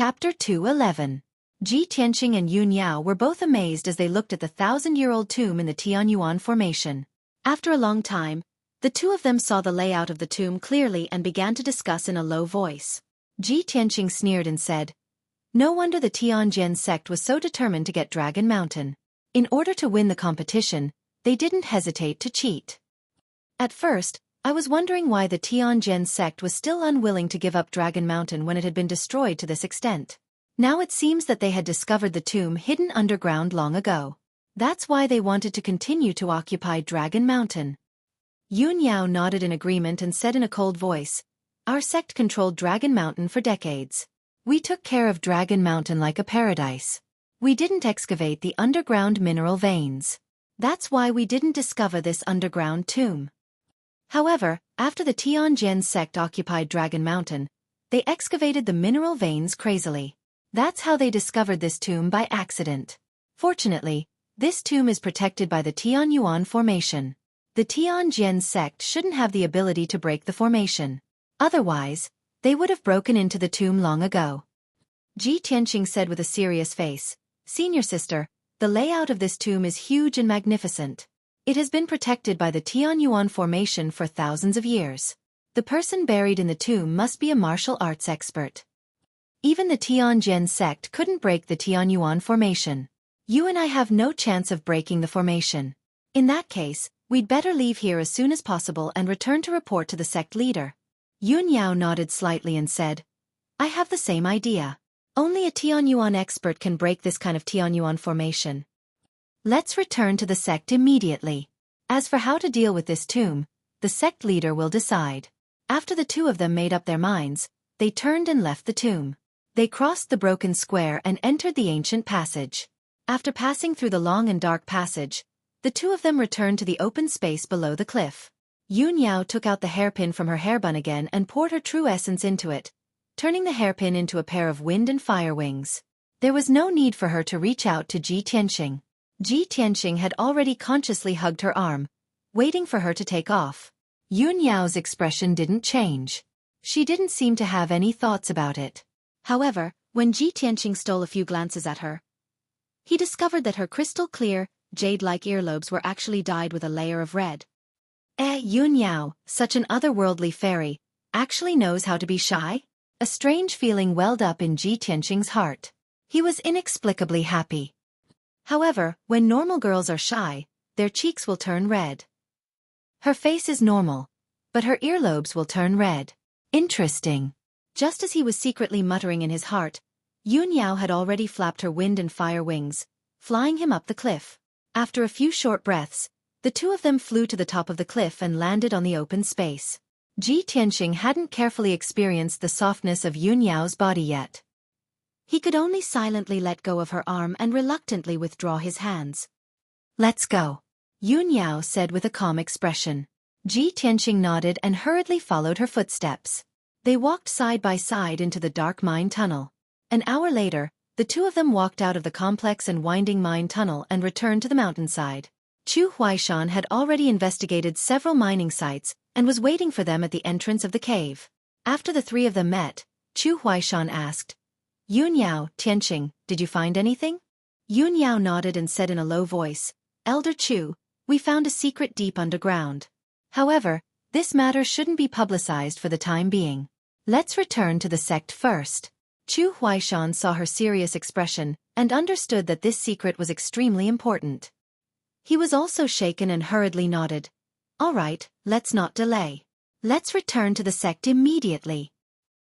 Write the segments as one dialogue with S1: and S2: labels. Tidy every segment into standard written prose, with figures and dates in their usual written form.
S1: Chapter 211. Ji Tianqing and Yun Yao were both amazed as they looked at the 1,000-year-old tomb in the Tianyuan Formation. After a long time, the two of them saw the layout of the tomb clearly and began to discuss in a low voice. Ji Tianqing sneered and said, "No wonder the Tianjin sect was so determined to get Dragon Mountain. In order to win the competition, they didn't hesitate to cheat. At first, I was wondering why the Tianjin sect was still unwilling to give up Dragon Mountain when it had been destroyed to this extent. Now it seems that they had discovered the tomb hidden underground long ago. That's why they wanted to continue to occupy Dragon Mountain." Yun Yao nodded in agreement and said in a cold voice, "Our sect controlled Dragon Mountain for decades. We took care of Dragon Mountain like a paradise. We didn't excavate the underground mineral veins. That's why we didn't discover this underground tomb. However, after the Tianjin sect occupied Dragon Mountain, they excavated the mineral veins crazily. That's how they discovered this tomb by accident. Fortunately, this tomb is protected by the Tianyuan Formation. The Tianjin sect shouldn't have the ability to break the formation. Otherwise, they would have broken into the tomb long ago." Ji Tianqing said with a serious face, "Senior sister, the layout of this tomb is huge and magnificent. It has been protected by the Tianyuan Formation for thousands of years. The person buried in the tomb must be a martial arts expert. Even the Tianjin sect couldn't break the Tianyuan Formation. You and I have no chance of breaking the formation. In that case, we'd better leave here as soon as possible and return to report to the sect leader." Yun Yao nodded slightly and said, "I have the same idea. Only a Tianyuan expert can break this kind of Tianyuan formation. Let's return to the sect immediately. As for how to deal with this tomb, the sect leader will decide." After the two of them made up their minds, they turned and left the tomb. They crossed the broken square and entered the ancient passage. After passing through the long and dark passage, the two of them returned to the open space below the cliff. Yun Yao took out the hairpin from her hairbun again and poured her true essence into it, turning the hairpin into a pair of wind and fire wings. There was no need for her to reach out to Ji Tianqing. Ji Tianqing had already consciously hugged her arm, waiting for her to take off. Yun Yao's expression didn't change. She didn't seem to have any thoughts about it. However, when Ji Tianqing stole a few glances at her, he discovered that her crystal-clear, jade-like earlobes were actually dyed with a layer of red. Yun Yao, such an otherworldly fairy, actually knows how to be shy? A strange feeling welled up in Ji Tianqing's heart. He was inexplicably happy. However, when normal girls are shy, their cheeks will turn red. Her face is normal, but her earlobes will turn red. Interesting. Just as he was secretly muttering in his heart, Yun Yao had already flapped her wind and fire wings, flying him up the cliff. After a few short breaths, the two of them flew to the top of the cliff and landed on the open space. Ji Tianqing hadn't carefully experienced the softness of Yun Yao's body yet. He could only silently let go of her arm and reluctantly withdraw his hands. "Let's go," Yun Yao said with a calm expression. Ji Tianqing nodded and hurriedly followed her footsteps. They walked side by side into the dark mine tunnel. An hour later, the two of them walked out of the complex and winding mine tunnel and returned to the mountainside. Chu Huaishan had already investigated several mining sites and was waiting for them at the entrance of the cave. After the three of them met, Chu Huaishan asked, "Yun Yao, Tianqing, did you find anything?" Yun Yao nodded and said in a low voice, "Elder Chu, we found a secret deep underground. However, this matter shouldn't be publicized for the time being. Let's return to the sect first." Chu Huaishan saw her serious expression and understood that this secret was extremely important. He was also shaken and hurriedly nodded. "All right, let's not delay. Let's return to the sect immediately."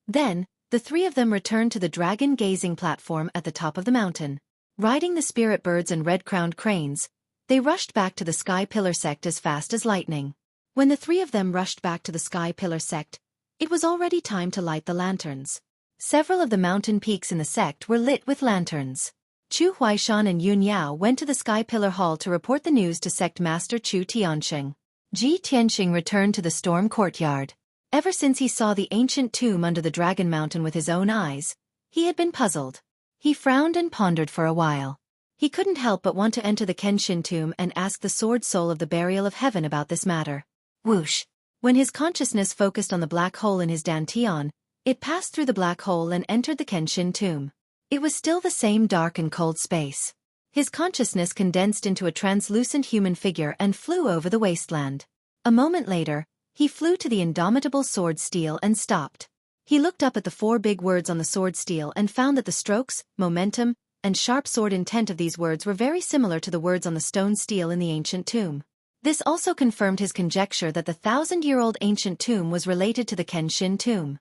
S1: Then, the three of them returned to the dragon-gazing platform at the top of the mountain. Riding the spirit birds and red-crowned cranes, they rushed back to the Sky Pillar sect as fast as lightning. When the three of them rushed back to the Sky Pillar sect, it was already time to light the lanterns. Several of the mountain peaks in the sect were lit with lanterns. Chu Huaishan and Yun Yao went to the Sky Pillar Hall to report the news to Sect Master Chu Tianqing. Ji Tianqing returned to the storm courtyard. Ever since he saw the ancient tomb under the Dragon Mountain with his own eyes, he had been puzzled. He frowned and pondered for a while. He couldn't help but want to enter the Kenshin tomb and ask the Sword Soul of the Burial of Heaven about this matter. Whoosh! When his consciousness focused on the black hole in his dantian, It passed through the black hole and entered the Kenshin tomb. It was still the same dark and cold space. His consciousness condensed into a translucent human figure and flew over the wasteland. A moment later, he flew to the indomitable sword steel and stopped. He looked up at the 4 big words on the sword steel and found that the strokes, momentum, and sharp sword intent of these words were very similar to the words on the stone steel in the ancient tomb. This also confirmed his conjecture that the 1,000-year-old ancient tomb was related to the Kenshin tomb.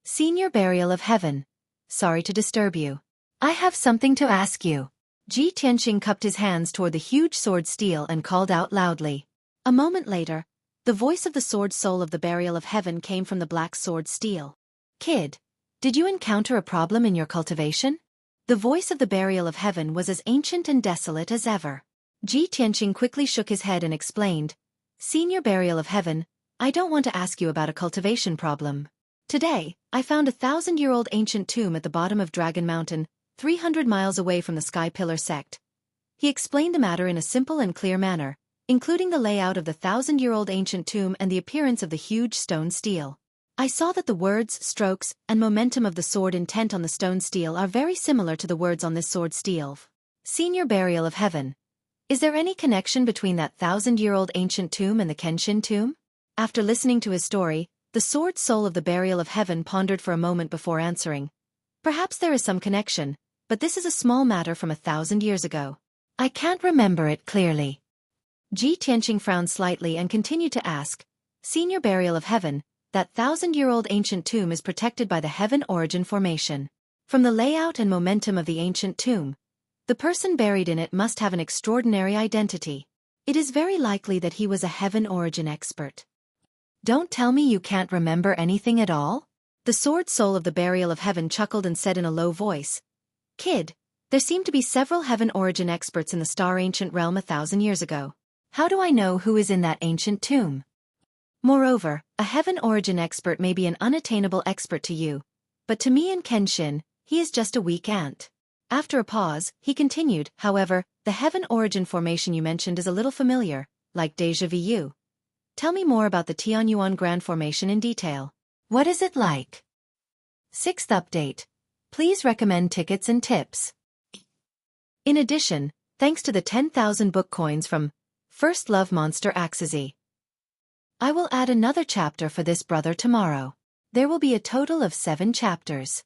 S1: Senior Burial of Heaven. Sorry to disturb you. I have something to ask you. Ji Tianxing cupped his hands toward the huge sword steel and called out loudly. A moment later, the voice of the sword soul of the Burial of Heaven came from the black sword steel. Kid, did you encounter a problem in your cultivation? The voice of the Burial of Heaven was as ancient and desolate as ever. Ji Tianxing quickly shook his head and explained, Senior Burial of Heaven, I don't want to ask you about a cultivation problem. Today, I found a 1,000-year-old ancient tomb at the bottom of Dragon Mountain, 300 miles away from the Sky Pillar sect. He explained the matter in a simple and clear manner, including the layout of the 1,000-year-old ancient tomb and the appearance of the huge stone steel. I saw that the words, strokes, and momentum of the sword intent on the stone steel are very similar to the words on this sword steel. Senior Burial of Heaven. Is there any connection between that 1,000-year-old ancient tomb and the Kenshin tomb? After listening to his story, the sword soul of the Burial of Heaven pondered for a moment before answering. Perhaps there is some connection, but this is a small matter from 1,000 years ago. I can't remember it clearly. Ji Tianxing frowned slightly and continued to ask, Senior Burial of Heaven, that 1,000-year-old ancient tomb is protected by the Heaven Origin Formation. From the layout and momentum of the ancient tomb, the person buried in it must have an extraordinary identity. It is very likely that he was a Heaven Origin expert. Don't tell me you can't remember anything at all? The sword soul of the Burial of Heaven chuckled and said in a low voice, Kid, there seem to be several Heaven Origin experts in the Star Ancient Realm 1,000 years ago. How do I know who is in that ancient tomb? Moreover, a Heaven Origin expert may be an unattainable expert to you, but to me in Kenshin, he is just a weak ant. After a pause, he continued, however, the Heaven Origin Formation you mentioned is a little familiar, like déjà vu. Tell me more about the Tianyuan Grand Formation in detail. What is it like? 6th update. Please recommend tickets and tips. In addition, thanks to the 10,000 book coins from First Love Monster Axezy, I will add another chapter for this brother tomorrow. There will be a total of 7 chapters.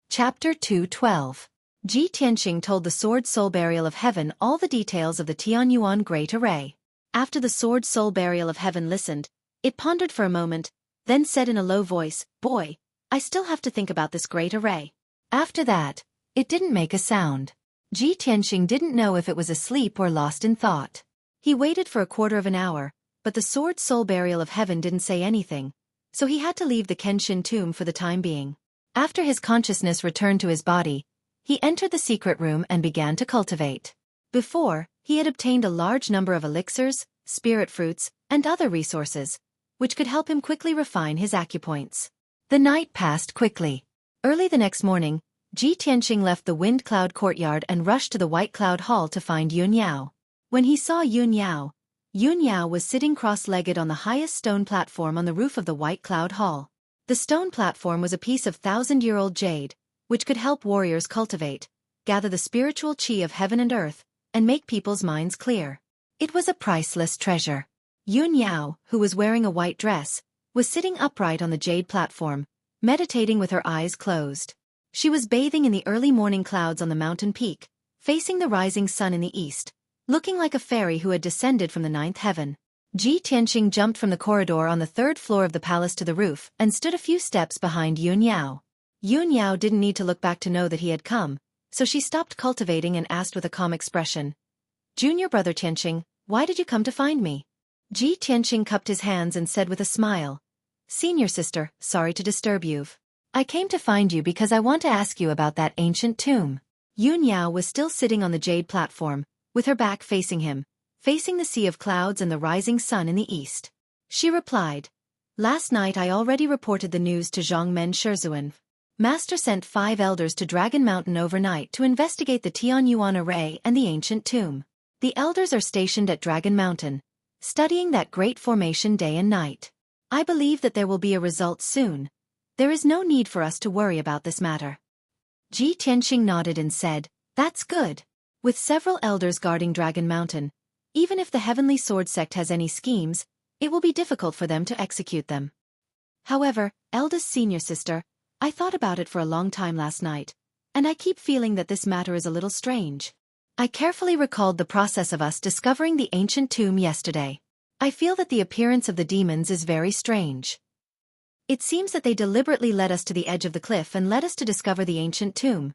S1: Chapter 212. Ji Tianxing told the Sword Soul Burial of Heaven all the details of the Tianyuan Great Array. After the Sword Soul Burial of Heaven listened, it pondered for a moment, then said in a low voice, Boy, I still have to think about this Great Array. After that, it didn't make a sound. Ji Tianxing didn't know if it was asleep or lost in thought. He waited for a quarter of an hour, but the Sword Soul Burial of Heaven didn't say anything, so he had to leave the Kenshin tomb for the time being. After his consciousness returned to his body, he entered the secret room and began to cultivate. Before, he had obtained a large number of elixirs, spirit fruits, and other resources, which could help him quickly refine his acupoints. The night passed quickly. Early the next morning, Ji Tianxing left the Wind Cloud courtyard and rushed to the White Cloud Hall to find Yun Yao. When he saw Yun Yao was sitting cross-legged on the highest stone platform on the roof of the White Cloud Hall. The stone platform was a piece of 1,000-year-old jade, which could help warriors cultivate, gather the spiritual chi of heaven and earth, and make people's minds clear. It was a priceless treasure. Yun Yao, who was wearing a white dress, was sitting upright on the jade platform, meditating with her eyes closed. She was bathing in the early morning clouds on the mountain peak, facing the rising sun in the east, looking like a fairy who had descended from the 9th heaven. Ji Tianxing jumped from the corridor on the 3rd floor of the palace to the roof and stood a few steps behind Yun Yao. Yun Yao didn't need to look back to know that he had come, so she stopped cultivating and asked with a calm expression, Junior brother Tianxing, why did you come to find me? Ji Tianxing cupped his hands and said with a smile, Senior sister, sorry to disturb you. I came to find you because I want to ask you about that ancient tomb. Yun Yao was still sitting on the jade platform, with her back facing him, facing the sea of clouds and the rising sun in the east. She replied, Last night I already reported the news to Zhongmen Shizhuan. Master sent 5 elders to Dragon Mountain overnight to investigate the Tianyuan array and the ancient tomb. The elders are stationed at Dragon Mountain, studying that great formation day and night. I believe that there will be a result soon. There is no need for us to worry about this matter. Ji Tianqing nodded and said, "That's good." With several elders guarding Dragon Mountain, even if the Heavenly Sword sect has any schemes, it will be difficult for them to execute them. However, eldest senior sister, I thought about it for a long time last night, and I keep feeling that this matter is a little strange. I carefully recalled the process of us discovering the ancient tomb yesterday. I feel that the appearance of the demons is very strange. It seems that they deliberately led us to the edge of the cliff and led us to discover the ancient tomb.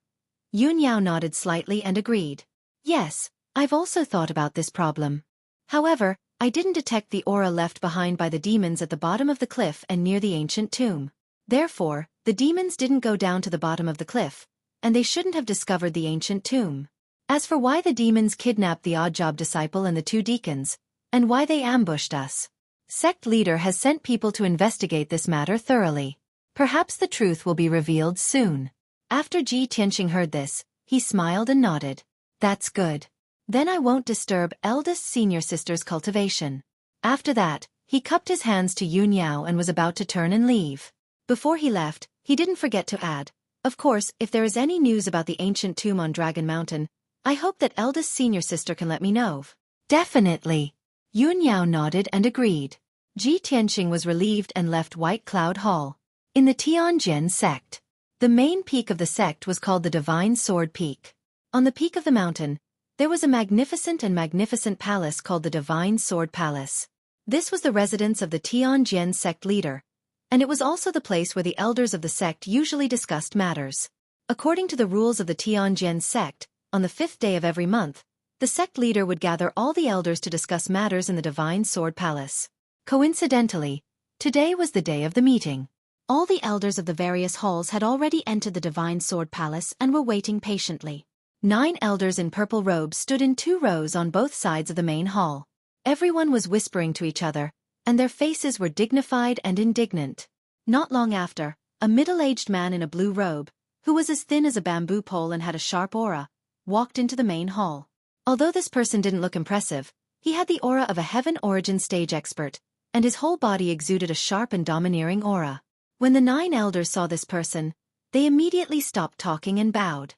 S1: Yun Yao nodded slightly and agreed. Yes, I've also thought about this problem. However, I didn't detect the aura left behind by the demons at the bottom of the cliff and near the ancient tomb. Therefore, the demons didn't go down to the bottom of the cliff, and they shouldn't have discovered the ancient tomb. As for why the demons kidnapped the odd-job disciple and the 2 deacons, and why they ambushed us, sect leader has sent people to investigate this matter thoroughly. Perhaps the truth will be revealed soon. After Ji Tianqing heard this, he smiled and nodded. That's good. Then I won't disturb eldest senior sister's cultivation. After that, he cupped his hands to Yun Yao and was about to turn and leave. Before he left, he didn't forget to add, "Of course, if there is any news about the ancient tomb on Dragon Mountain, I hope that eldest senior sister can let me know." Definitely. Yun Yao nodded and agreed. Ji Tianqing was relieved and left White Cloud Hall. In the Tianjin sect, the main peak of the sect was called the Divine Sword Peak. On the peak of the mountain, there was a magnificent palace called the Divine Sword Palace. This was the residence of the Tianjin sect leader, and it was also the place where the elders of the sect usually discussed matters. According to the rules of the Tianjin sect, on the 5th day of every month, the sect leader would gather all the elders to discuss matters in the Divine Sword Palace. Coincidentally, today was the day of the meeting. All the elders of the various halls had already entered the Divine Sword Palace and were waiting patiently. 9 elders in purple robes stood in 2 rows on both sides of the main hall. Everyone was whispering to each other, and their faces were dignified and indignant. Not long after, a middle-aged man in a blue robe, who was as thin as a bamboo pole and had a sharp aura, walked into the main hall. Although this person didn't look impressive, he had the aura of a Heaven Origin stage expert, and his whole body exuded a sharp and domineering aura. When the 9 elders saw this person, they immediately stopped talking and bowed.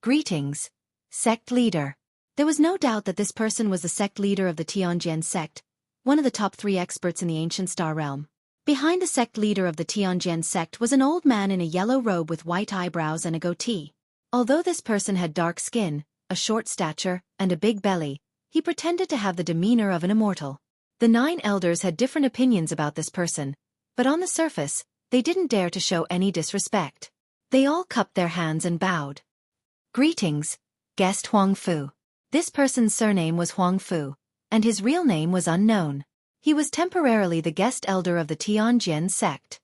S1: Greetings, sect leader. There was no doubt that this person was the sect leader of the Tianjin sect, one of the top 3 experts in the ancient star realm. Behind the sect leader of the Tianjin sect was an old man in a yellow robe with white eyebrows and a goatee. Although this person had dark skin, a short stature, and a big belly, he pretended to have the demeanor of an immortal. The 9 elders had different opinions about this person, but on the surface, they didn't dare to show any disrespect. They all cupped their hands and bowed. Greetings, guest Huang Fu. This person's surname was Huang Fu, and his real name was unknown. He was temporarily the guest elder of the Tianjin sect.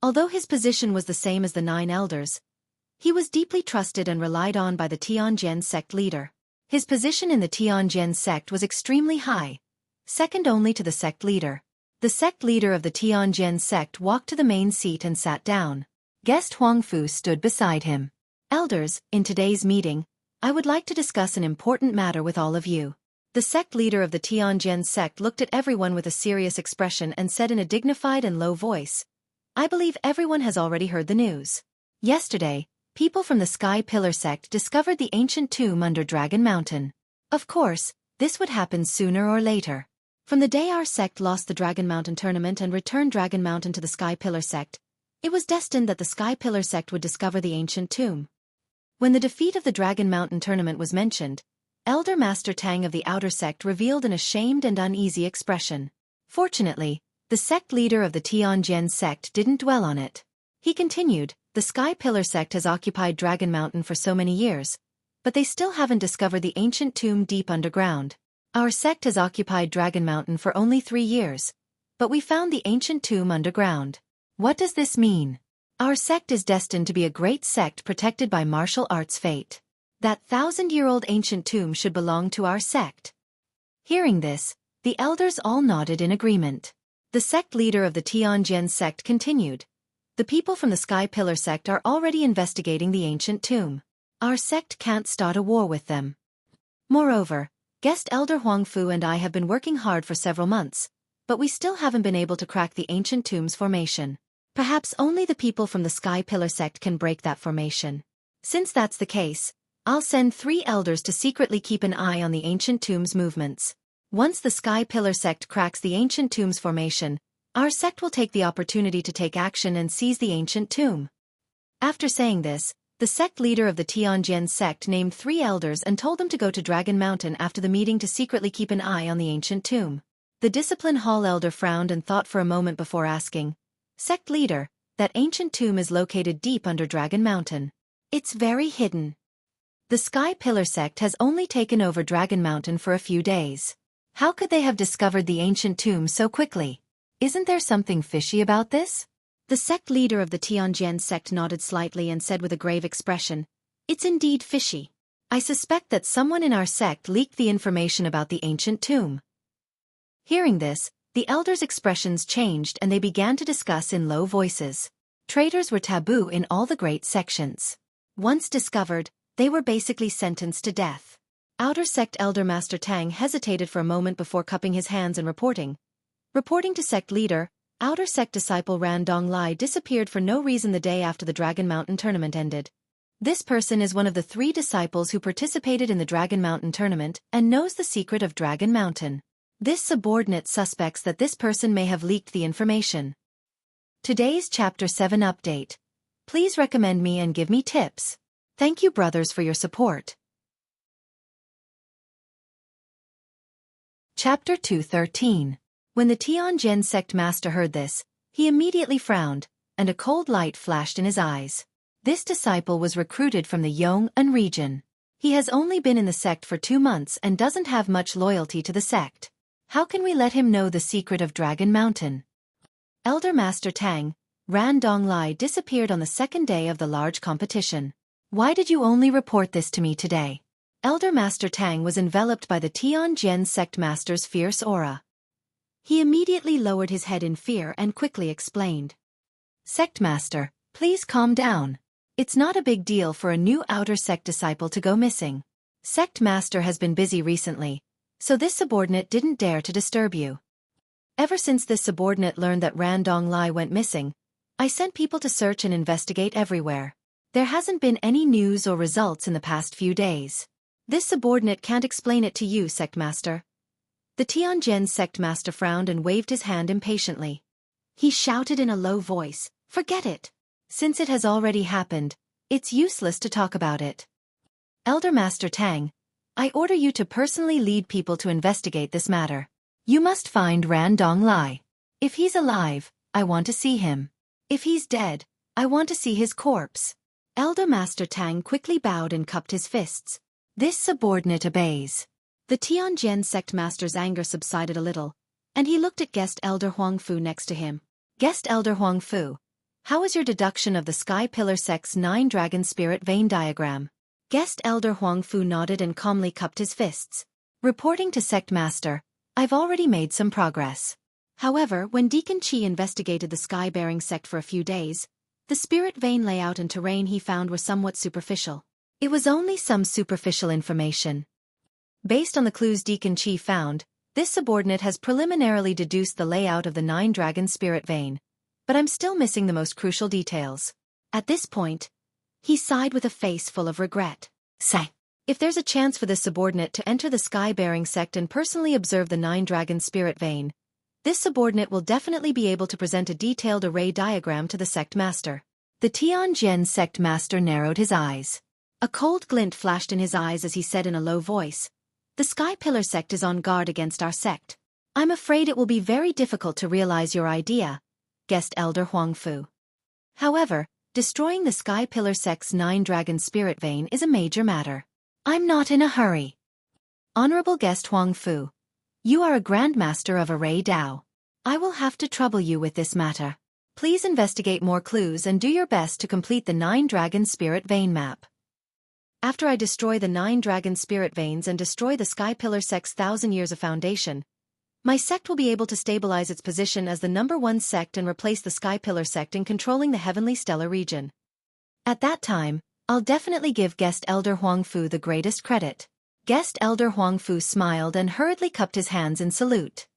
S1: Although his position was the same as the 9 elders, he was deeply trusted and relied on by the Tianjin sect leader. His position in the Tianjin sect was extremely high, second only to the sect leader. The sect leader of the Tianjin sect walked to the main seat and sat down. Guest Huang Fu stood beside him. Elders, in today's meeting, I would like to discuss an important matter with all of you. The sect leader of the Tianjin sect looked at everyone with a serious expression and said in a dignified and low voice, "I believe everyone has already heard the news. Yesterday, people from the Sky Pillar sect discovered the ancient tomb under Dragon Mountain. Of course, this would happen sooner or later. From the day our sect lost the Dragon Mountain tournament and returned Dragon Mountain to the Sky Pillar sect, it was destined that the Sky Pillar sect would discover the ancient tomb." When the defeat of the Dragon Mountain tournament was mentioned, Elder Master Tang of the Outer Sect revealed an ashamed and uneasy expression. Fortunately, the sect leader of the Tianjin sect didn't dwell on it. He continued, "The Sky Pillar sect has occupied Dragon Mountain for so many years, but they still haven't discovered the ancient tomb deep underground. Our sect has occupied Dragon Mountain for only 3 years, but we found the ancient tomb underground. What does this mean? Our sect is destined to be a great sect protected by martial arts fate. That 1,000-year-old ancient tomb should belong to our sect." Hearing this, the elders all nodded in agreement. The sect leader of the Tianjin sect continued, "The people from the Sky Pillar sect are already investigating the ancient tomb. Our sect can't start a war with them. Moreover, guest elder Huang Fu and I have been working hard for several months, but we still haven't been able to crack the ancient tomb's formation. Perhaps only the people from the Sky Pillar sect can break that formation. Since that's the case, I'll send 3 elders to secretly keep an eye on the ancient tomb's movements. Once the Sky Pillar sect cracks the ancient tomb's formation, our sect will take the opportunity to take action and seize the ancient tomb. After saying this, the sect leader of the Tianjin sect named 3 elders and told them to go to Dragon Mountain after the meeting to secretly keep an eye on the ancient tomb. The Discipline Hall elder frowned and thought for a moment before asking, "Sect leader, that ancient tomb is located deep under Dragon Mountain. It's very hidden." The Sky Pillar sect has only taken over Dragon Mountain for a few days. How could they have discovered the ancient tomb so quickly? Isn't there something fishy about this? The sect leader of the Tianjin sect nodded slightly and said with a grave expression, "It's indeed fishy. I suspect that someone in our sect leaked the information about the ancient tomb." Hearing this, the elders' expressions changed and they began to discuss in low voices. Traitors were taboo in all the great sections. Once discovered, they were basically sentenced to death. Outer Sect Elder Master Tang hesitated for a moment before cupping his hands and reporting. Reporting to sect leader, Outer Sect disciple Ran Donglai disappeared for no reason the day after the Dragon Mountain tournament ended. This person is one of the 3 disciples who participated in the Dragon Mountain tournament and knows the secret of Dragon Mountain. This subordinate suspects that this person may have leaked the information. Today's Chapter 7 update. Please recommend me and give me tips. Thank you brothers for your support. Chapter 2:13. When the Tianjin sect master heard this, he immediately frowned, and a cold light flashed in his eyes. This disciple was recruited from the Yong'an region. He has only been in the sect for 2 months and doesn't have much loyalty to the sect. How can we let him know the secret of Dragon Mountain? Elder Master Tang, Ran Donglai disappeared on the 2nd day of the large competition. Why did you only report this to me today? Elder Master Tang was enveloped by the Tianjin sect master's fierce aura. He immediately lowered his head in fear and quickly explained. Sect master, please calm down. It's not a big deal for a new outer sect disciple to go missing. Sect master has been busy recently, so this subordinate didn't dare to disturb you. Ever since this subordinate learned that Ran Donglai went missing, I sent people to search and investigate everywhere. There hasn't been any news or results in the past few days. This subordinate can't explain it to you, sect master. The Tianjin sect master frowned and waved his hand impatiently. He shouted in a low voice, "Forget it. Since it has already happened, it's useless to talk about it. Elder Master Tang, I order you to personally lead people to investigate this matter. You must find Ran Donglai. If he's alive, I want to see him. If he's dead, I want to see his corpse." Elder Master Tang quickly bowed and cupped his fists. This subordinate obeys. The Tianjin sect master's anger subsided a little, and he looked at Guest Elder Huangfu next to him. Guest Elder Huangfu, how is your deduction of the Sky Pillar sect's 9 dragon spirit vein diagram? Guest Elder Huangfu nodded and calmly cupped his fists. Reporting to sect master, I've already made some progress. However, when Deacon Qi investigated the sky-bearing sect for a few days, the spirit vein layout and terrain he found were somewhat superficial. It was only some superficial information. Based on the clues Deacon Qi found, this subordinate has preliminarily deduced the layout of the 9 dragon spirit vein, but I'm still missing the most crucial details. At this point, he sighed with a face full of regret. Sigh. If there's a chance for this subordinate to enter the sky-bearing sect and personally observe the 9 dragon spirit vein, this subordinate will definitely be able to present a detailed array diagram to the sect master. The Tianjin sect master narrowed his eyes. A cold glint flashed in his eyes as he said in a low voice, "The Sky Pillar sect is on guard against our sect. I'm afraid it will be very difficult to realize your idea, Guest Elder Huangfu. However, destroying the Sky Pillar sect's 9 dragon spirit vein is a major matter. I'm not in a hurry. Honorable Guest Huangfu, you are a Grandmaster of Array Dao. I will have to trouble you with this matter. Please investigate more clues and do your best to complete the 9 dragon spirit vein map. After I destroy the 9 dragon spirit veins and destroy the Sky Pillar sect's 1,000 years of foundation, my sect will be able to stabilize its position as the #1 sect and replace the Sky Pillar sect in controlling the Heavenly Stellar region. At that time, I'll definitely give Guest Elder Huangfu the greatest credit." Guest Elder Huangfu smiled and hurriedly cupped his hands in salute.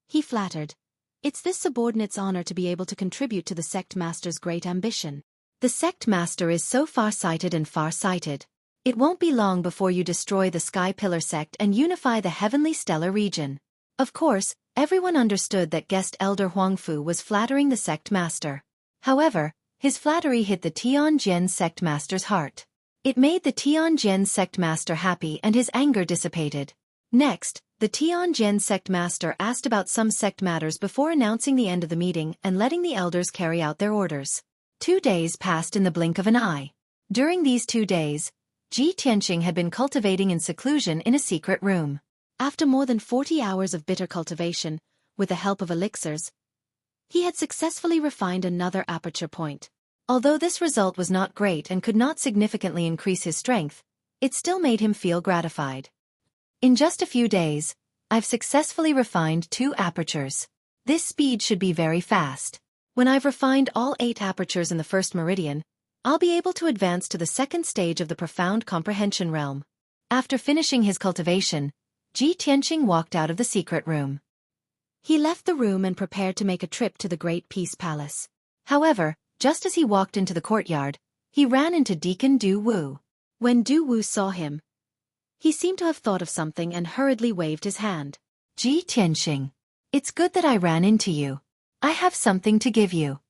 S1: he flattered. It's this subordinate's honor to be able to contribute to the sect master's great ambition. The sect master is so far-sighted and far-sighted. It won't be long before you destroy the Sky Pillar sect and unify the heavenly stellar region. Of course, everyone understood that guest elder Huangfu was flattering the sect master. However, his flattery hit the Tianjin sect master's heart. It made the Tianjin sect master happy and his anger dissipated. Next, the Tianjin sect master asked about some sect matters before announcing the end of the meeting and letting the elders carry out their orders. 2 days passed in the blink of an eye. During these 2 days, Ji Tianqing had been cultivating in seclusion in a secret room. After more than 40 hours of bitter cultivation, with the help of elixirs, he had successfully refined another aperture point. Although this result was not great and could not significantly increase his strength, it still made him feel gratified. In just a few days, I've successfully refined 2 apertures. This speed should be very fast. When I've refined all 8 apertures in the first meridian, I'll be able to advance to the second stage of the profound comprehension realm. After finishing his cultivation, Ji Tianqing walked out of the secret room. He left the room and prepared to make a trip to the Great Peace Palace. However, just as he walked into the courtyard, he ran into Deacon Du Wu. When Du Wu saw him, he seemed to have thought of something and hurriedly waved his hand. Ji Tianqing, it's good that I ran into you. I have something to give you.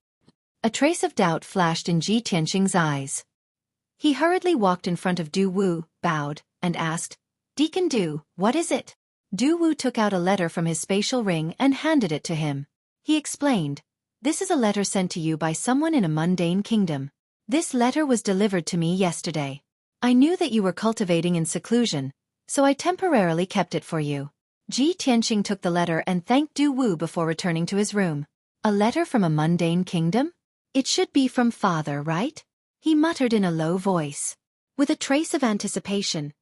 S1: A trace of doubt flashed in Ji Tianqing's eyes. He hurriedly walked in front of Du Wu, bowed, and asked, Deacon Du, what is it? Du Wu took out a letter from his spatial ring and handed it to him. He explained, this is a letter sent to you by someone in a mundane kingdom. This letter was delivered to me yesterday. I knew that you were cultivating in seclusion, so I temporarily kept it for you. Ji Tianqing took the letter and thanked Du Wu before returning to his room. A letter from a mundane kingdom? It should be from father, right? He muttered in a low voice. With a trace of anticipation,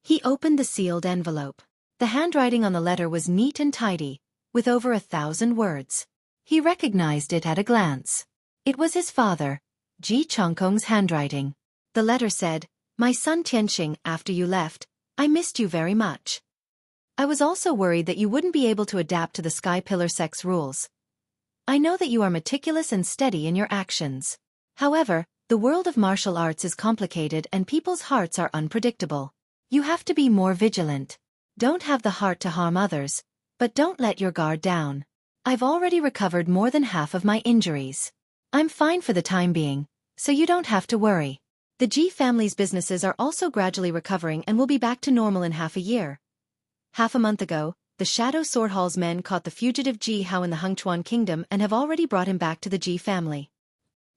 S1: he opened the sealed envelope. The handwriting on the letter was neat and tidy, with over 1,000 words. He recognized it at a glance. It was his father, Ji Chongkong's handwriting. The letter said, My son Tianqing, after you left, I missed you very much. I was also worried that you wouldn't be able to adapt to the Sky Pillar sect's rules. I know that you are meticulous and steady in your actions. However, the world of martial arts is complicated and people's hearts are unpredictable. You have to be more vigilant. Don't have the heart to harm others, but don't let your guard down. I've already recovered more than half of my injuries. I'm fine for the time being, so you don't have to worry. The Ji family's businesses are also gradually recovering and will be back to normal in half a year. Half a month ago, the Shadow Sword Hall's men caught the fugitive Ji Hao in the Hengchuan Kingdom and have already brought him back to the Ji family.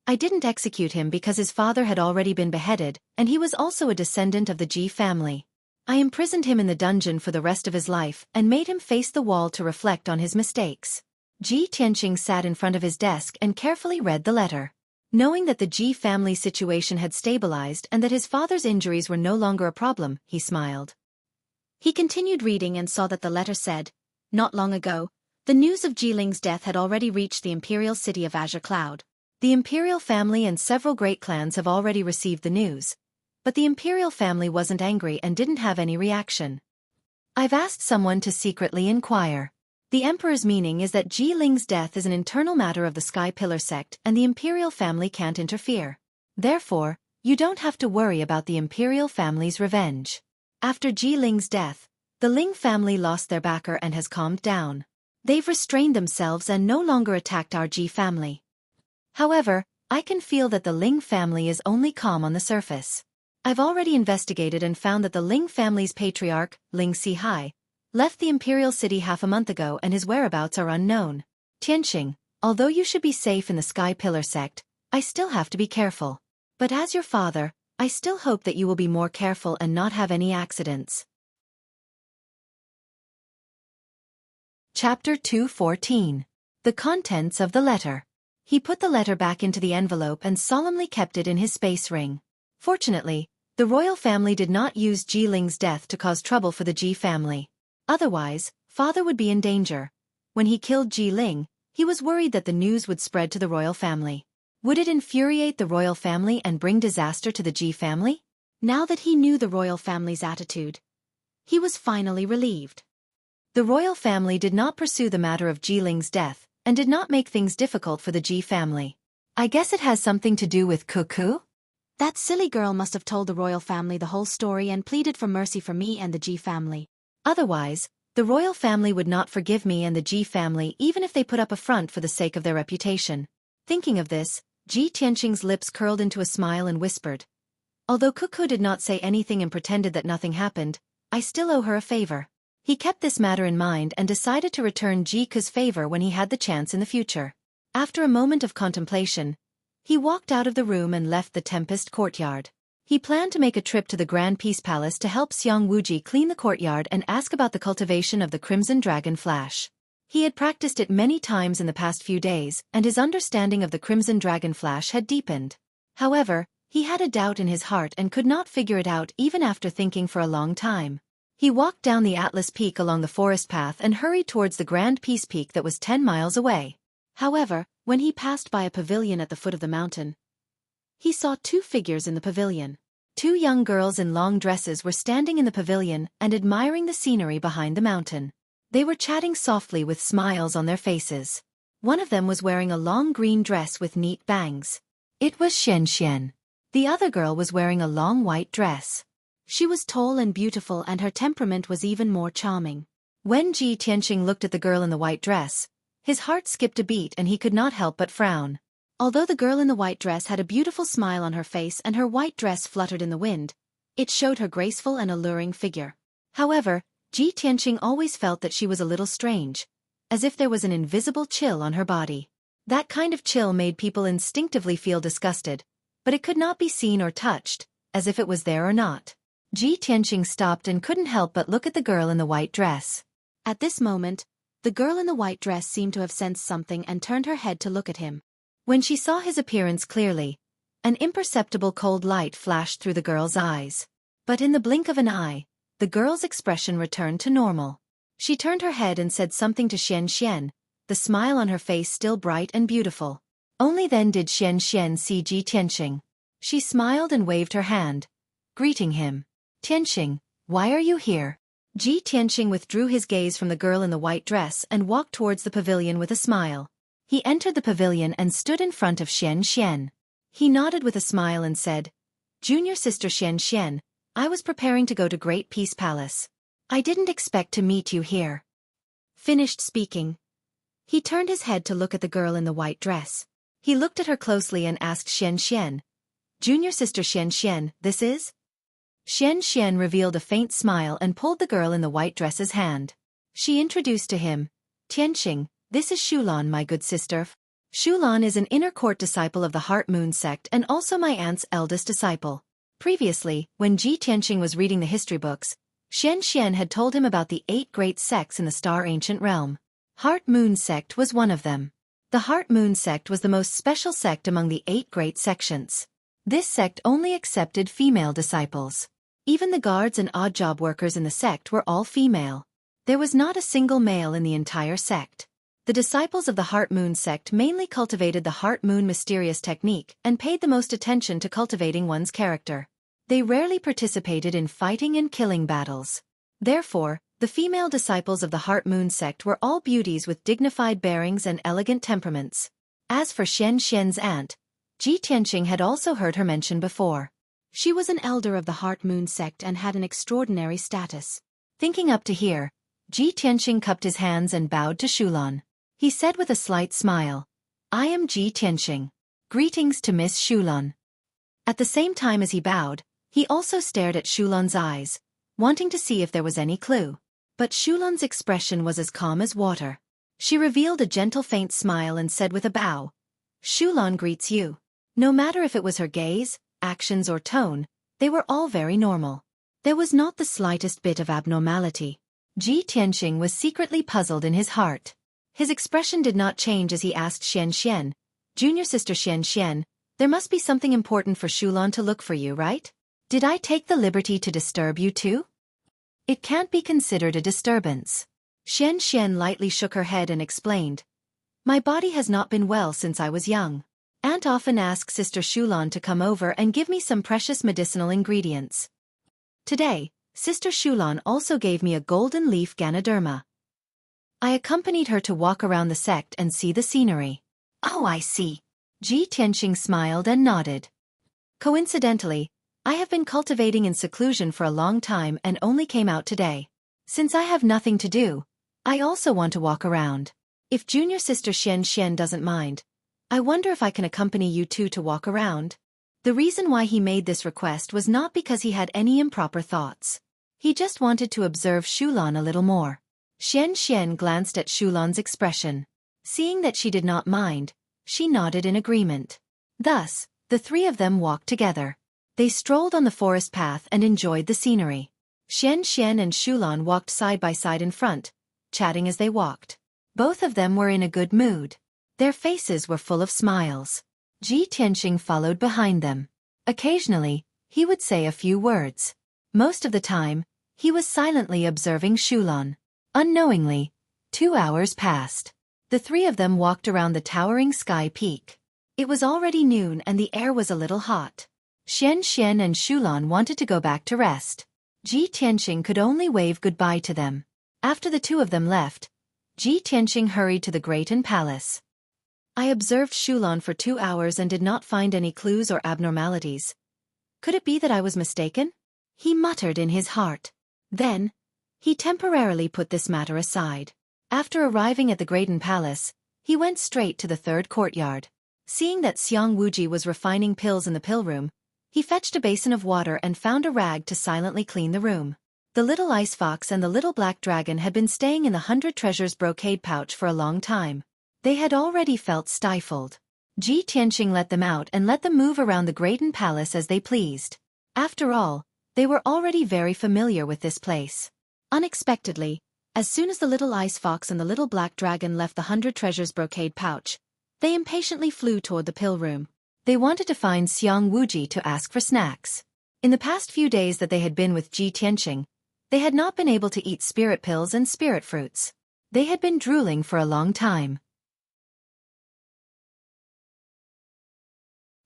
S1: I didn't execute him because his father had already been beheaded, and he was also a descendant of the Ji family. I imprisoned him in the dungeon for the rest of his life and made him face the wall to reflect on his mistakes. Ji Tianqing sat in front of his desk and carefully read the letter. Knowing that the Ji family situation had stabilized and that his father's injuries were no longer a problem, he smiled. He continued reading and saw that the letter said, Not long ago, the news of Jiling's death had already reached the imperial city of Azure Cloud. The imperial family and several great clans have already received the news, but the imperial family wasn't angry and didn't have any reaction. I've asked someone to secretly inquire. The emperor's meaning is that Jiling's death is an internal matter of the Sky Pillar sect and the imperial family can't interfere. Therefore, you don't have to worry about the imperial family's revenge. After Jiling's death, the Ling family lost their backer and has calmed down. They've restrained themselves and no longer attacked our Ji family. However, I can feel that the Ling family is only calm on the surface. I've already investigated and found that the Ling family's patriarch, Ling Sihai, left the imperial city half a month ago and his whereabouts are unknown. Tianqing, although you should be safe in the Sky Pillar sect, I still have to be careful. But as your father, I still hope that you will be more careful and not have any accidents. Chapter 214. The contents of the letter. He put the letter back into the envelope and solemnly kept it in his space ring. Fortunately, the royal family did not use Jiling's death to cause trouble for the Ji family. Otherwise, father would be in danger. When he killed Jiling, he was worried that the news would spread to the royal family. Would it infuriate the royal family and bring disaster to the Ji family? Now that he knew the royal family's attitude, he was finally relieved. The royal family did not pursue the matter of Jiling's death, and did not make things difficult for the Ji family. I guess it has something to do with Xueqi?
S2: That silly girl must have told the royal family the whole story and pleaded for mercy for me and the Ji family.
S1: Otherwise, the royal family would not forgive me and the Ji family even if they put up a front for the sake of their reputation. Thinking of this, Ji Tianqing's lips curled into a smile and whispered. Although Xueqi did not say anything and pretended that nothing happened, I still owe her a favor. He kept this matter in mind and decided to return Xueqi's favor when he had the chance in the future. After a moment of contemplation, he walked out of the room and left the Tempest courtyard. He planned to make a trip to the Grand Peace Palace to help Xiang Wuji clean the courtyard and ask about the cultivation of the Crimson Dragon Flash. He had practiced it many times in the past few days, and his understanding of the Crimson Dragon Flash had deepened. However, he had a doubt in his heart and could not figure it out even after thinking for a long time. He walked down the Atlas Peak along the forest path and hurried towards the Grand Peace Peak that was 10 miles away. However, when he passed by a pavilion at the foot of the mountain, he saw two figures in the pavilion. Two young girls in long dresses were standing in the pavilion and admiring the scenery behind the mountain. They were chatting softly with smiles on their faces. One of them was wearing a long green dress with neat bangs. It was Xian. The other girl was wearing a long white dress. She was tall and beautiful and her temperament was even more charming. When Ji Tianqing looked at the girl in the white dress, his heart skipped a beat and he could not help but frown. Although the girl in the white dress had a beautiful smile on her face and her white dress fluttered in the wind, it showed her graceful and alluring figure. However, Ji Tianqing always felt that she was a little strange, as if there was an invisible chill on her body. That kind of chill made people instinctively feel disgusted, but it could not be seen or touched, as if it was there or not. Ji Tianqing stopped and couldn't help but look at the girl in the white dress. At this moment, the girl in the white dress seemed to have sensed something and turned her head to look at him. When she saw his appearance clearly, an imperceptible cold light flashed through the girl's eyes. But in the blink of an eye, the girl's expression returned to normal. She turned her head and said something to Xian, the smile on her face still bright and beautiful. Only then did Xian see Ji Tianqing. She smiled and waved her hand, greeting him. Tianqing, why are you here? Ji Tianqing withdrew his gaze from the girl in the white dress and walked towards the pavilion with a smile. He entered the pavilion and stood in front of Xian. He nodded with a smile and said, Junior sister Xian, I was preparing to go to Great Peace Palace. I didn't expect to meet you here. Finished speaking, he turned his head to look at the girl in the white dress. He looked at her closely and asked Xian, Junior sister Xian, this is? Xian revealed a faint smile and pulled the girl in the white dress's hand. She introduced to him, Tianqing, this is Xulan, my good sister. Xulan is an inner court disciple of the Heart Moon sect and also my aunt's eldest disciple. Previously, when Ji Tianqing was reading the history books, Xian had told him about the 8 great sects in the Star Ancient Realm. Heart Moon sect was one of them. The Heart Moon sect was the most special sect among the 8 great sections. This sect only accepted female disciples. Even the guards and odd job workers in the sect were all female. There was not a single male in the entire sect. The disciples of the Heart Moon sect mainly cultivated the Heart Moon mysterious technique and paid the most attention to cultivating one's character. They rarely participated in fighting and killing battles. Therefore, the female disciples of the Heart Moon sect were all beauties with dignified bearings and elegant temperaments. As for Xian's aunt, Ji Tianqing had also heard her mention before. She was an elder of the Heart Moon sect and had an extraordinary status. Thinking up to here, Ji Tianqing cupped his hands and bowed to Xulan. He said with a slight smile, I am Ji Tianqing. Greetings to Miss Xulan. At the same time as he bowed, he also stared at Xulan's eyes, wanting to see if there was any clue. But Xulan's expression was as calm as water. She revealed a gentle faint smile and said with a bow, Xulan greets you. No matter if it was her gaze, actions or tone, they were all very normal. There was not the slightest bit of abnormality. Ji Tianqing was secretly puzzled in his heart. His expression did not change as he asked Xian, Junior sister Xian, there must be something important for Xulan to look for you, right? Did I take the liberty to disturb you too? It can't be considered a disturbance. Xian lightly shook her head and explained, my body has not been well since I was young. Aunt often asks Sister Xulan to come over and give me some precious medicinal ingredients. Today, Sister Xulan also gave me a golden leaf Ganoderma. I accompanied her to walk around the sect and see the scenery. Oh, I see. Ji Tianqing smiled and nodded. Coincidentally, I have been cultivating in seclusion for a long time and only came out today. Since I have nothing to do, I also want to walk around. If junior sister Xian doesn't mind, I wonder if I can accompany you two to walk around. The reason why he made this request was not because he had any improper thoughts. He just wanted to observe Shulan a little more. Xian glanced at Shulan's expression. Seeing that she did not mind, she nodded in agreement. Thus, the three of them walked together. They strolled on the forest path and enjoyed the scenery. Xian and Shulan walked side by side in front, chatting as they walked. Both of them were in a good mood. Their faces were full of smiles. Ji Tianqing followed behind them. Occasionally, he would say a few words. Most of the time, he was silently observing Shulan. Unknowingly, 2 hours passed. The three of them walked around the towering sky peak. It was already noon and the air was a little hot. Xian and Shulan wanted to go back to rest. Ji Tianqing could only wave goodbye to them. After the two of them left, Ji Tianqing hurried to the Great Palace. I observed Shulan for 2 hours and did not find any clues or abnormalities. Could it be that I was mistaken? He muttered in his heart. Then, he temporarily put this matter aside. After arriving at the Great Palace, he went straight to the third courtyard. Seeing that Xiang Wuji was refining pills in the pill room, he fetched a basin of water and found a rag to silently clean the room. The little ice fox and the little black dragon had been staying in the 100 treasures brocade pouch for a long time. They had already felt stifled. Ji Tianqing let them out and let them move around the Great Palace as they pleased. After all, they were already very familiar with this place. Unexpectedly, as soon as the little ice fox and the little black dragon left the 100 treasures brocade pouch, they impatiently flew toward the pill room. They wanted to find Xiang Wuji to ask for snacks. In the past few days that they had been with Ji Tianqing, they had not been able to eat spirit pills and spirit fruits. They had been drooling for a long time.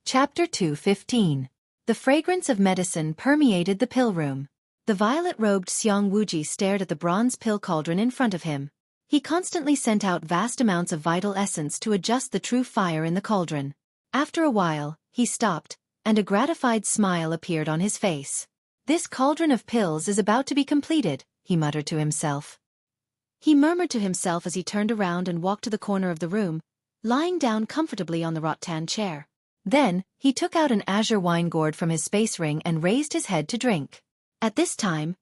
S1: Chapter 2:15. The fragrance of medicine permeated the pill room. The violet-robed Xiang Wuji stared at the bronze pill cauldron in front of him. He constantly sent out vast amounts of vital essence to adjust the true fire in the cauldron. After a while, he stopped, and a gratified smile appeared on his face. This cauldron of pills is about to be completed, he muttered to himself. He murmured to himself as he turned around and walked to the corner of the room, lying down comfortably on the rattan chair. Then, he took out an azure wine gourd from his space ring and raised his head to drink. At this time,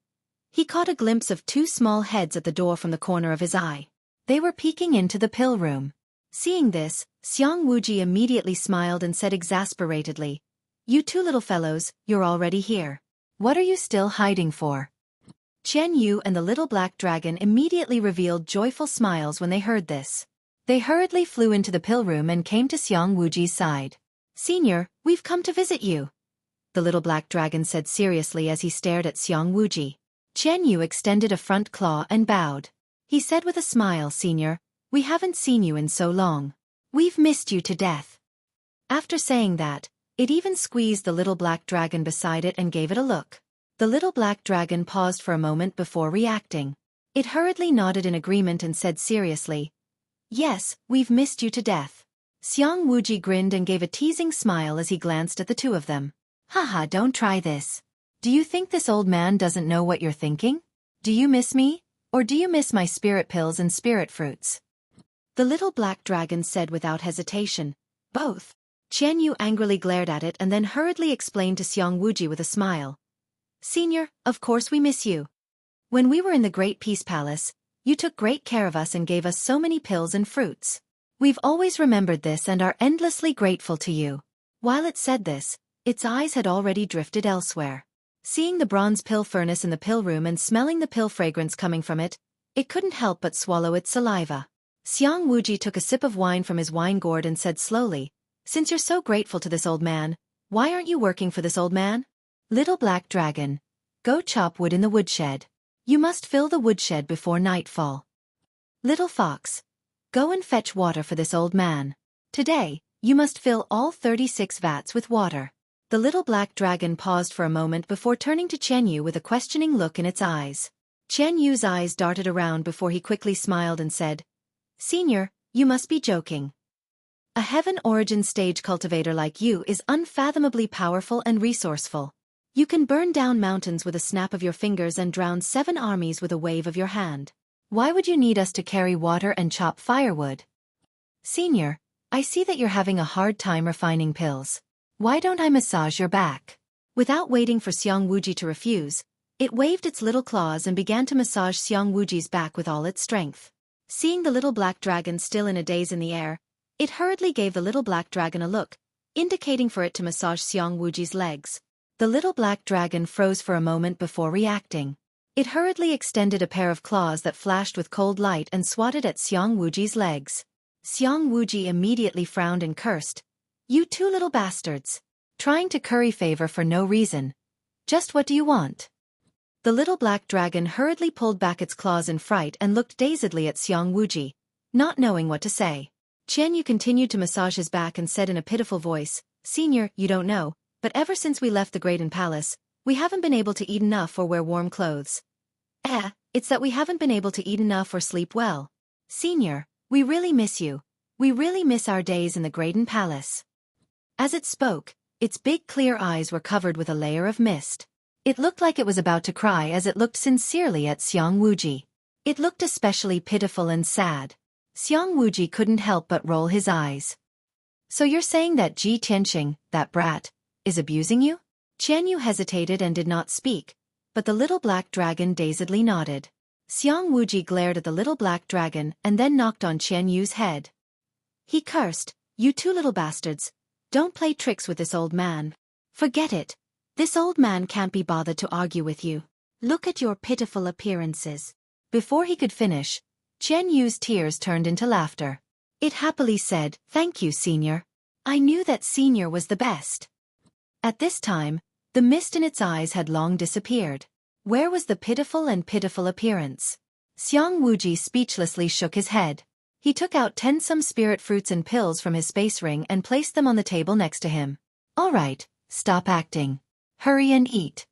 S1: he caught a glimpse of 2 small heads at the door from the corner of his eye. They were peeking into the pill room. Seeing this, Xiang Wuji immediately smiled and said exasperatedly, "You 2 little fellows, you're already here. What are you still hiding for?" Qian Yu and the little black dragon immediately revealed joyful smiles when they heard this. They hurriedly flew into the pill room and came to Xiang Wuji's side. "Senior, we've come to visit you," the little black dragon said seriously as he stared at Xiang Wuji. Qian Yu extended a front claw and bowed. He said with a smile, "Senior, we haven't seen you in so long. We've missed you to death." After saying that, it even squeezed the little black dragon beside it and gave it a look. The little black dragon paused for a moment before reacting. It hurriedly nodded in agreement and said seriously, "Yes, we've missed you to death." Xiang Wuji grinned and gave a teasing smile as he glanced at the 2 of them. "Haha, don't try this. Do you think this old man doesn't know what you're thinking? Do you miss me, or do you miss my spirit pills and spirit fruits?" The little black dragon said without hesitation, "Both." Qian Yu angrily glared at it and then hurriedly explained to Xiang Wuji with a smile, "Senior, of course we miss you. When we were in the Great Peace Palace, you took great care of us and gave us so many pills and fruits. We've always remembered this and are endlessly grateful to you." While it said this, its eyes had already drifted elsewhere. Seeing the bronze pill furnace in the pill room and smelling the pill fragrance coming from it, it couldn't help but swallow its saliva. Xiang Wuji took a sip of wine from his wine gourd and said slowly, "Since you're so grateful to this old man, why aren't you working for this old man? Little black dragon, go chop wood in the woodshed. You must fill the woodshed before nightfall. Little fox, go and fetch water for this old man. Today, you must fill all 36 vats with water." The little black dragon paused for a moment before turning to Qian Yu with a questioning look in its eyes. Qian Yu's eyes darted around before he quickly smiled and said, "Senior, you must be joking. A heaven origin stage cultivator like you is unfathomably powerful and resourceful. You can burn down mountains with a snap of your fingers and drown 7 armies with a wave of your hand. Why would you need us to carry water and chop firewood? Senior, I see that you're having a hard time refining pills. Why don't I massage your back?" Without waiting for Xiang Wuji to refuse, it waved its little claws and began to massage Xiang Wuji's back with all its strength. Seeing the little black dragon still in a daze in the air, it hurriedly gave the little black dragon a look, indicating for it to massage Xiang Wuji's legs. The little black dragon froze for a moment before reacting. It hurriedly extended a pair of claws that flashed with cold light and swatted at Xiang Wuji's legs. Xiang Wuji immediately frowned and cursed. "You 2 little bastards. Trying to curry favor for no reason. Just what do you want?" The little black dragon hurriedly pulled back its claws in fright and looked dazedly at Xiang Wuji, not knowing what to say. Qian Yu continued to massage his back and said in a pitiful voice, "Senior, you don't know, but ever since we left the Graydon Palace, we haven't been able to eat enough or wear warm clothes. It's that we haven't been able to eat enough or sleep well. Senior, we really miss you. We really miss our days in the Graydon Palace." As it spoke, its big clear eyes were covered with a layer of mist. It looked like it was about to cry as it looked sincerely at Xiang Wuji. It looked especially pitiful and sad. Xiang Wuji couldn't help but roll his eyes. "So you're saying that Ji Tianqing, that brat, is abusing you?" Qian Yu hesitated and did not speak, but the little black dragon dazedly nodded. Xiang Wuji glared at the little black dragon and then knocked on Qian Yu's head. He cursed, "You 2 little bastards, don't play tricks with this old man. Forget it. This old man can't be bothered to argue with you. Look at your pitiful appearances." Before he could finish, Qian Yu's tears turned into laughter. It happily said, "Thank you, Senior. I knew that Senior was the best." At this time, the mist in its eyes had long disappeared. Where was the pitiful appearance? Xiang Wuji speechlessly shook his head. He took out 10 some spirit fruits and pills from his space ring and placed them on the table next to him. "All right, stop acting. Hurry and eat."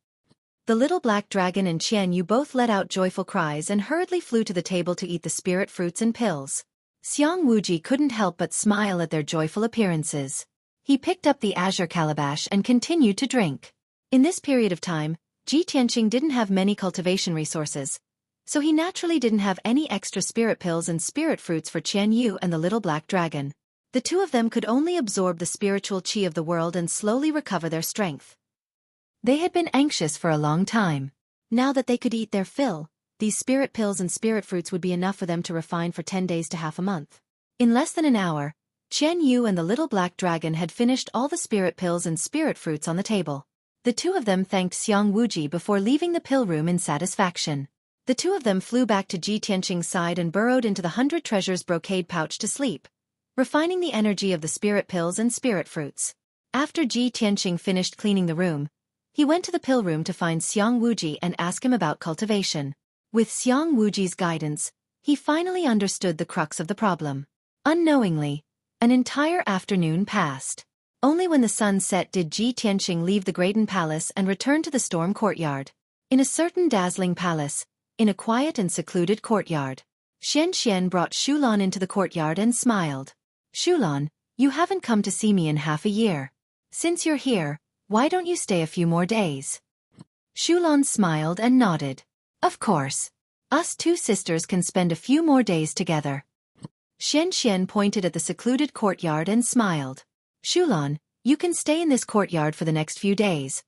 S1: The little black dragon and Qian Yu both let out joyful cries and hurriedly flew to the table to eat the spirit fruits and pills. Xiang Wuji couldn't help but smile at their joyful appearances. He picked up the azure calabash and continued to drink. In this period of time, Ji Tianqing didn't have many cultivation resources, so he naturally didn't have any extra spirit pills and spirit fruits for Qian Yu and the little black dragon. The 2 of them could only absorb the spiritual qi of the world and slowly recover their strength. They had been anxious for a long time. Now that they could eat their fill, these spirit pills and spirit fruits would be enough for them to refine for 10 days to half a month. In less than an hour, Qian Yu and the little black dragon had finished all the spirit pills and spirit fruits on the table. The 2 of them thanked Xiang Wuji before leaving the pill room in satisfaction. The 2 of them flew back to Ji Tianqing's side and burrowed into the 100 treasures brocade pouch to sleep, refining the energy of the spirit pills and spirit fruits. After Ji Tianqing finished cleaning the room, he went to the pill room to find Xiang Wuji and ask him about cultivation. With Xiang Wuji's guidance, he finally understood the crux of the problem. Unknowingly, an entire afternoon passed. Only when the sun set did Ji Tianqing leave the Graydon Palace and return to the Storm Courtyard. In a certain dazzling palace, in a quiet and secluded courtyard, Xian brought Xulan into the courtyard and smiled. "Xulan, you haven't come to see me in half a year. Since you're here, why don't you stay a few more days?" Xulan smiled and nodded. "Of course. Us 2 sisters can spend a few more days together." Xian pointed at the secluded courtyard and smiled. "Xulan, you can stay in this courtyard for the next few days.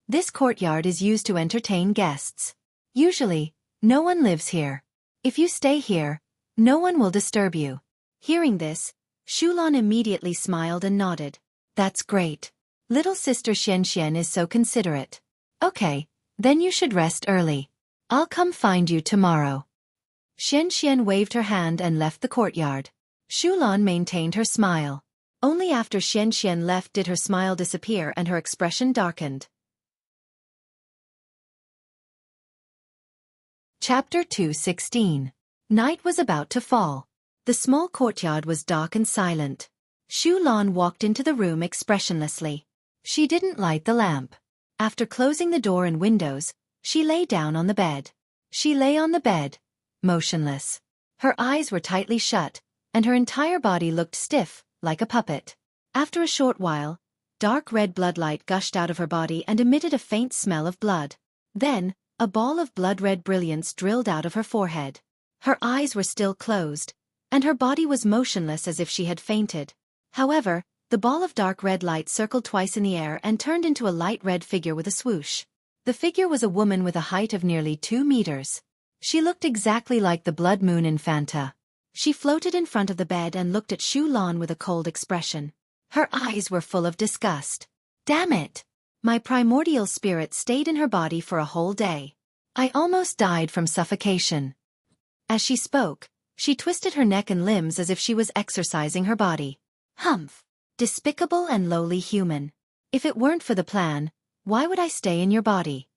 S1: This courtyard is used to entertain guests. Usually, no one lives here. If you stay here, no one will disturb you." Hearing this, Xulan immediately smiled and nodded. "That's great. Little sister Xian is so considerate. Okay, then you should rest early. I'll come find you tomorrow." Xian waved her hand and left the courtyard. Xulan maintained her smile. Only after Xian left did her smile disappear and her expression darkened. Chapter 2:16. Night was about to fall. The small courtyard was dark and silent. Xulan walked into the room expressionlessly. She didn't light the lamp. After closing the door and windows, she lay down on the bed. She lay on the bed, motionless. Her eyes were tightly shut, and her entire body looked stiff, like a puppet. After a short while, dark red bloodlight gushed out of her body and emitted a faint smell of blood. Then, a ball of blood-red brilliance drilled out of her forehead. Her eyes were still closed, and her body was motionless as if she had fainted. However, the ball of dark red light circled twice in the air and turned into a light red figure with a swoosh. The figure was a woman with a height of nearly 2 meters. She looked exactly like the Blood Moon Infanta. She floated in front of the bed and looked at Xueqi with a cold expression. Her eyes were full of disgust. Damn it! My primordial spirit stayed in her body for a whole day. I almost died from suffocation. As she spoke, she twisted her neck and limbs as if she was exercising her body. Humph! Despicable and lowly human. If it weren't for the plan, why would I stay in your body?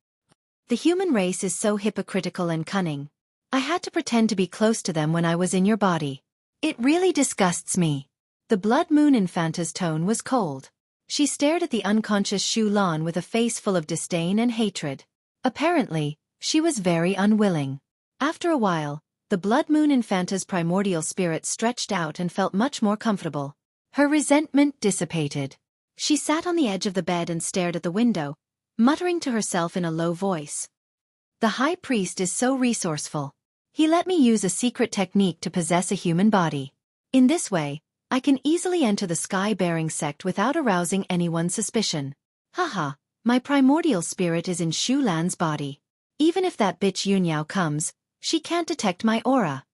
S1: The human race is so hypocritical and cunning. I had to pretend to be close to them when I was in your body. It really disgusts me. The Blood Moon Infanta's tone was cold. She stared at the unconscious Xueqi with a face full of disdain and hatred. Apparently, she was very unwilling. After a while, the Blood Moon Infanta's primordial spirit stretched out and felt much more comfortable. Her resentment dissipated. She sat on the edge of the bed and stared at the window, muttering to herself in a low voice. The High Priest is so resourceful. He let me use a secret technique to possess a human body. In this way, I can easily enter the sky-bearing sect without arousing anyone's suspicion. Haha, my primordial spirit is in Xueqi's body. Even if that bitch Yunyao comes, she can't detect my aura.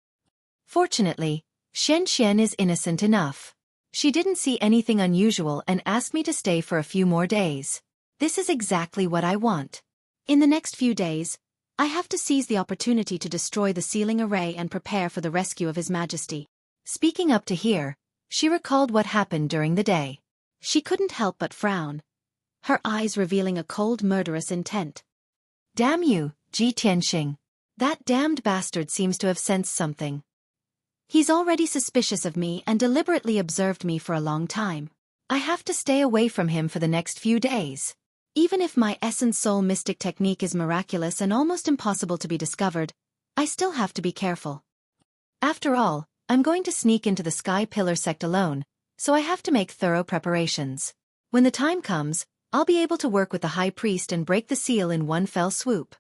S1: Fortunately, Xueqi is innocent enough. She didn't see anything unusual and asked me to stay for a few more days. This is exactly what I want. In the next few days, I have to seize the opportunity to destroy the sealing array and prepare for the rescue of His Majesty. Speaking up to here, she recalled what happened during the day. She couldn't help but frown, her eyes revealing a cold murderous intent. Damn you, Ji Tianxing. That damned bastard seems to have sensed something. He's already suspicious of me and deliberately observed me for a long time. I have to stay away from him for the next few days. Even if my essence soul mystic technique is miraculous and almost impossible to be discovered, I still have to be careful. After all, I'm going to sneak into the Sky Pillar sect alone, so I have to make thorough preparations. When the time comes, I'll be able to work with the High Priest and break the seal in one fell swoop.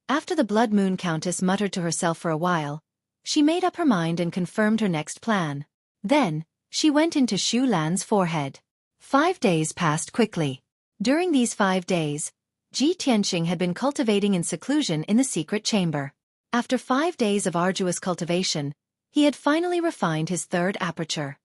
S1: After the Blood Moon Countess muttered to herself for a while, she made up her mind and confirmed her next plan. Then, she went into Xueqi's forehead. 5 days passed quickly. During these 5 days, Ji Tianxing had been cultivating in seclusion in the secret chamber. After 5 days of arduous cultivation, he had finally refined his third aperture.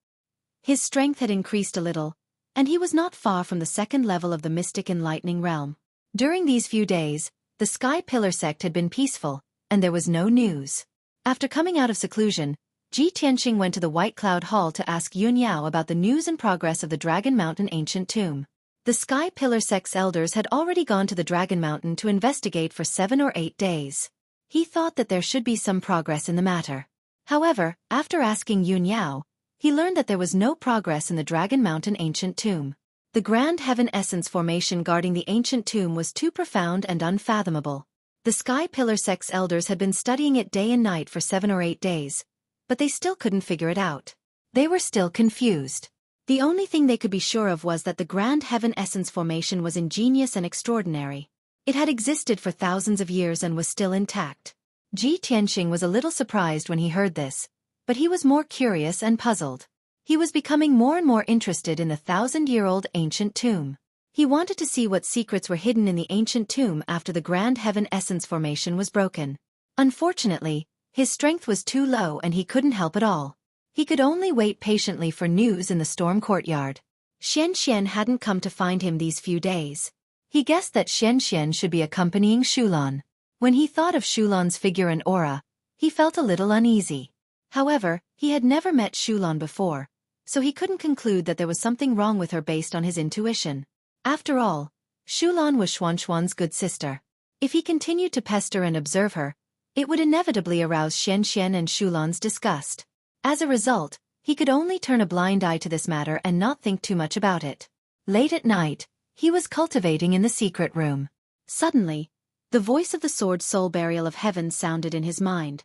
S1: His strength had increased a little, and he was not far from the second level of the mystic enlightening realm. During these few days, the Sky Pillar sect had been peaceful, and there was no news. After coming out of seclusion, Ji Tianxing went to the White Cloud Hall to ask Yunyao about the news and progress of the Dragon Mountain ancient tomb. The Sky Pillar sect's elders had already gone to the Dragon Mountain to investigate for 7 or 8 days. He thought that there should be some progress in the matter. However, after asking Yunyao, he learned that there was no progress in the Dragon Mountain ancient tomb. The Grand Heaven Essence formation guarding the ancient tomb was too profound and unfathomable. The Sky Pillar sect's elders had been studying it day and night for 7 or 8 days, but they still couldn't figure it out. They were still confused. The only thing they could be sure of was that the Grand Heaven Essence formation was ingenious and extraordinary. It had existed for thousands of years and was still intact. Ji Tianxing was a little surprised when he heard this, but he was more curious and puzzled. He was becoming more and more interested in the 1,000-year-old ancient tomb. He wanted to see what secrets were hidden in the ancient tomb after the Grand Heaven Essence formation was broken. Unfortunately, his strength was too low and he couldn't help at all. He could only wait patiently for news in the storm courtyard. Xueqi hadn't come to find him these few days. He guessed that Xueqi should be accompanying Xueqi. When he thought of Xueqi's figure and aura, he felt a little uneasy. However, he had never met Xueqi before, so he couldn't conclude that there was something wrong with her based on his intuition. After all, Xueqi was Xuanxuan's good sister. If he continued to pester and observe her, it would inevitably arouse Xueqi and Xueqi's disgust. As a result, he could only turn a blind eye to this matter and not think too much about it. Late at night, he was cultivating in the secret room. Suddenly,
S2: The voice of the sword soul burial of heaven sounded in his mind.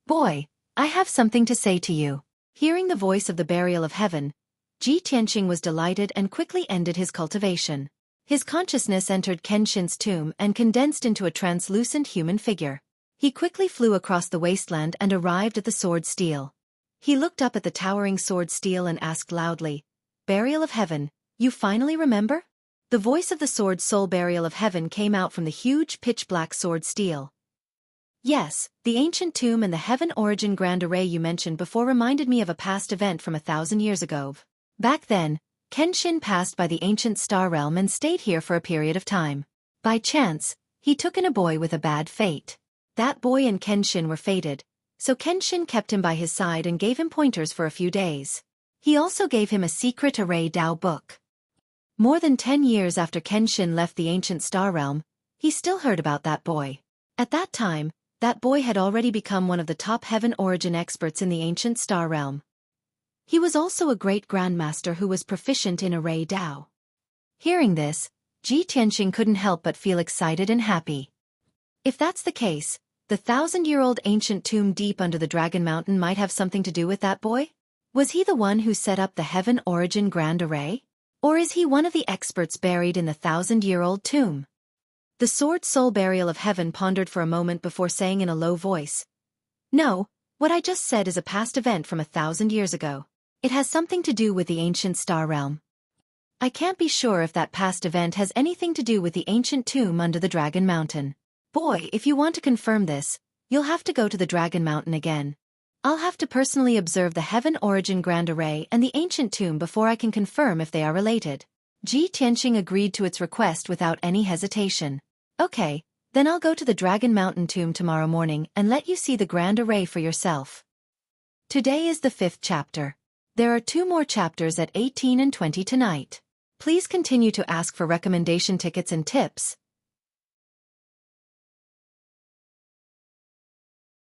S1: Boy, I have something to say to you. Hearing the voice of the burial of heaven, Ji Tianqing was delighted and quickly ended his cultivation. His consciousness entered Kenshin's tomb and condensed into a translucent human figure. He quickly flew across the wasteland and arrived at the sword stele. He looked up at the towering sword stele and asked loudly, "Burial of heaven, you finally remember?" The voice of the sword soul burial of heaven came out from the huge pitch-black sword stele. "Yes, the ancient tomb and the heaven origin grand array you mentioned before reminded me of a past event from 1,000 years ago. Back then, Kenshin passed by the ancient star realm and stayed here for a period of time. By chance, he took in a boy with a bad fate. That boy and Kenshin were fated, so Kenshin kept him by his side and gave him pointers for a few days. He also gave him a secret array Dao book. More than 10 years after Kenshin left the ancient star realm, he still heard about that boy. At that time, that boy had already become one of the top heaven origin experts in the ancient star realm. He was also a great grandmaster who was proficient in array Dao. Hearing this, Ji Tianqing couldn't help but feel excited and happy. If that's the case, the 1,000-year-old ancient tomb deep under the Dragon Mountain might have something to do with that boy? Was he the one who set up the heaven origin grand array? Or is he one of the experts buried in the 1,000-year-old tomb? The sword soul burial of heaven pondered for a moment before saying in a low voice, "No, what I just said is a past event from 1,000 years ago. It has something to do with the ancient star realm. I can't be sure if that past event has anything to do with the ancient tomb under the Dragon Mountain. Boy, if you want to confirm this, you'll have to go to the Dragon Mountain again. I'll have to personally observe the heaven origin grand array and the ancient tomb before I can confirm if they are related." Ji Tianqing agreed to its request without any hesitation. "Okay, then I'll go to the Dragon Mountain tomb tomorrow morning and let you see the grand array for yourself." Today is the 5th chapter. There are 2 more chapters at 18 and 20 tonight. Please continue to ask for recommendation tickets and tips.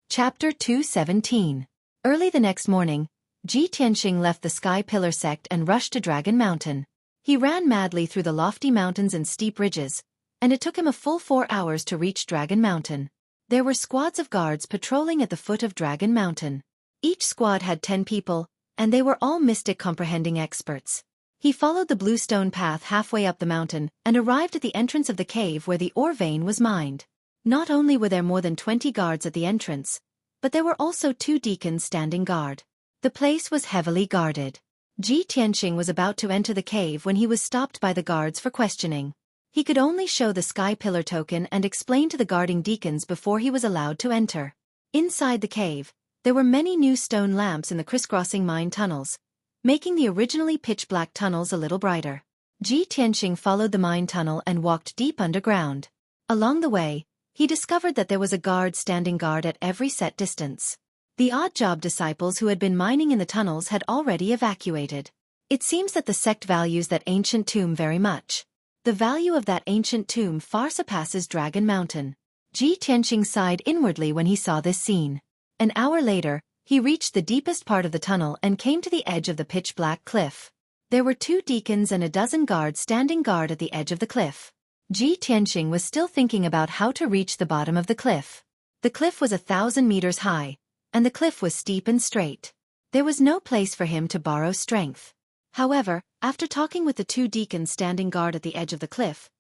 S1: Chapter 217. Early the next morning, Ji Tianqing left the Sky Pillar sect and rushed to Dragon Mountain. He ran madly through the lofty mountains and steep ridges, and it took him a full 4 hours to reach Dragon Mountain. There were squads of guards patrolling at the foot of Dragon Mountain. Each squad had 10 people, and they were all mystic comprehending experts. He followed the bluestone path halfway up the mountain and arrived at the entrance of the cave where the ore vein was mined. Not only were there more than 20 guards at the entrance, but there were also 2 deacons standing guard. The place was heavily guarded. Ji Tianqing was about to enter the cave when he was stopped by the guards for questioning. He could only show the Sky Pillar token and explain to the guarding deacons before he was allowed to enter. Inside the cave, there were many new stone lamps in the crisscrossing mine tunnels, making the originally pitch-black tunnels a little brighter. Ji Tianqing followed the mine tunnel and walked deep underground. Along the way, he discovered that there was a guard standing guard at every set distance. The odd-job disciples who had been mining in the tunnels had already evacuated. It seems that the sect values that ancient tomb very much. The value of that ancient tomb far surpasses Dragon Mountain. Ji Tianqing sighed inwardly when he saw this scene. An hour later, he reached the deepest part of the tunnel and came to the edge of the pitch-black cliff. There were 2 deacons and a dozen guards standing guard at the edge of the cliff. Ji Tianqing was still thinking about how to reach the bottom of the cliff. The cliff was 1,000 meters high, and the cliff was steep and straight. There was no place for him to borrow strength. However, after talking with the 2 deacons standing guard at the edge of the cliff,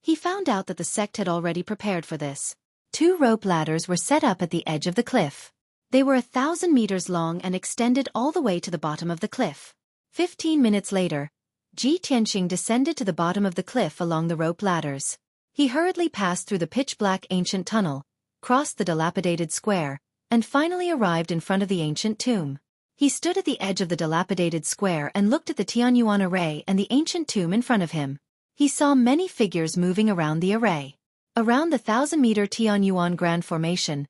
S1: he found out that the sect had already prepared for this. 2 rope ladders were set up at the edge of the cliff. They were 1,000 meters long and extended all the way to the bottom of the cliff. 15 minutes later, Ji Tianqing descended to the bottom of the cliff along the rope ladders. He hurriedly passed through the pitch-black ancient tunnel, crossed the dilapidated square, and finally arrived in front of the ancient tomb. He stood at the edge of the dilapidated square and looked at the Tianyuan array and the ancient tomb in front of him. He saw many figures moving around the array. Around the 1,000-meter Tianyuan Grand Formation,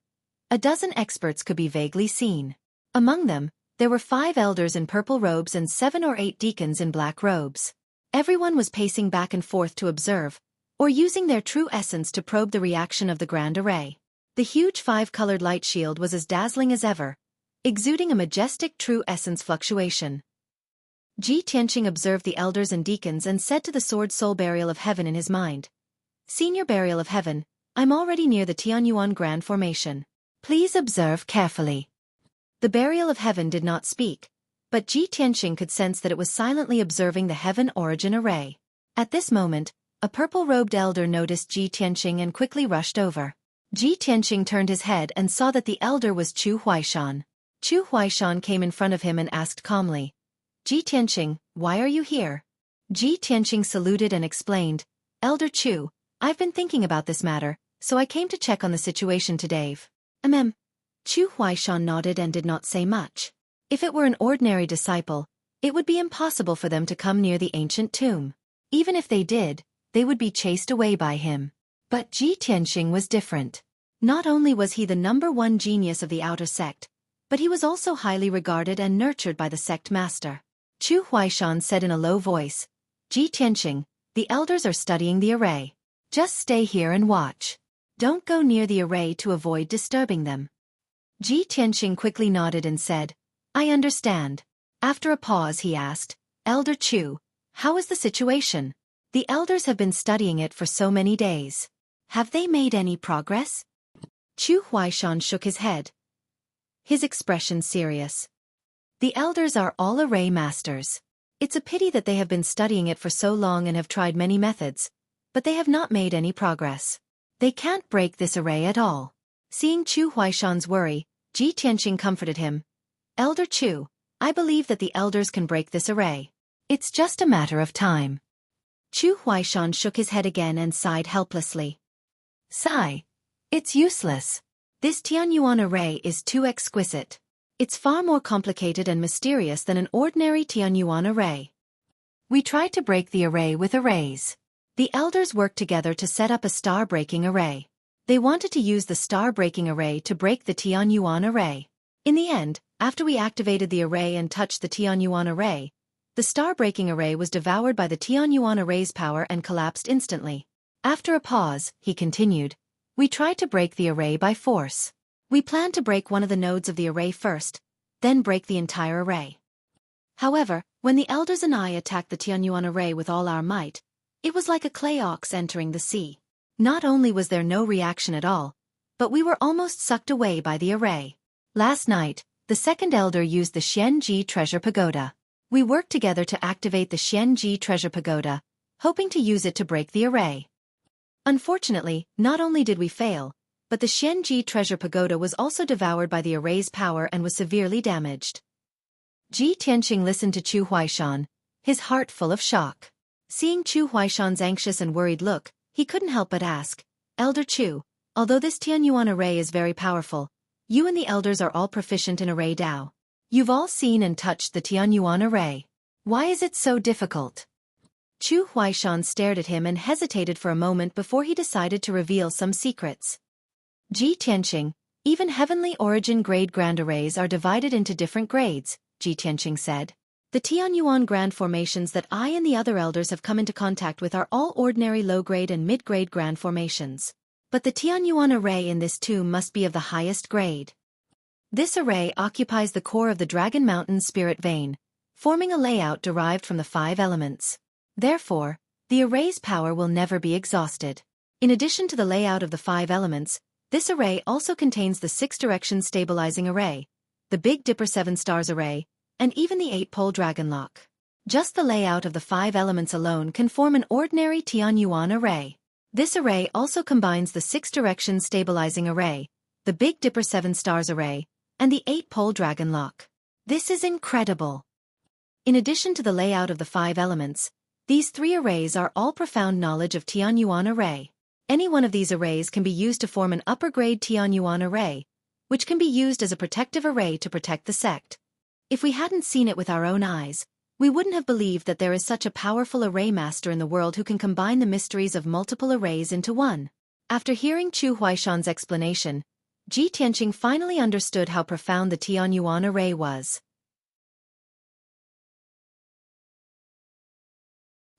S1: a dozen experts could be vaguely seen. Among them, there were 5 elders in purple robes and 7 or 8 deacons in black robes. Everyone was pacing back and forth to observe, or using their true essence to probe the reaction of the grand array. The huge 5-colored light shield was as dazzling as ever, exuding a majestic true essence fluctuation. Ji Tianqing observed the elders and deacons and said to the sword soul burial of heaven in his mind, "Senior burial of heaven, I'm already near the Tianyuan Grand Formation. Please observe carefully. The Burial of Heaven did not speak, but Ji Tianxing could sense that it was silently observing the Heaven Origin Array. At this moment, a purple-robed elder noticed Ji Tianxing and quickly rushed over. Ji Tianxing turned his head and saw that the elder was Chu Huaishan. Chu Huaishan came in front of him and asked calmly, Ji Tianxing, why are you here? Ji Tianxing saluted and explained, Elder Chu, I've been thinking about this matter, so I came to check on the situation today. Chu Huaishan nodded and did not say much. If it were an ordinary disciple, it would be impossible for them to come near the ancient tomb. Even if they did, they would be chased away by him. But Ji Tianxing was different. Not only was he the #1 genius of the outer sect, but he was also highly regarded and nurtured by the sect master. Chu Huaishan said in a low voice, Ji Tianxing, the elders are studying the array. Just stay here and watch. Don't go near the array to avoid disturbing them. Ji Tianxing quickly nodded and said, I understand. After a pause he asked, Elder Chu, how is the situation? The elders have been studying it for so many days. Have they made any progress? Chu Huaishan shook his head, his expression serious. The elders are all array masters. It's a pity that they have been studying it for so long and have tried many methods, but they have not made any progress. They can't break this array at all. Seeing Chu Huaishan's worry, Ji Tianxing comforted him. Elder Chu, I believe that the elders can break this array. It's just a matter of time. Chu Huaishan shook his head again and sighed helplessly. Sigh. It's useless. This Tianyuan array is too exquisite. It's far more complicated and mysterious than an ordinary Tianyuan array. We tried to break the array with arrays. The elders worked together to set up a star-breaking array. They wanted to use the star-breaking array to break the Tianyuan array. In the end, after we activated the array and touched the Tianyuan array, the star-breaking array was devoured by the Tianyuan array's power and collapsed instantly. After a pause, he continued, we tried to break the array by force. We planned to break one of the nodes of the array first, then break the entire array. However, when the elders and I attacked the Tianyuan array with all our might, it was like a clay ox entering the sea. Not only was there no reaction at all, but we were almost sucked away by the array. Last night, the second elder used the Xueqi treasure pagoda. We worked together to activate the Xueqi treasure pagoda, hoping to use it to break the array. Unfortunately, not only did we fail, but the Xueqi treasure pagoda was also devoured by the array's power and was severely damaged. Ji Tianxing listened to Chu Huaishan, his heart full of shock. Seeing Chu Huaishan's anxious and worried look, he couldn't help but ask, Elder Chu, although this Tianyuan array is very powerful, you and the elders are all proficient in array Dao. You've all seen and touched the Tianyuan array. Why is it so difficult? Chu Huaishan stared at him and hesitated for a moment before he decided to reveal some secrets. Ji Tianxing, even heavenly origin grade grand arrays are divided into different grades, Ji Tianxing said. The Tianyuan grand formations that I and the other elders have come into contact with are all ordinary low-grade and mid-grade grand formations. But the Tianyuan array in this tomb must be of the highest grade. This array occupies the core of the Dragon Mountain spirit vein, forming a layout derived from the 5 elements. Therefore, the array's power will never be exhausted. In addition to the layout of the 5 elements, this array also contains the 6-direction stabilizing array, the Big Dipper 7 stars array, and even the 8-pole dragon lock. Just the layout of the 5 elements alone can form an ordinary Tianyuan array. This array also combines the 6-direction stabilizing array, the Big Dipper 7 stars array, and the 8-pole dragon lock. This is incredible. In addition to the layout of the 5 elements, these 3 arrays are all profound knowledge of Tianyuan array. Any one of these arrays can be used to form an upper-grade Tianyuan array, which can be used as a protective array to protect the sect. If we hadn't seen it with our own eyes, we wouldn't have believed that there is such a powerful array master in the world who can combine the mysteries of multiple arrays into one. After hearing Chu Huaishan's explanation, Ji Tianxing finally understood how profound the Tianyuan array was.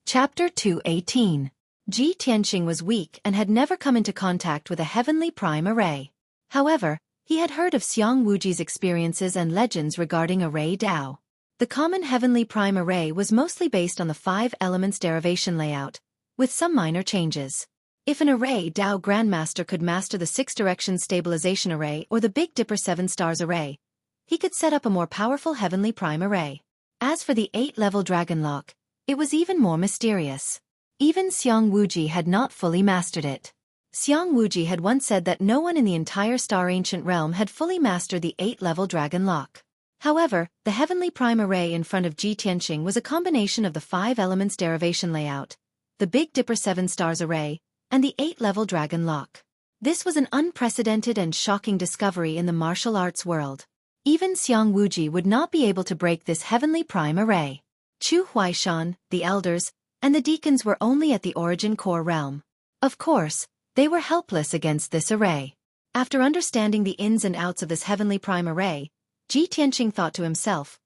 S1: Chapter 218. Ji Tianxing was weak and had never come into contact with a heavenly prime array. However, he had heard of Xiang Wuji's experiences and legends regarding array Dao. The common heavenly prime array was mostly based on the 5 elements derivation layout, with some minor changes. If an array Dao Grandmaster could master the 6-direction stabilization array or the Big Dipper 7 stars array, he could set up a more powerful heavenly prime array. As for the 8-level dragon lock, it was even more mysterious. Even Xiang Wuji had not fully mastered it. Xiang Wuji had once said that no one in the entire Star Ancient Realm had fully mastered the 8-level dragon lock. However, the heavenly prime array in front of Ji Tianqing was a combination of the 5 elements derivation layout, the Big Dipper 7 stars array, and the 8-level dragon lock. This was an unprecedented and shocking discovery in the martial arts world. Even Xiang Wuji would not be able to break this heavenly prime array. Chu Huaishan, the elders, and the deacons were only at the origin core realm. Of course, they were helpless against this array. After understanding the ins and outs of this heavenly prime array, Ji Tianqing thought to himself,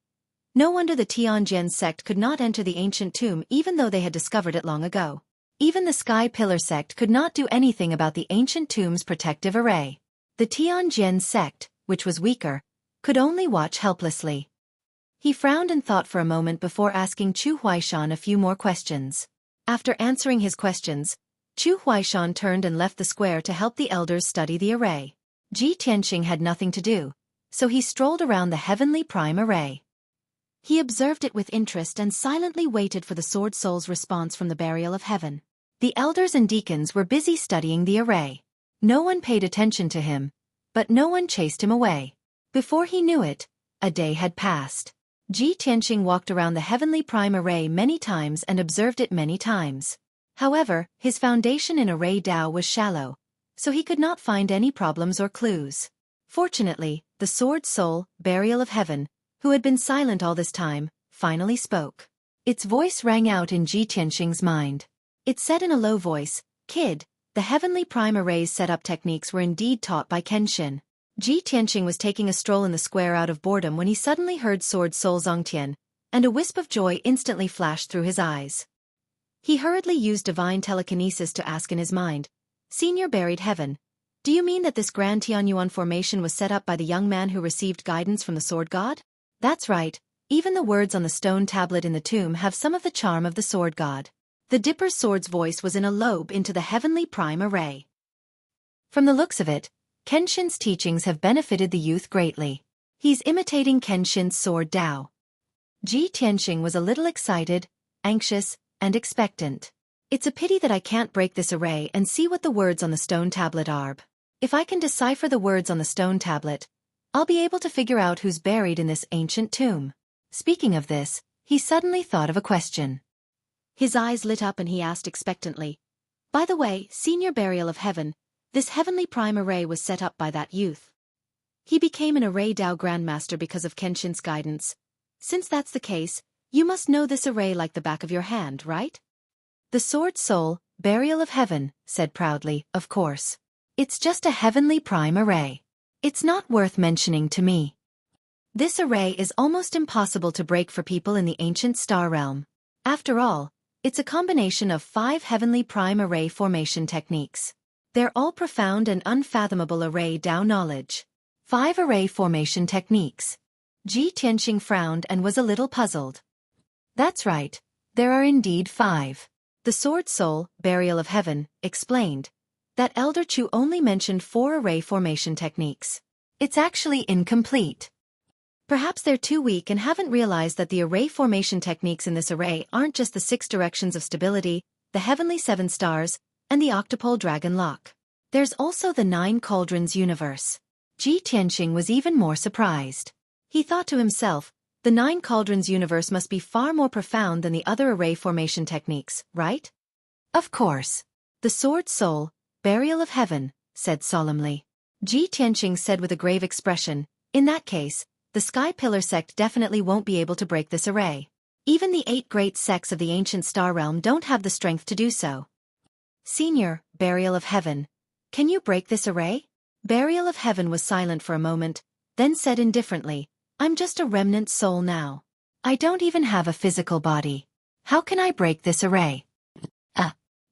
S1: no wonder the Tianjin sect could not enter the ancient tomb even though they had discovered it long ago. Even the Sky Pillar sect could not do anything about the ancient tomb's protective array. The Tianjin sect, which was weaker, could only watch helplessly. He frowned and thought for a moment before asking Chu Huaishan a few more questions. After answering his questions, Chu Huaishan turned and left the square to help the elders study the array. Ji Tianqing had nothing to do, so he strolled around the heavenly prime array. He observed it with interest and silently waited for the Sword Soul's response from the burial of heaven. The elders and deacons were busy studying the array. No one paid attention to him, but no one chased him away. Before he knew it, a day had passed. Ji Tianqing walked around the heavenly prime array many times and observed it many times. However, his foundation in array Dao was shallow, so he could not find any problems or clues. Fortunately, the Sword Soul, burial of heaven, who had been silent all this time, finally spoke. Its voice rang out in Ji Tianqing's mind. It said in a low voice, "Kid, the heavenly prime array's setup techniques were indeed taught by Kenshin." Ji Tianqing was taking a stroll in the square out of boredom when he suddenly heard Sword Soul Zongtian, and a wisp of joy instantly flashed through his eyes. He hurriedly used divine telekinesis to ask in his mind, "Senior buried heaven, do you mean that this grand Tianyuan formation was set up by the young man who received guidance from the Sword God?" "That's right, even the words on the stone tablet in the tomb have some of the charm of the Sword God." The Dipper Sword's voice was in a lobe into the heavenly prime array. From the looks of it, Kenshin's teachings have benefited the youth greatly. He's imitating Kenshin's sword Dao. Ji Tianqing was a little excited, anxious, and expectant. It's a pity that I can't break this array and see what the words on the stone tablet are. If I can decipher the words on the stone tablet, I'll be able to figure out who's buried in this ancient tomb. Speaking of this, he suddenly thought of a question. His eyes lit up and he asked expectantly, "By the way, Senior Burial of Heaven, this heavenly prime array was set up by that youth. He became an array Dao Grandmaster because of Kenshin's guidance. Since that's the case, you must know this array like the back of your hand, right?" The Sword Soul, Burial of Heaven, said proudly, "Of course. It's just a heavenly prime array. It's not worth mentioning to me. This array is almost impossible to break for people in the ancient star realm. After all, it's a combination of 5 heavenly prime array formation techniques. They're all profound and unfathomable array Dao knowledge. 5 array formation techniques." Ji Tianqing frowned and was a little puzzled. "That's right, there are indeed 5. The Sword Soul, Burial of Heaven, explained that Elder Chu only mentioned 4 array formation techniques. It's actually incomplete. Perhaps they're too weak and haven't realized that the array formation techniques in this array aren't just the 6 directions of stability, the heavenly 7 stars, and the octopole dragon lock. There's also the 9 cauldrons universe." Ji Tianqing was even more surprised. He thought to himself, the 9 cauldrons universe must be far more profound than the other array formation techniques, right? "Of course." The Sword Soul, Burial of Heaven, said solemnly. Ji Tianqing said with a grave expression, "In that case, the Sky Pillar sect definitely won't be able to break this array. Even the 8 great sects of the ancient star realm don't have the strength to do so." "Senior, Burial of Heaven, can you break this array?" Burial of Heaven was silent for a moment, then said indifferently, "I'm just a remnant soul now. I don't even have a physical body. How can I break this array?"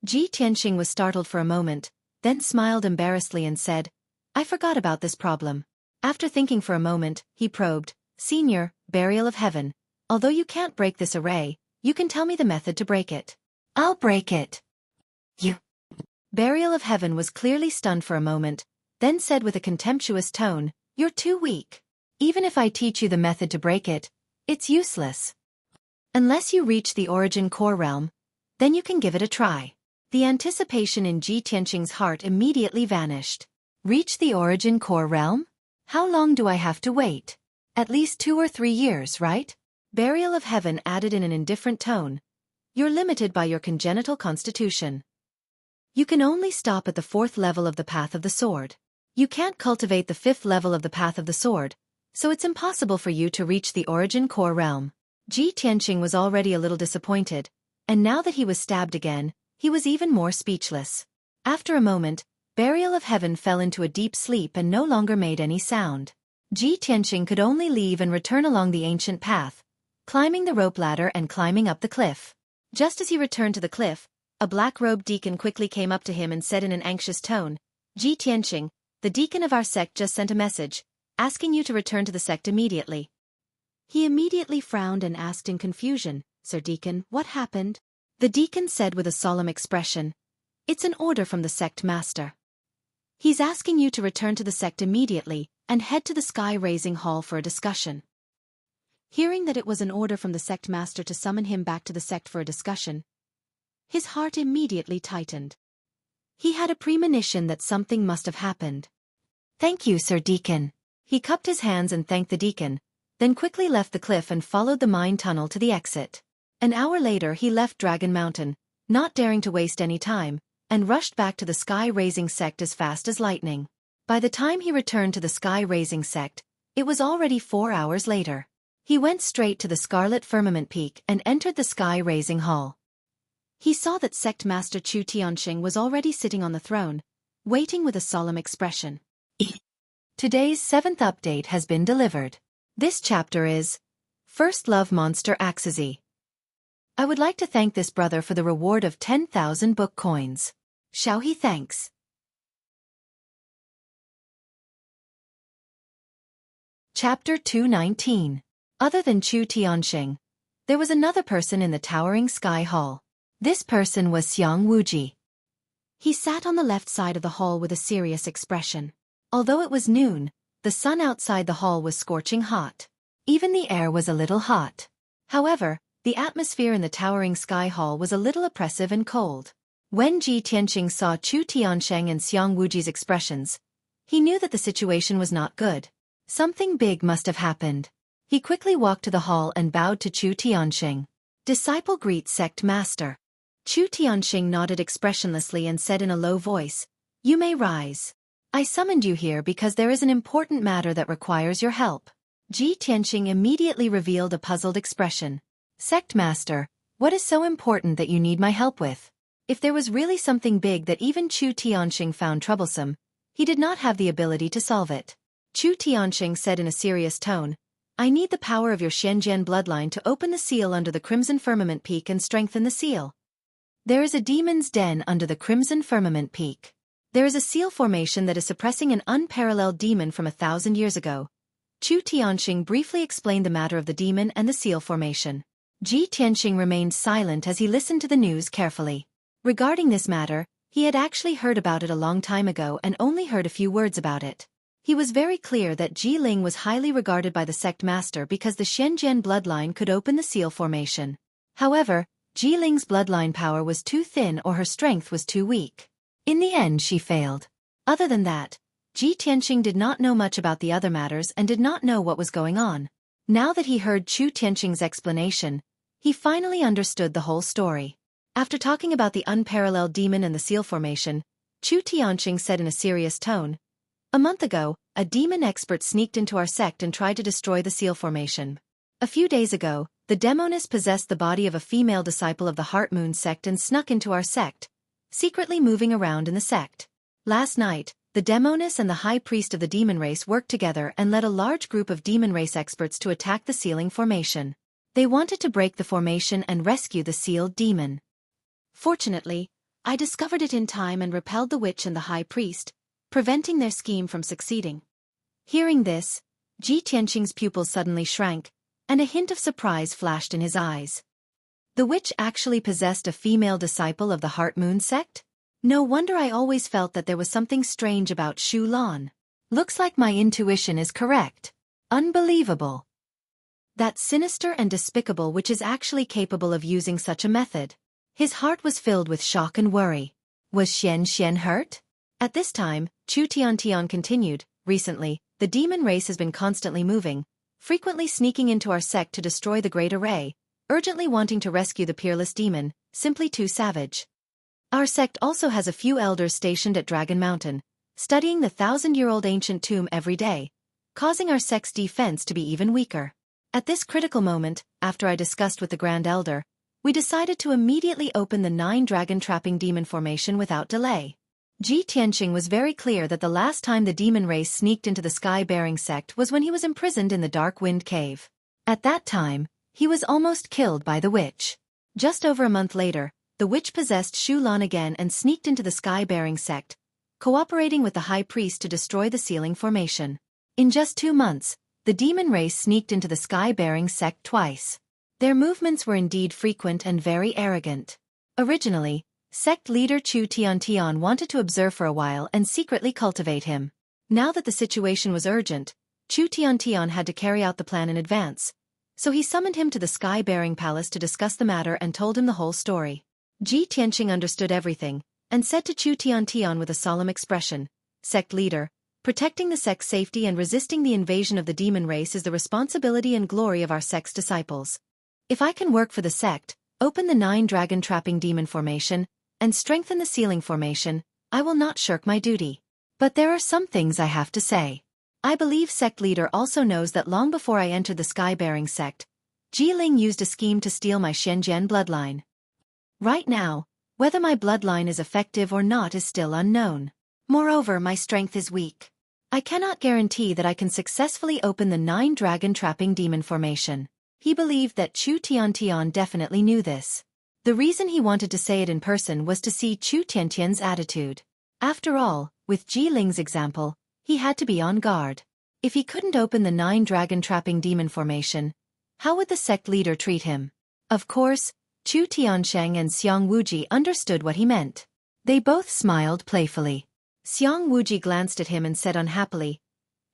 S1: Ji Tianqing was startled for a moment, then smiled embarrassedly and said, "I forgot about this problem." After thinking for a moment, he probed, "Senior, Burial of Heaven, although you can't break this array, you can tell me the method to break it." "I'll break it." "You." Burial of Heaven was clearly stunned for a moment, then said with a contemptuous tone, "You're too weak. Even if I teach you the method to break it, it's useless. Unless you reach the origin core realm, then you can give it a try." The anticipation in Ji Tianqing's heart immediately vanished. Reach the origin core realm? How long do I have to wait? At least 2 or 3 years, right? Burial of Heaven added in an indifferent tone. You're limited by your congenital constitution. You can only stop at the 4th level of the Path of the Sword. You can't cultivate the 5th level of the Path of the Sword, so it's impossible for you to reach the origin core realm. Ji Tianqing was already a little disappointed, and now that he was stabbed again, he was even more speechless. After a moment, Burial of Heaven fell into a deep sleep and no longer made any sound. Ji Tianqing could only leave and return along the ancient path, climbing the rope ladder and climbing up the cliff. Just as he returned to the cliff, a black-robed deacon quickly came up to him and said in an anxious tone, "Ji Tianqing, the deacon of our sect just sent a message, asking you to return to the sect immediately." He immediately frowned and asked in confusion, "Sir Deacon, what happened?" The deacon said with a solemn expression, "It's an order from the sect master. He's asking you to return to the sect immediately and head to the sky-raising hall for a discussion." Hearing that it was an order from the sect master to summon him back to the sect for a discussion, his heart immediately tightened. He had a premonition that something must have happened. "Thank you, Sir Deacon." He cupped his hands and thanked the deacon, then quickly left the cliff and followed the mine tunnel to the exit. An hour later he left Dragon Mountain, not daring to waste any time, and rushed back to the sky-raising sect as fast as lightning. By the time he returned to the sky-raising sect, it was already 4 hours later. He went straight to the Scarlet Firmament Peak and entered the sky-raising hall. He saw that Sect Master Chu Tianqing was already sitting on the throne, waiting with a solemn expression. Today's 7th update has been delivered. This chapter is First Love Monster Axezy. I would like to thank this brother for the reward of 10,000 book coins. Xueqi thanks. Chapter 219. Other than Chu Tianqing, there was another person in the towering sky hall. This person was Xiang Wuji. He sat on the left side of the hall with a serious expression. Although it was noon, the sun outside the hall was scorching hot. Even the air was a little hot. However, the atmosphere in the towering sky hall was a little oppressive and cold. When Ji Tianqing saw Chu Tianqing and Xiang Wuji's expressions, he knew that the situation was not good. Something big must have happened. He quickly walked to the hall and bowed to Chu Tianqing. "Disciple greets sect master." Chu Tianqing nodded expressionlessly and said in a low voice, "You may rise. I summoned you here because there is an important matter that requires your help." Ji Tianqing immediately revealed a puzzled expression. "Sect master, what is so important that you need my help with?" If there was really something big that even Chu Tianqing found troublesome, he did not have the ability to solve it. Chu Tianqing said in a serious tone, "I need the power of your Shenzhen bloodline to open the seal under the Crimson Firmament Peak and strengthen the seal. There is a demon's den under the Crimson Firmament Peak. There is a seal formation that is suppressing an unparalleled demon from 1,000 years ago." Chu Tianqing briefly explained the matter of the demon and the seal formation. Ji Tianqing remained silent as he listened to the news carefully. Regarding this matter, he had actually heard about it a long time ago and only heard a few words about it. He was very clear that Ji Ling was highly regarded by the sect master because the Shenzhen bloodline could open the seal formation. However, Ji Ling's bloodline power was too thin or her strength was too weak. In the end she failed. Other than that, Ji Tianqing did not know much about the other matters and did not know what was going on. Now that he heard Chu Tianqing's explanation, he finally understood the whole story. After talking about the unparalleled demon and the seal formation, Chu Tianqing said in a serious tone, "A month ago, a demon expert sneaked into our sect and tried to destroy the seal formation. A few days ago, the demoness possessed the body of a female disciple of the Heart Moon sect and snuck into our sect, secretly moving around in the sect. Last night, the demoness and the high priest of the demon race worked together and led a large group of demon race experts to attack the sealing formation. They wanted to break the formation and rescue the sealed demon. Fortunately, I discovered it in time and repelled the witch and the high priest, preventing their scheme from succeeding." Hearing this, Ji Tianqing's pupils suddenly shrank, and a hint of surprise flashed in his eyes. The witch actually possessed a female disciple of the Heart Moon sect? No wonder I always felt that there was something strange about Shu Lan. Looks like my intuition is correct. Unbelievable. That's sinister and despicable, which is actually capable of using such a method. His heart was filled with shock and worry. Was Xian Xian hurt? At this time, Chu Tian continued, recently, the demon race has been constantly moving, frequently sneaking into our sect to destroy the Great Array, urgently wanting to rescue the peerless demon, simply too savage. Our sect also has a few elders stationed at Dragon Mountain, studying the 1,000-year-old ancient tomb every day, causing our sect's defense to be even weaker. At this critical moment, after I discussed with the Grand Elder, we decided to immediately open the 9 dragon trapping demon formation without delay. Ji Tianqing was very clear that the last time the demon race sneaked into the sky-bearing sect was when he was imprisoned in the Dark Wind Cave. At that time, he was almost killed by the witch. Just over a month later, the witch possessed Shu Lan again and sneaked into the sky-bearing sect, cooperating with the high priest to destroy the sealing formation. In just 2 months, the demon race sneaked into the sky-bearing sect twice. Their movements were indeed frequent and very arrogant. Originally, sect leader Chu Tian wanted to observe for a while and secretly cultivate him. Now that the situation was urgent, Chu Tian had to carry out the plan in advance, so he summoned him to the sky-bearing palace to discuss the matter and told him the whole story. Ji Tianqing understood everything, and said to Chu Tian with a solemn expression, "Sect leader, protecting the sect's safety and resisting the invasion of the demon race is the responsibility and glory of our sect's disciples. If I can work for the sect, open the 9 dragon trapping demon formation, and strengthen the sealing formation, I will not shirk my duty. But there are some things I have to say. I believe sect leader also knows that long before I entered the sky-bearing sect, Jiling used a scheme to steal my Shenzhen bloodline. Right now, whether my bloodline is effective or not is still unknown. Moreover, my strength is weak. I cannot guarantee that I can successfully open the 9 dragon trapping demon formation." He believed that Chu Tian definitely knew this. The reason he wanted to say it in person was to see Chu Tian's attitude. After all, with Ji Ling's example, he had to be on guard. If he couldn't open the 9 dragon trapping demon formation, how would the sect leader treat him? Of course, Chu Tiansheng and Xiang Wuji understood what he meant. They both smiled playfully. Xiang Wuji glanced at him and said unhappily,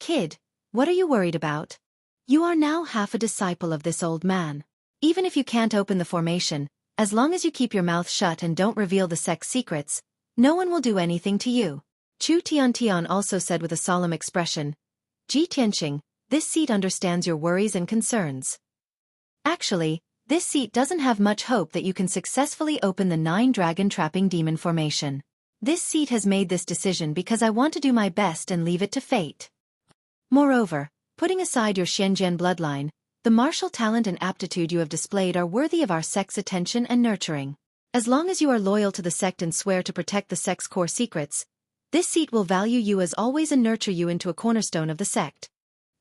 S1: "Kid, what are you worried about? You are now half a disciple of this old man. Even if you can't open the formation, as long as you keep your mouth shut and don't reveal the sect's secrets, no one will do anything to you." Chu Tian also said with a solemn expression, "Ji Tianqing, this seat understands your worries and concerns. Actually, this seat doesn't have much hope that you can successfully open the 9 dragon trapping demon formation. This seat has made this decision because I want to do my best and leave it to fate. Moreover, putting aside your Shenzhen bloodline, the martial talent and aptitude you have displayed are worthy of our sect's attention and nurturing. As long as you are loyal to the sect and swear to protect the sect's core secrets, this seat will value you as always and nurture you into a cornerstone of the sect.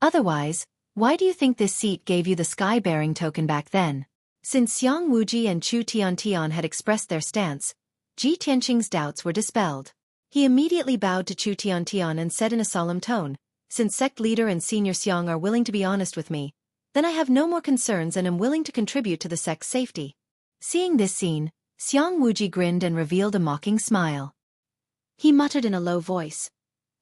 S1: Otherwise, why do you think this seat gave you the sky-bearing token back then?" Since Xiang Wuji and Chu Tian had expressed their stance, Ji Tianqing's doubts were dispelled. He immediately bowed to Chu Tian and said in a solemn tone, "Since sect leader and senior Xiang are willing to be honest with me, then I have no more concerns and am willing to contribute to the sect's safety." Seeing this scene, Xiang Wuji grinned and revealed a mocking smile. He muttered in a low voice,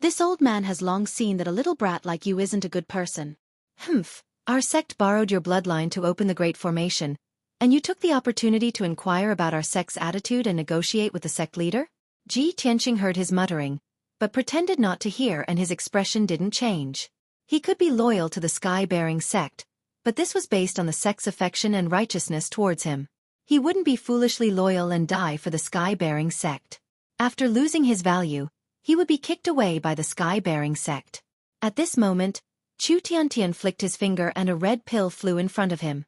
S1: "This old man has long seen that a little brat like you isn't a good person. Humph, our sect borrowed your bloodline to open the Great Formation, and you took the opportunity to inquire about our sect's attitude and negotiate with the sect leader?" Ji Tianqing heard his muttering, but pretended not to hear, and his expression didn't change. He could be loyal to the sky-bearing sect, but this was based on the sect's affection and righteousness towards him. He wouldn't be foolishly loyal and die for the sky-bearing sect. After losing his value, he would be kicked away by the sky-bearing sect. At this moment, Chu Tian flicked his finger and a red pill flew in front of him.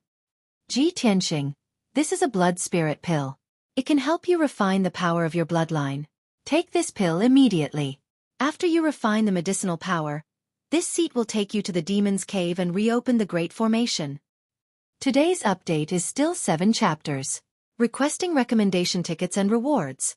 S1: "Ji Tianqing, this is a blood spirit pill. It can help you refine the power of your bloodline. Take this pill immediately. After you refine the medicinal power, this seat will take you to the demon's cave and reopen the Great Formation." Today's update is still 7 chapters. Requesting recommendation tickets and rewards.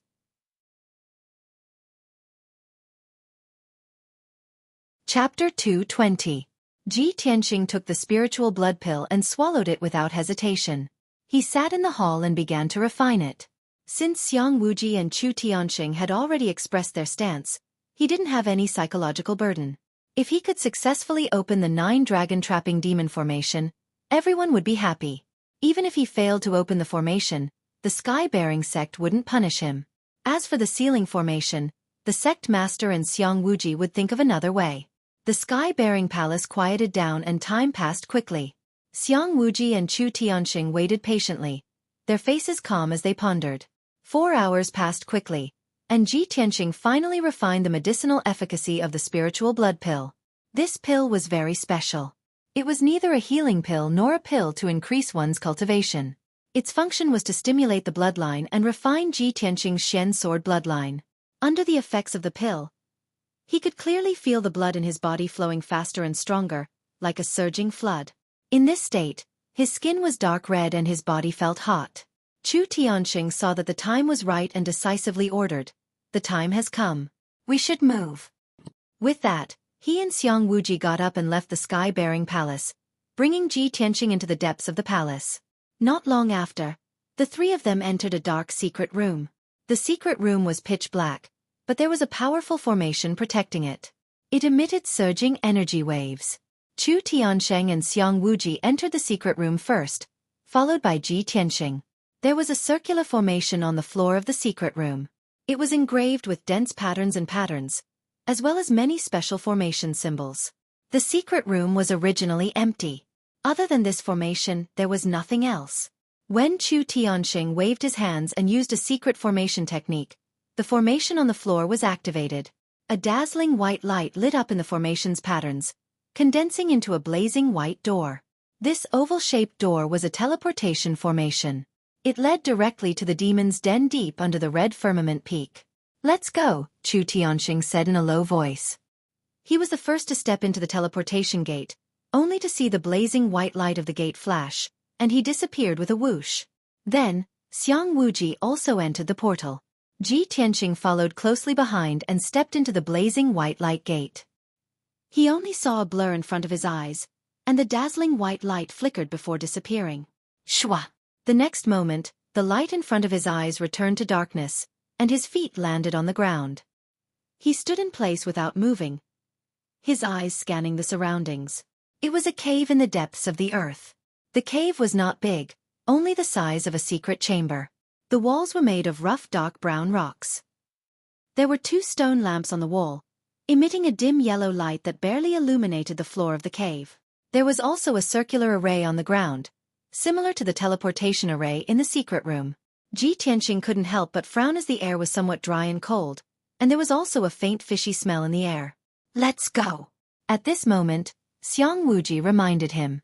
S1: Chapter 220. Ji Tianqing took the spiritual blood pill and swallowed it without hesitation. He sat in the hall and began to refine it. Since Xiang Wuji and Chu Tianxing had already expressed their stance, he didn't have any psychological burden. If he could successfully open the 9 dragon-trapping demon formation, everyone would be happy. Even if he failed to open the formation, the sky-bearing sect wouldn't punish him. As for the ceiling formation, the sect master and Xiang Wuji would think of another way. The sky-bearing palace quieted down and time passed quickly. Xiang Wuji and Chu Tianxing waited patiently, their faces calm as they pondered. 4 hours passed quickly, and Ji Tianxing finally refined the medicinal efficacy of the spiritual blood pill. This pill was very special. It was neither a healing pill nor a pill to increase one's cultivation. Its function was to stimulate the bloodline and refine Ji Tianxing's Shen sword bloodline. Under the effects of the pill, he could clearly feel the blood in his body flowing faster and stronger, like a surging flood. In this state, his skin was dark red and his body felt hot. Chu Tianxing saw that the time was right and decisively ordered, "The time has come. We should move." With that, he and Xiang Wuji got up and left the sky-bearing palace, bringing Ji Tianxing into the depths of the palace. Not long after, the 3 of them entered a dark secret room. The secret room was pitch black, but there was a powerful formation protecting it. It emitted surging energy waves. Chu Tianxing and Xiang Wuji entered the secret room first, followed by Ji Tianxing. There was a circular formation on the floor of the secret room. It was engraved with dense patterns, as well as many special formation symbols. The secret room was originally empty. Other than this formation, there was nothing else. When Chu Tianxing waved his hands and used a secret formation technique, the formation on the floor was activated. A dazzling white light lit up in the formation's patterns, condensing into a blazing white door. This oval-shaped door was a teleportation formation. It led directly to the demon's den deep under the red firmament peak. "Let's go," Chu Tianxing said in a low voice. He was the first to step into the teleportation gate, only to see the blazing white light of the gate flash, and he disappeared with a whoosh. Then, Xiang Wuji also entered the portal. Ji Tianxing followed closely behind and stepped into the blazing white light gate. He only saw a blur in front of his eyes, and the dazzling white light flickered before disappearing. Shwa! The next moment, the light in front of his eyes returned to darkness, and his feet landed on the ground. He stood in place without moving, his eyes scanning the surroundings. It was a cave in the depths of the earth. The cave was not big, only the size of a secret chamber. The walls were made of rough dark brown rocks. There were 2 stone lamps on the wall, emitting a dim yellow light that barely illuminated the floor of the cave. There was also a circular array on the ground, similar to the teleportation array in the secret room. Ji Tianxing couldn't help but frown as the air was somewhat dry and cold, and there was also a faint fishy smell in the air. "Let's go." At this moment, Xiang Wuji reminded him.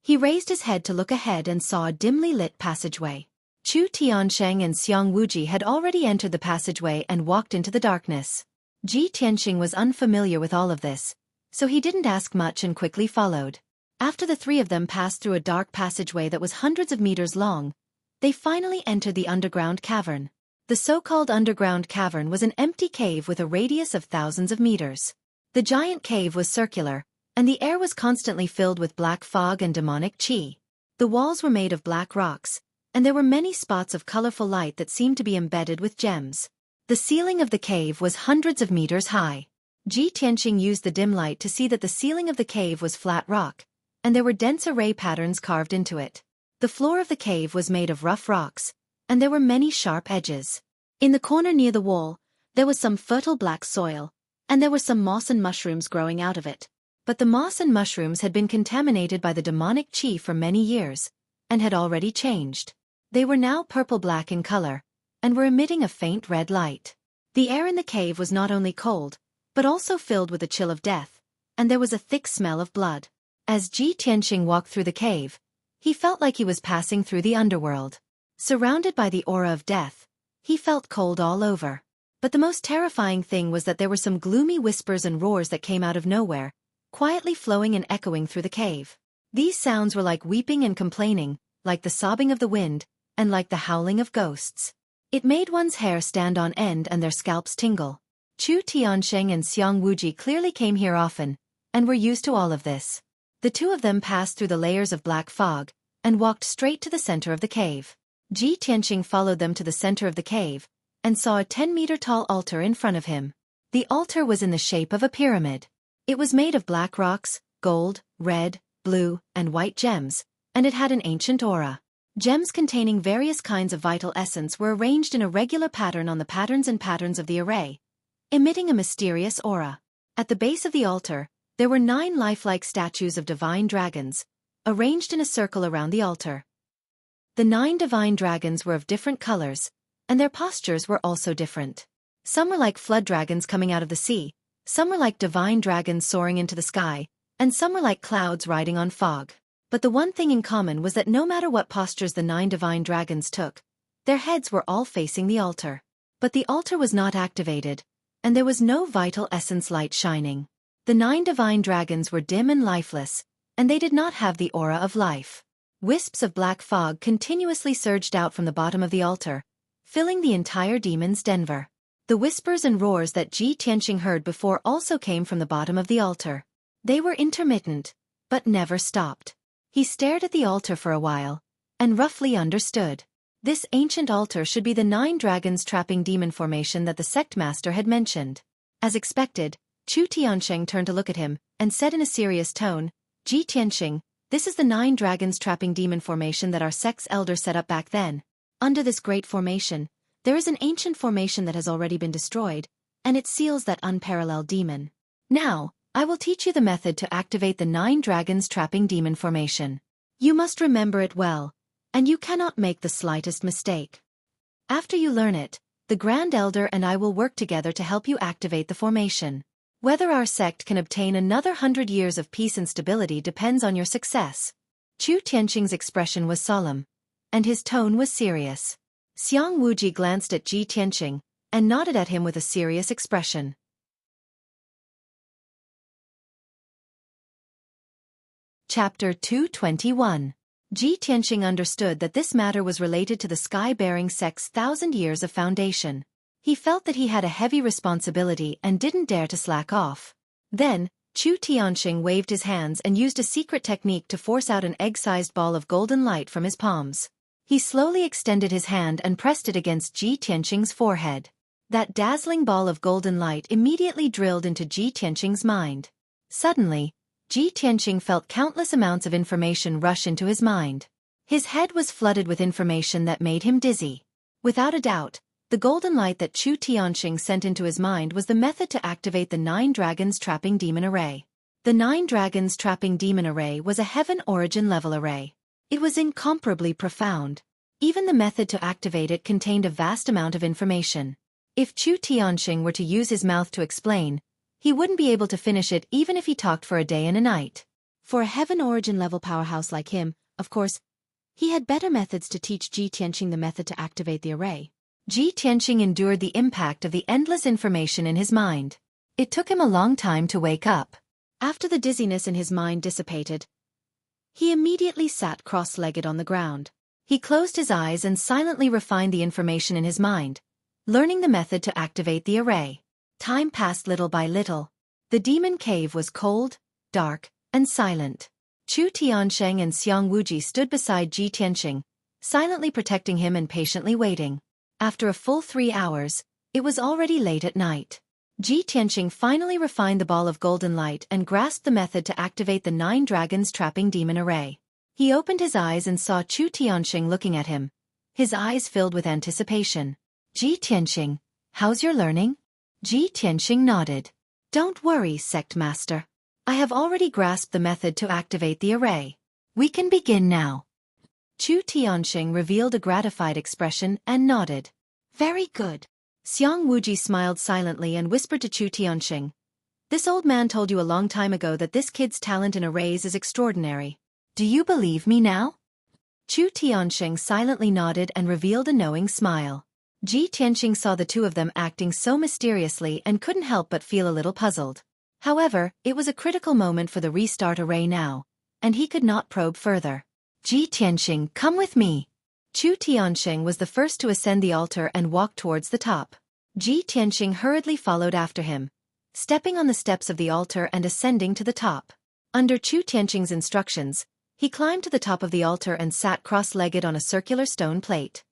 S1: He raised his head to look ahead and saw a dimly lit passageway. Chu Tianxing and Xiang Wuji had already entered the passageway and walked into the darkness. Ji Tianxing was unfamiliar with all of this, so he didn't ask much and quickly followed. After the 3 of them passed through a dark passageway that was hundreds of meters long, they finally entered the underground cavern. The so-called underground cavern was an empty cave with a radius of thousands of meters. The giant cave was circular, and the air was constantly filled with black fog and demonic qi. The walls were made of black rocks, and there were many spots of colorful light that seemed to be embedded with gems. The ceiling of the cave was hundreds of meters high. Ji Tianxing used the dim light to see that the ceiling of the cave was flat rock, and there were dense array patterns carved into it. The floor of the cave was made of rough rocks, and there were many sharp edges. In the corner near the wall, there was some fertile black soil, and there were some moss and mushrooms growing out of it. But the moss and mushrooms had been contaminated by the demonic qi for many years, and had already changed. They were now purple-black in color, and were emitting a faint red light. The air in the cave was not only cold, but also filled with a chill of death, and there was a thick smell of blood. As Ji Tianxing walked through the cave, he felt like he was passing through the underworld. Surrounded by the aura of death, he felt cold all over. But the most terrifying thing was that there were some gloomy whispers and roars that came out of nowhere, quietly flowing and echoing through the cave. These sounds were like weeping and complaining, like the sobbing of the wind, and like the howling of ghosts. It made one's hair stand on end and their scalps tingle. Chu Tianxing and Xiang Wuji clearly came here often, and were used to all of this. The 2 of them passed through the layers of black fog, and walked straight to the center of the cave. Ji Tianqing followed them to the center of the cave, and saw a 10-meter-tall altar in front of him. The altar was in the shape of a pyramid. It was made of black rocks, gold, red, blue, and white gems, and it had an ancient aura. Gems containing various kinds of vital essence were arranged in a regular pattern on the patterns of the array, emitting a mysterious aura. At the base of the altar, there were 9 lifelike statues of divine dragons, arranged in a circle around the altar. The 9 divine dragons were of different colors, and their postures were also different. Some were like flood dragons coming out of the sea, some were like divine dragons soaring into the sky, and some were like clouds riding on fog. But the one thing in common was that no matter what postures the 9 divine dragons took, their heads were all facing the altar. But the altar was not activated, and there was no vital essence light shining. The 9 divine dragons were dim and lifeless, and they did not have the aura of life. Wisps of black fog continuously surged out from the bottom of the altar, filling the entire demon's denver. The whispers and roars that Ji Tianqing heard before also came from the bottom of the altar. They were intermittent, but never stopped. He stared at the altar for a while, and roughly understood. This ancient altar should be the 9 dragons trapping demon formation that the sect master had mentioned. As expected, Chu Tiansheng turned to look at him, and said in a serious tone, "Ji Tianqing, this is the 9 dragons trapping demon formation that our sect's elder set up back then. Under this great formation, there is an ancient formation that has already been destroyed, and it seals that unparalleled demon. Now, I will teach you the method to activate the 9 dragons trapping demon formation. You must remember it well, and you cannot make the slightest mistake. After you learn it, the Grand Elder and I will work together to help you activate the formation. Whether our sect can obtain another 100 years of peace and stability depends on your success." Chu Tianqing's expression was solemn, and his tone was serious. Xiang Wuji glanced at Ji Tianqing, and nodded at him with a serious expression. Chapter 221. Ji Tianqing understood that this matter was related to the sky-bearing sect's 1,000 years of foundation. He felt that he had a heavy responsibility and didn't dare to slack off. Then, Chu Tianqing waved his hands and used a secret technique to force out an egg-sized ball of golden light from his palms. He slowly extended his hand and pressed it against Ji Tianqing's forehead. That dazzling ball of golden light immediately drilled into Ji Tianqing's mind. Suddenly, Ji Tianqing felt countless amounts of information rush into his mind. His head was flooded with information that made him dizzy. Without a doubt, the golden light that Chu Tianqing sent into his mind was the method to activate the 9 dragons trapping demon array. The 9 dragons trapping demon array was a heaven origin level array. It was incomparably profound. Even the method to activate it contained a vast amount of information. If Chu Tianqing were to use his mouth to explain, he wouldn't be able to finish it even if he talked for a day and a night. For a heaven origin level powerhouse like him, of course, he had better methods to teach Ji Tianqing the method to activate the array. Ji Tianqing endured the impact of the endless information in his mind. It took him a long time to wake up. After the dizziness in his mind dissipated, he immediately sat cross-legged on the ground. He closed his eyes and silently refined the information in his mind, learning the method to activate the array. Time passed little by little. The demon cave was cold, dark, and silent. Chu Tiansheng and Xiang Wuji stood beside Ji Tianqing, silently protecting him and patiently waiting. After a full 3 hours, it was already late at night. Ji Tianqing finally refined the ball of golden light and grasped the method to activate the 9 dragons trapping demon array. He opened his eyes and saw Chu Tianqing looking at him, his eyes filled with anticipation. "Ji Tianqing, how's your learning?" Ji Tianqing nodded. "Don't worry, sect master. I have already grasped the method to activate the array. We can begin now." Chu Tianqing revealed a gratified expression and nodded. "Very good." Xiang Wuji smiled silently and whispered to Chu Tianqing, "This old man told you a long time ago that this kid's talent in arrays is extraordinary. Do you believe me now?" Chu Tianqing silently nodded and revealed a knowing smile. Ji Tianqing saw the two of them acting so mysteriously and couldn't help but feel a little puzzled. However, it was a critical moment for the restart array now, and he could not probe further. "Ji Tianqing, come with me." Chu Tianqing was the first to ascend the altar and walk towards the top. Ji Tianqing hurriedly followed after him, stepping on the steps of the altar and ascending to the top. Under Chu Tianqing's instructions, He climbed to the top of the altar and sat cross-legged on a circular stone plate.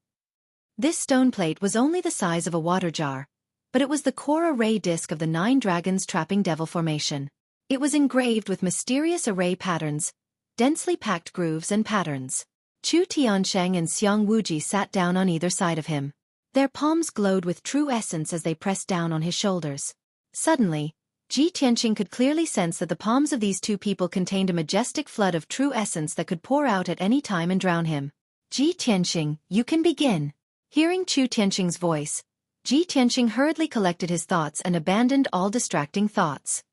S1: This stone plate was only the size of a water jar, but it was the core array disc of the 9 dragons trapping devil formation. It was engraved with mysterious array patterns, densely packed grooves and patterns. Chu Tiansheng and Xiang Wuji sat down on either side of him. Their palms glowed with true essence as they pressed down on his shoulders. Suddenly, Ji Tianqing could clearly sense that the palms of these two people contained a majestic flood of true essence that could pour out at any time and drown him. Ji Tianqing, you can begin. Hearing Chu Tianqing's voice, Ji Tianqing hurriedly collected his thoughts and abandoned all distracting thoughts.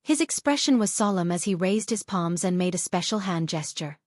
S1: His expression was solemn as he raised his palms and made a special hand gesture.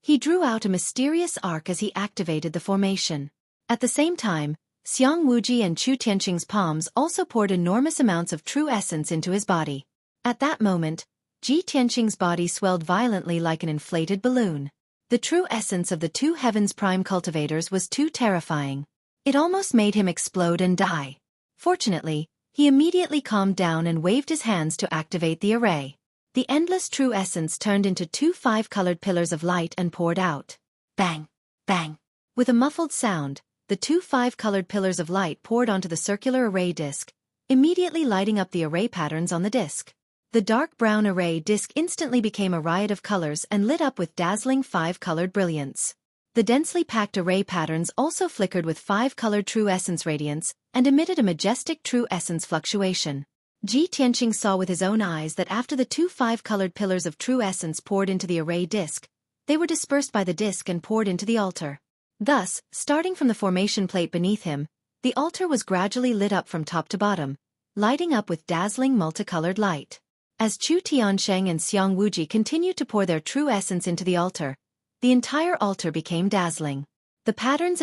S1: He drew out a mysterious arc as he activated the formation. At the same time, Xiang Wuji and Chu Tianqing's palms also poured enormous amounts of true essence into his body. At that moment, Ji Tianqing's body swelled violently like an inflated balloon. The true essence of the 2 heavens prime cultivators was too terrifying. It almost made him explode and die. Fortunately, he immediately calmed down and waved his hands to activate the array. The endless true essence turned into 2 5-colored pillars of light and poured out. Bang! Bang! With a muffled sound, the 2 5-colored pillars of light poured onto the circular array disc, immediately lighting up the array patterns on the disc. The dark brown array disc instantly became a riot of colors and lit up with dazzling 5-colored brilliance. The densely packed array patterns also flickered with 5-colored true essence radiance and emitted a majestic true essence fluctuation. Ji Tianqing saw with his own eyes that after the 2 5-colored pillars of true essence poured into the array disc, they were dispersed by the disc and poured into the altar. Thus, starting from the formation plate beneath him, the altar was gradually lit up from top to bottom, lighting up with dazzling multicolored light. As Chu Tiansheng and Xiang Wuji continued to pour their true essence into the altar, the entire altar became dazzling. The patterns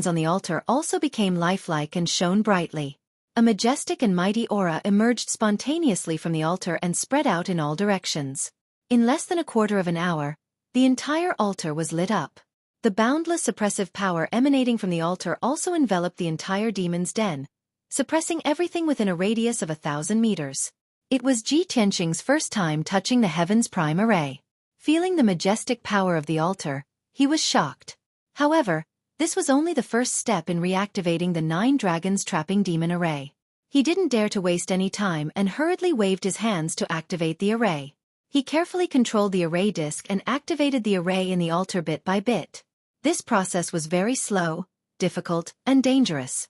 S1: on the altar also became lifelike and shone brightly. A majestic and mighty aura emerged spontaneously from the altar and spread out in all directions. In less than a quarter of an hour, the entire altar was lit up. The boundless suppressive power emanating from the altar also enveloped the entire demon's den, suppressing everything within a radius of 1,000 meters. It was Ji Tianqing's first time touching the heavens prime array. Feeling the majestic power of the altar, he was shocked. However, this was only the first step in reactivating the 9 dragons trapping demon array. He didn't dare to waste any time and hurriedly waved his hands to activate the array. He carefully controlled the array disc and activated the array in the altar bit by bit. This process was very slow, difficult, and dangerous.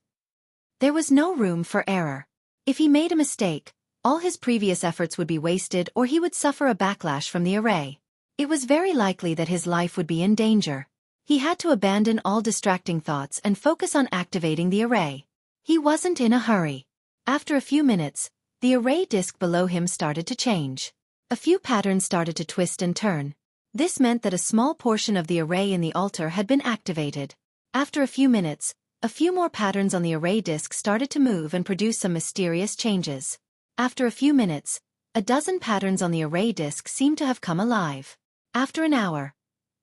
S1: There was no room for error. If he made a mistake, all his previous efforts would be wasted or he would suffer a backlash from the array. It was very likely that his life would be in danger. He had to abandon all distracting thoughts and focus on activating the array. He wasn't in a hurry. After a few minutes, the array disc below him started to change. A few patterns started to twist and turn. This meant that a small portion of the array in the altar had been activated. After a few minutes, a few more patterns on the array disc started to move and produce some mysterious changes. After a few minutes, a dozen patterns on the array disc seemed to have come alive. After an hour,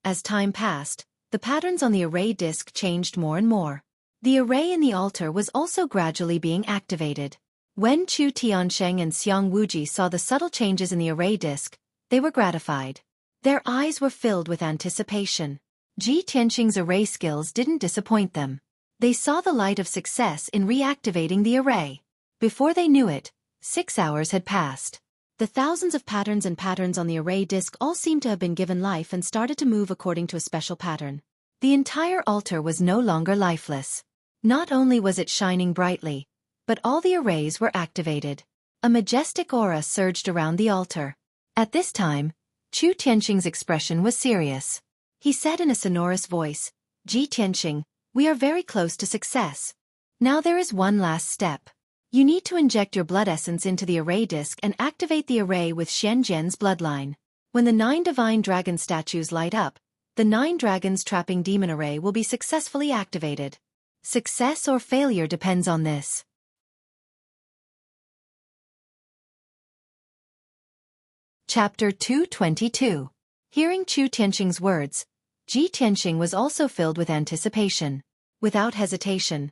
S1: as time passed, the patterns on the array disc changed more and more. The array in the altar was also gradually being activated. When Chu Tiansheng and Xiang Wuji saw the subtle changes in the array disc, they were gratified. Their eyes were filled with anticipation. Ji Tianqing's array skills didn't disappoint them. They saw the light of success in reactivating the array. Before they knew it, 6 hours had passed. The thousands of patterns on the array disc all seemed to have been given life and started to move according to a special pattern. The entire altar was no longer lifeless. Not only was it shining brightly, but all the arrays were activated. A majestic aura surged around the altar. At this time, Chu Tianqing's expression was serious. He said in a sonorous voice, "Ji Tianqing, we are very close to success. Now there is one last step. You need to inject your blood essence into the array disc and activate the array with Shen Jian's bloodline. When the 9 divine dragon statues light up, the 9 dragons trapping demon array will be successfully activated. Success or failure depends on this." Chapter 222. Hearing Chu Tianqing's words, Ji Tianqing was also filled with anticipation. Without hesitation,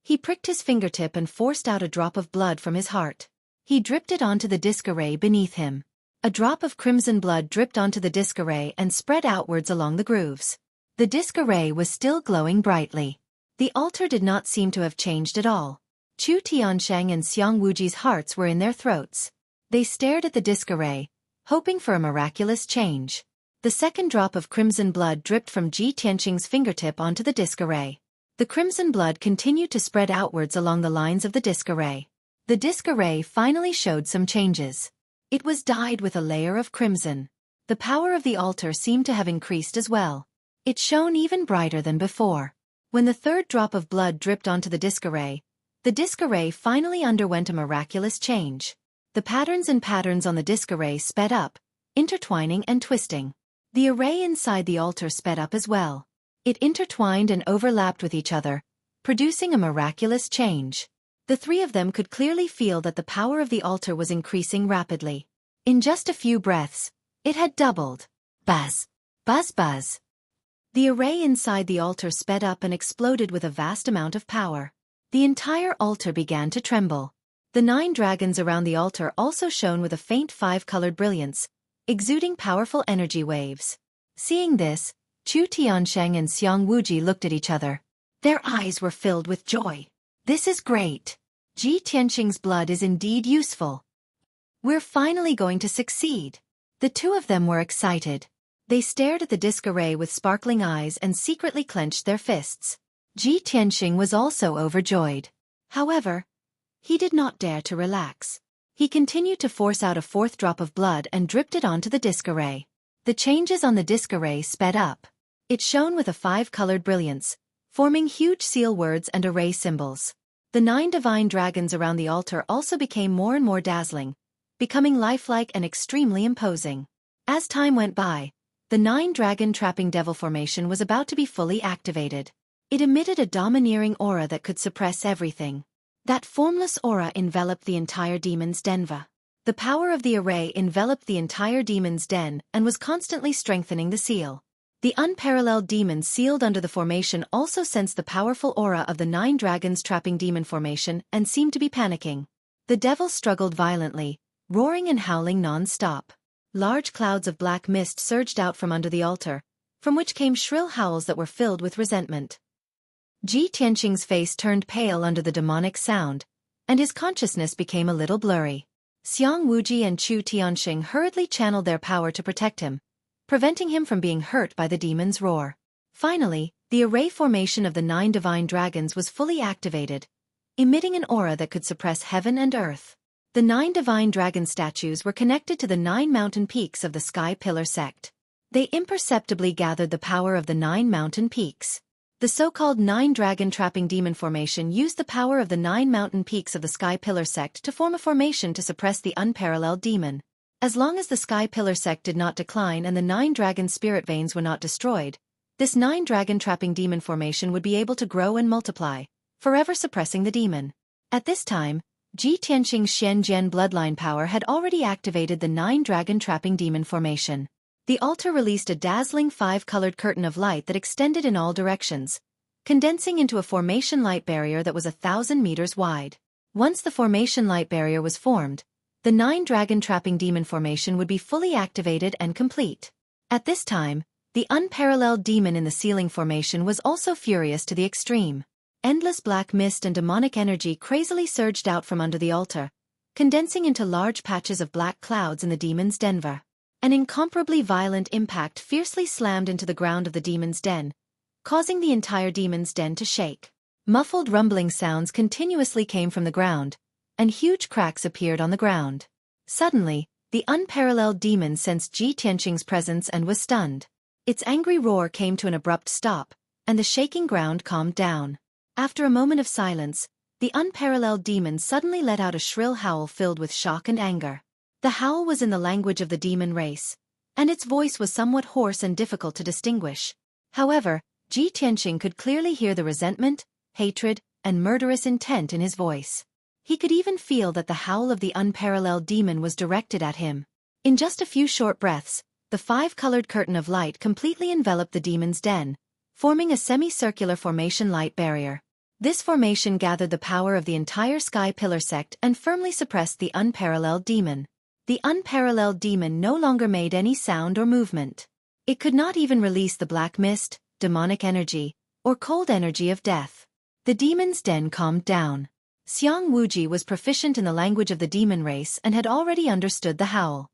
S1: he pricked his fingertip and forced out a drop of blood from his heart. He dripped it onto the disc array beneath him. A drop of crimson blood dripped onto the disc array and spread outwards along the grooves. The disc array was still glowing brightly. The altar did not seem to have changed at all. Chu Tiansheng and Xiang Wuji's hearts were in their throats. They stared at the disc array, hoping for a miraculous change. The second drop of crimson blood dripped from Ji Tianqing's fingertip onto the disc array. The crimson blood continued to spread outwards along the lines of the disc array. The disc array finally showed some changes. It was dyed with a layer of crimson. The power of the altar seemed to have increased as well. It shone even brighter than before. When the third drop of blood dripped onto the disc array finally underwent a miraculous change. The patterns on the disc array sped up, intertwining and twisting. The array inside the altar sped up as well. It intertwined and overlapped with each other, producing a miraculous change. The three of them could clearly feel that the power of the altar was increasing rapidly. In just a few breaths, it had doubled. Buzz! Buzz buzz! The array inside the altar sped up and exploded with a vast amount of power. The entire altar began to tremble. The 9 dragons around the altar also shone with a faint 5-colored brilliance, exuding powerful energy waves. Seeing this, Chu Tiansheng and Xiang Wuji looked at each other. Their eyes were filled with joy. This is great. Ji Tianqing's blood is indeed useful. We're finally going to succeed. The two of them were excited. They stared at the disc array with sparkling eyes and secretly clenched their fists. Ji Tianqing was also overjoyed. However, he did not dare to relax. He continued to force out a 4th drop of blood and dripped it onto the disc array. The changes on the disc array sped up. It shone with a 5-colored brilliance, forming huge seal words and array symbols. The 9 divine dragons around the altar also became more and more dazzling, becoming lifelike and extremely imposing. As time went by, the 9-dragon trapping devil formation was about to be fully activated. It emitted a domineering aura that could suppress everything. That formless aura enveloped the entire demon's denva. The power of the array enveloped the entire demon's den and was constantly strengthening the seal. The unparalleled demons sealed under the formation also sensed the powerful aura of the 9 dragons trapping demon formation and seemed to be panicking. The devils struggled violently, roaring and howling non-stop. Large clouds of black mist surged out from under the altar, from which came shrill howls that were filled with resentment. Ji Tianqing's face turned pale under the demonic sound, and his consciousness became a little blurry. Xiang Wuji and Chu Tianxing hurriedly channeled their power to protect him, preventing him from being hurt by the demon's roar. Finally, the array formation of the 9 divine dragons was fully activated, emitting an aura that could suppress heaven and earth. The 9 divine dragon statues were connected to the 9 mountain peaks of the Sky Pillar sect. They imperceptibly gathered the power of the 9 mountain peaks. The so-called 9 dragon trapping demon formation used the power of the 9 mountain peaks of the Sky Pillar sect to form a formation to suppress the unparalleled demon. As long as the Sky Pillar sect did not decline and the 9 dragon spirit veins were not destroyed, this 9 dragon trapping demon formation would be able to grow and multiply, forever suppressing the demon. At this time, Ji Tianqing's Shen-Jian bloodline power had already activated the 9 dragon trapping demon formation. The altar released a dazzling 5-colored curtain of light that extended in all directions, condensing into a formation light barrier that was 1,000 meters wide. Once the formation light barrier was formed, the 9 dragon trapping demon formation would be fully activated and complete. At this time, the unparalleled demon in the ceiling formation was also furious to the extreme. Endless black mist and demonic energy crazily surged out from under the altar, condensing into large patches of black clouds in the demon's denver. An incomparably violent impact fiercely slammed into the ground of the demon's den, causing the entire demon's den to shake. Muffled rumbling sounds continuously came from the ground, and huge cracks appeared on the ground. Suddenly, the unparalleled demon sensed Ji Tianqing's presence and was stunned. Its angry roar came to an abrupt stop, and the shaking ground calmed down. After a moment of silence, the unparalleled demon suddenly let out a shrill howl filled with shock and anger. The howl was in the language of the demon race, and its voice was somewhat hoarse and difficult to distinguish. However, Ji Tianqing could clearly hear the resentment, hatred, and murderous intent in his voice. He could even feel that the howl of the unparalleled demon was directed at him. In just a few short breaths, the 5-colored curtain of light completely enveloped the demon's den, forming a semicircular formation light barrier. This formation gathered the power of the entire Sky Pillar sect and firmly suppressed the unparalleled demon. The unparalleled demon no longer made any sound or movement. It could not even release the black mist, demonic energy, or cold energy of death. The demon's den calmed down. Xiang Wuji was proficient in the language of the demon race and had already understood the howl.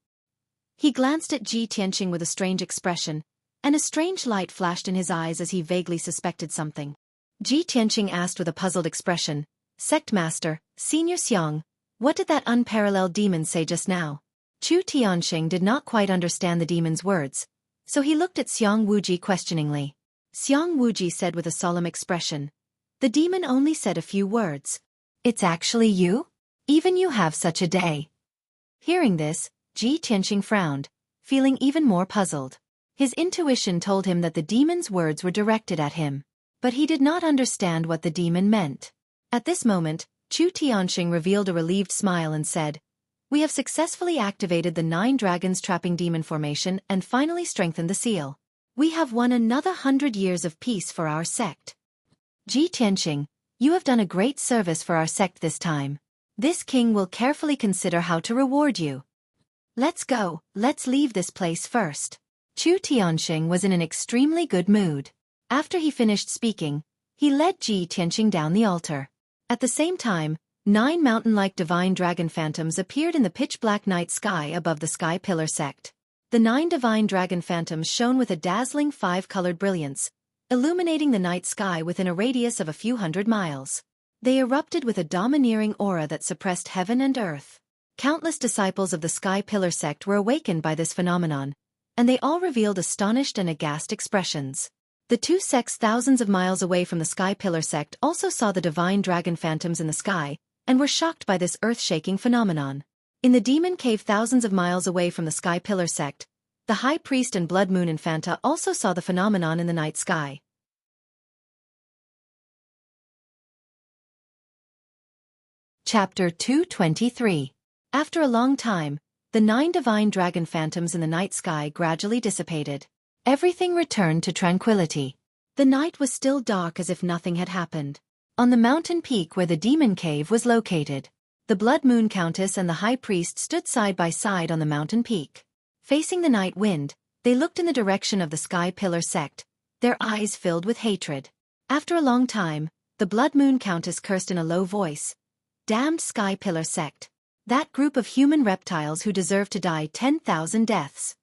S1: He glanced at Ji Tianqing with a strange expression, and a strange light flashed in his eyes as he vaguely suspected something. Ji Tianqing asked with a puzzled expression, "Sect Master, Senior Xiang, what did that unparalleled demon say just now?" Chu Tianqing did not quite understand the demon's words, so he looked at Xiang Wuji questioningly. Xiang Wuji said with a solemn expression, "The demon only said a few words. It's actually you? Even you have such a day." Hearing this, Ji Tianqing frowned, feeling even more puzzled. His intuition told him that the demon's words were directed at him, but he did not understand what the demon meant. At this moment, Chu Tianqing revealed a relieved smile and said, "We have successfully activated the 9 dragons trapping demon formation and finally strengthened the seal. We have won another 100 years of peace for our sect. Ji Tianqing, you have done a great service for our sect this time. This king will carefully consider how to reward you. Let's go, let's leave this place first." Chu Tianqing was in an extremely good mood. After he finished speaking, he led Ji Tianqing down the altar. At the same time, 9 mountain-like divine dragon phantoms appeared in the pitch-black night sky above the Sky Pillar sect. The 9 divine dragon phantoms shone with a dazzling 5-colored brilliance, illuminating the night sky within a radius of a few hundred miles. They erupted with a domineering aura that suppressed heaven and earth. Countless disciples of the Sky Pillar sect were awakened by this phenomenon, and they all revealed astonished and aghast expressions. The 2 sects thousands of miles away from the Sky Pillar sect also saw the divine dragon phantoms in the sky, and were shocked by this earth-shaking phenomenon. In the demon cave thousands of miles away from the Sky Pillar sect, the High Priest and Blood Moon Infanta also saw the phenomenon in the night sky. Chapter 223. After a long time, the 9 divine dragon phantoms in the night sky gradually dissipated. Everything returned to tranquility. The night was still dark as if nothing had happened. On the mountain peak where the demon cave was located, the Blood Moon Countess and the High Priest stood side by side on the mountain peak. Facing the night wind, they looked in the direction of the Sky Pillar sect, their eyes filled with hatred. After a long time, the Blood Moon Countess cursed in a low voice, "Damned Sky Pillar sect. That group of human reptiles who deserve to die 10,000 deaths."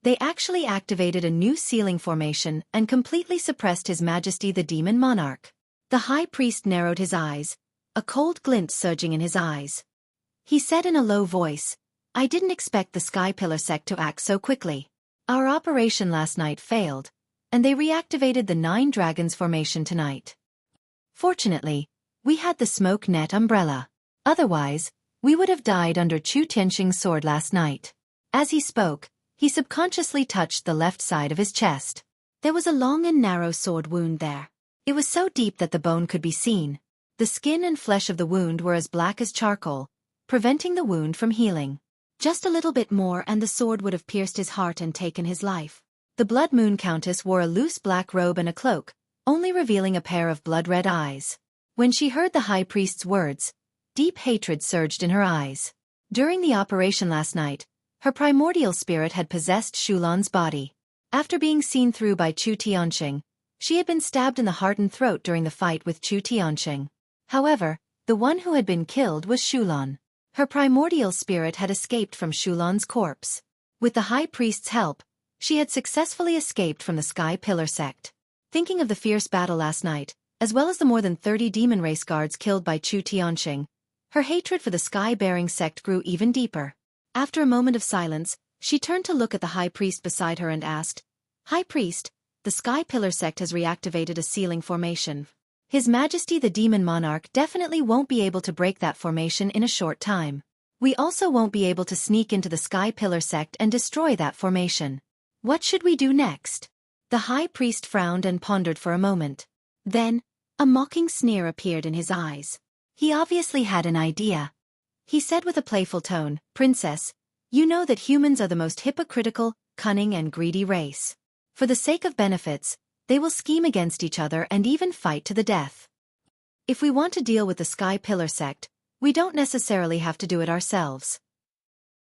S1: They actually activated a new sealing formation and completely suppressed His Majesty the Demon Monarch. The High Priest narrowed his eyes, a cold glint surging in his eyes. He said in a low voice, "I didn't expect the Sky Pillar sect to act so quickly. Our operation last night failed, and they reactivated the 9 dragons formation tonight. Fortunately, we had the smoke net umbrella. Otherwise, we would have died under Chu Tianqing's sword last night." As he spoke, he subconsciously touched the left side of his chest. There was a long and narrow sword wound there. It was so deep that the bone could be seen. The skin and flesh of the wound were as black as charcoal, preventing the wound from healing. Just a little bit more and the sword would have pierced his heart and taken his life. The Blood Moon Countess wore a loose black robe and a cloak, only revealing a pair of blood-red eyes. When she heard the High Priest's words, deep hatred surged in her eyes. During the operation last night, her primordial spirit had possessed Shulan's body. After being seen through by Chu Tianqing, she had been stabbed in the heart and throat during the fight with Chu Tianqing. However, the one who had been killed was Shulan. Her primordial spirit had escaped from Shulan's corpse. With the High Priest's help, she had successfully escaped from the Sky Pillar sect. Thinking of the fierce battle last night, as well as the more than 30 demon race guards killed by Chu Tianqing, her hatred for the sky-bearing sect grew even deeper. After a moment of silence, she turned to look at the High Priest beside her and asked, "High Priest, the Sky Pillar sect has reactivated a sealing formation. His Majesty the Demon Monarch definitely won't be able to break that formation in a short time. We also won't be able to sneak into the Sky Pillar sect and destroy that formation. What should we do next?" The High Priest frowned and pondered for a moment. Then, a mocking sneer appeared in his eyes. He obviously had an idea. He said with a playful tone, "Princess, you know that humans are the most hypocritical, cunning and greedy race. For the sake of benefits, they will scheme against each other and even fight to the death. If we want to deal with the Sky Pillar sect, we don't necessarily have to do it ourselves.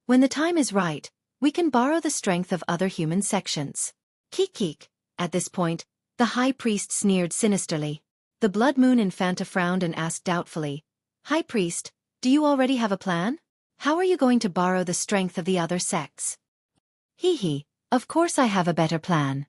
S1: When the time is right, we can borrow the strength of other human sections. Kik. At this point, the high priest sneered sinisterly. The Blood Moon Infanta frowned and asked doubtfully, High Priest, do you already have a plan? How are you going to borrow the strength of the other sects? Hee, of course I have a better plan.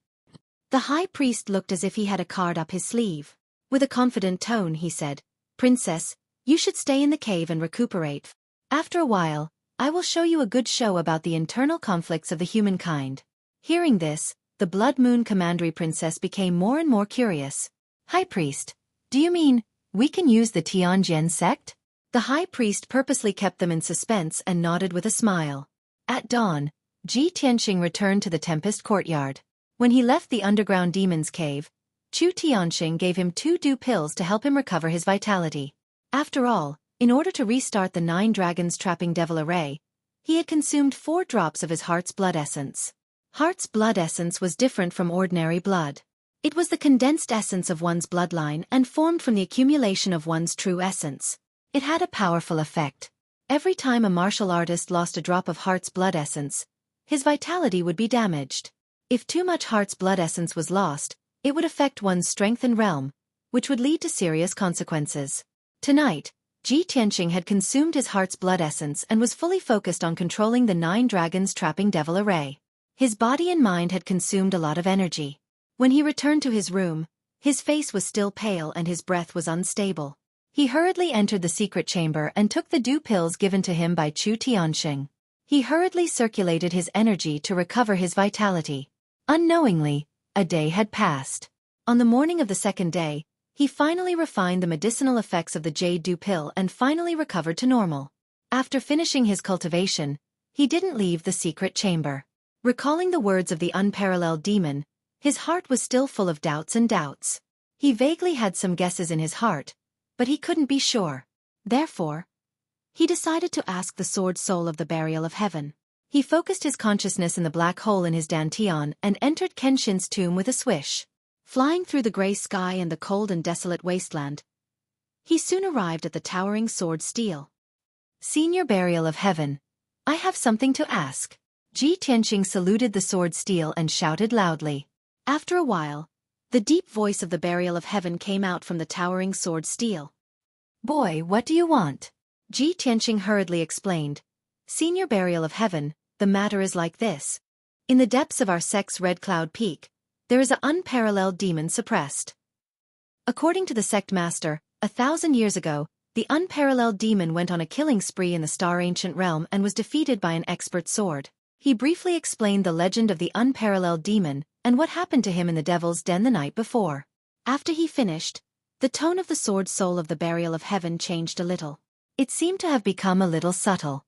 S1: The high priest looked as if he had a card up his sleeve. With a confident tone he said, Princess, you should stay in the cave and recuperate. After a while, I will show you a good show about the internal conflicts of the humankind. Hearing this, the Blood Moon Commandery Princess became more and more curious. High Priest, do you mean, we can use the Tianjin sect? The high priest purposely kept them in suspense and nodded with a smile. At dawn, Ji Tianxing returned to the Tempest courtyard. When he left the underground demon's cave, Chu Tianxing gave him 2 dew pills to help him recover his vitality. After all, in order to restart the 9 dragons trapping devil array, he had consumed 4 drops of his heart's blood essence. Heart's blood essence was different from ordinary blood. It was the condensed essence of one's bloodline and formed from the accumulation of one's true essence. It had a powerful effect. Every time a martial artist lost a drop of heart's blood essence, his vitality would be damaged. If too much heart's blood essence was lost, it would affect one's strength and realm, which would lead to serious consequences. Tonight, Ji Tianxing had consumed his heart's blood essence and was fully focused on controlling the 9 dragons trapping devil array. His body and mind had consumed a lot of energy. When he returned to his room, his face was still pale and his breath was unstable. He hurriedly entered the secret chamber and took the dew pills given to him by Chu Tianxing. He hurriedly circulated his energy to recover his vitality. Unknowingly, a day had passed. On the morning of the second day, he finally refined the medicinal effects of the jade dew pill and finally recovered to normal. After finishing his cultivation, he didn't leave the secret chamber. Recalling the words of the unparalleled demon, his heart was still full of doubts and doubts. He vaguely had some guesses in his heart, but he couldn't be sure. Therefore, he decided to ask the sword soul of the burial of heaven. He focused his consciousness in the black hole in his dantian and entered Kenshin's tomb with a swish. Flying through the gray sky and the cold and desolate wasteland, he soon arrived at the towering sword steel. Senior burial of heaven, I have something to ask. Ji Tianxing saluted the sword steel and shouted loudly. After a while, the deep voice of the burial of heaven came out from the towering sword steel. Boy, what do you want? Ji Tianxing hurriedly explained. Senior burial of heaven, the matter is like this. In the depths of our sect's Red Cloud Peak, there is an unparalleled demon suppressed. According to the sect master, 1,000 years ago, the unparalleled demon went on a killing spree in the Star Ancient Realm and was defeated by an expert sword. He briefly explained the legend of the unparalleled demon and what happened to him in the Devil's Den the night before. After he finished, the tone of the sword soul of the burial of heaven changed a little. It seemed to have become a little subtle.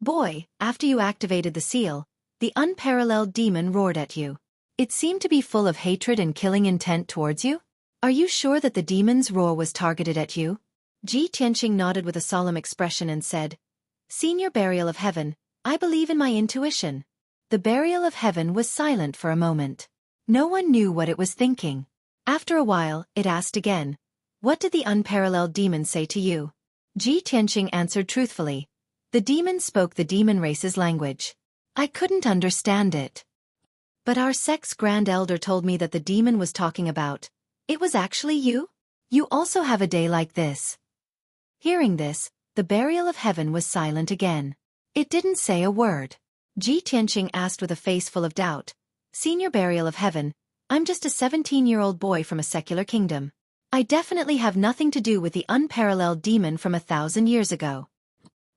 S1: Boy, after you activated the seal, the unparalleled demon roared at you. It seemed to be full of hatred and killing intent towards you? Are you sure that the demon's roar was targeted at you? Ji Tianxing nodded with a solemn expression and said, Senior burial of heaven, I believe in my intuition. The burial of heaven was silent for a moment. No one knew what it was thinking. After a while, it asked again, What did the unparalleled demon say to you? Ji Tianxing answered truthfully. The demon spoke the demon race's language. I couldn't understand it. But our sect's Grand Elder told me that the demon was talking about. It was actually you? You also have a day like this. Hearing this, the burial of heaven was silent again. It didn't say a word. Ji Tianxing asked with a face full of doubt. Senior burial of heaven, I'm just a 17-year-old boy from a secular kingdom. I definitely have nothing to do with the unparalleled demon from 1,000 years ago.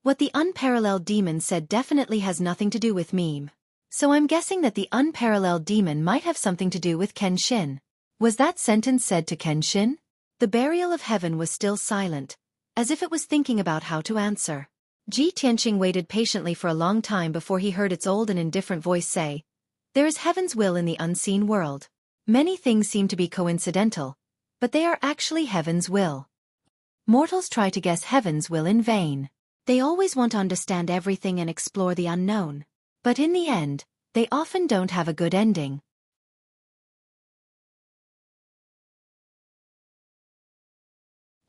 S1: What the unparalleled demon said definitely has nothing to do with me. So I'm guessing that the unparalleled demon might have something to do with Kenshin. Was that sentence said to Kenshin? The burial of heaven was still silent, as if it was thinking about how to answer. Ji Tianxing waited patiently for a long time before he heard its old and indifferent voice say, There is heaven's will in the unseen world. Many things seem to be coincidental, but they are actually heaven's will. Mortals try to guess heaven's will in vain. They always want to understand everything and explore the unknown. But in the end, they often don't have a good ending.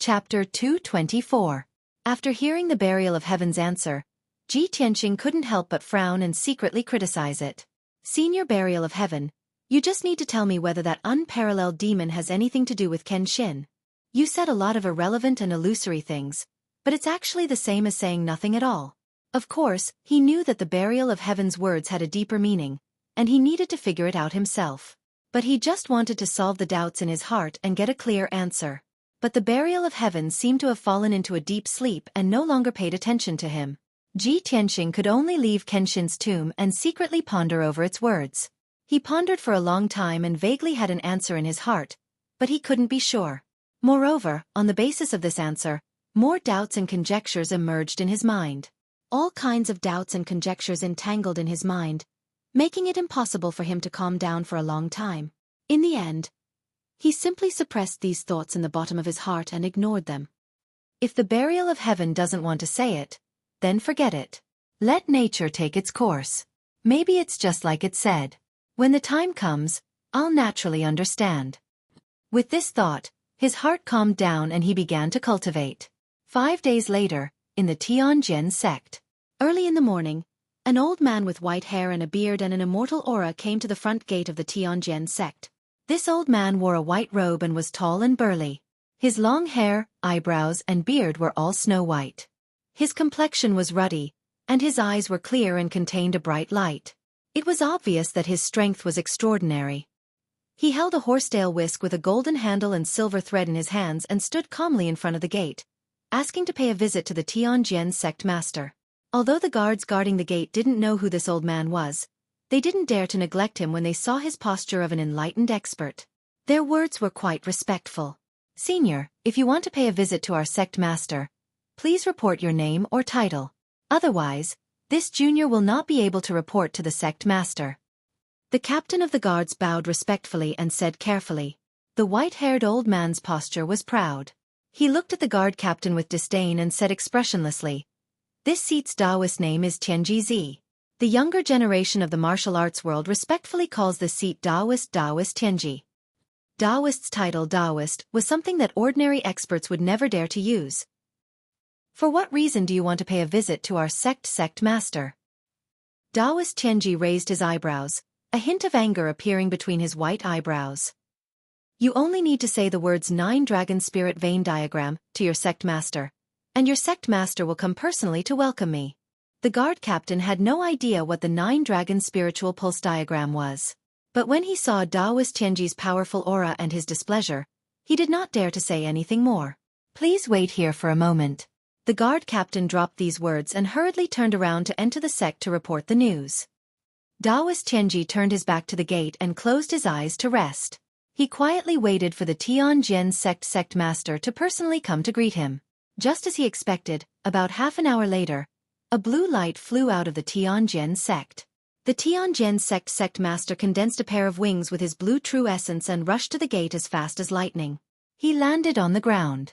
S1: Chapter 224. After hearing the burial of heaven's answer, Ji Tianqing couldn't help but frown and secretly criticize it. Senior Burial of Heaven, you just need to tell me whether that unparalleled demon has anything to do with Kenshin. You said a lot of irrelevant and illusory things, but it's actually the same as saying nothing at all. Of course, he knew that the Burial of Heaven's words had a deeper meaning, and he needed to figure it out himself. But he just wanted to solve the doubts in his heart and get a clear answer. But the Burial of Heaven seemed to have fallen into a deep sleep and no longer paid attention to him. Ji Tianqing could only leave Kenshin's tomb and secretly ponder over its words. He pondered for a long time and vaguely had an answer in his heart, but he couldn't be sure. Moreover, on the basis of this answer, more doubts and conjectures emerged in his mind. All kinds of doubts and conjectures entangled in his mind, making it impossible for him to calm down for a long time. In the end, he simply suppressed these thoughts in the bottom of his heart and ignored them. If the Burial of Heaven doesn't want to say it, then forget it. Let nature take its course. Maybe it's just like it said. When the time comes, I'll naturally understand. With this thought, his heart calmed down and he began to cultivate. 5 days later, in the Tianjin sect. Early in the morning, an old man with white hair and a beard and an immortal aura came to the front gate of the Tianjin sect. This old man wore a white robe and was tall and burly. His long hair, eyebrows and beard were all snow white. His complexion was ruddy, and his eyes were clear and contained a bright light. It was obvious that his strength was extraordinary. He held a horsetail whisk with a golden handle and silver thread in his hands and stood calmly in front of the gate, asking to pay a visit to the Tianjin sect master. Although the guards guarding the gate didn't know who this old man was, they didn't dare to neglect him when they saw his posture of an enlightened expert. Their words were quite respectful. Senior, if you want to pay a visit to our sect master, please report your name or title. Otherwise, this junior will not be able to report to the sect master. The captain of the guards bowed respectfully and said carefully. The white-haired old man's posture was proud. He looked at the guard captain with disdain and said expressionlessly, "This seat's Taoist name is Tianji Zi. The younger generation of the martial arts world respectfully calls this seat Taoist Tianji." Taoist's title Taoist was something that ordinary experts would never dare to use. For what reason do you want to pay a visit to our sect master? Taoist Tianji raised his eyebrows, a hint of anger appearing between his white eyebrows. You only need to say the words 9 Dragon Spirit Vein Diagram to your sect master, and your sect master will come personally to welcome me. The guard captain had no idea what the 9 Dragon Spiritual Pulse Diagram was. But when he saw Taoist Tianji's powerful aura and his displeasure, he did not dare to say anything more. Please wait here for a moment. The guard captain dropped these words and hurriedly turned around to enter the sect to report the news. Taoist Tianji turned his back to the gate and closed his eyes to rest. He quietly waited for the Tianjin sect master to personally come to greet him. Just as he expected, about half an hour later, a blue light flew out of the Tianjin sect. The Tianjin sect master condensed a pair of wings with his blue true essence and rushed to the gate as fast as lightning. He landed on the ground.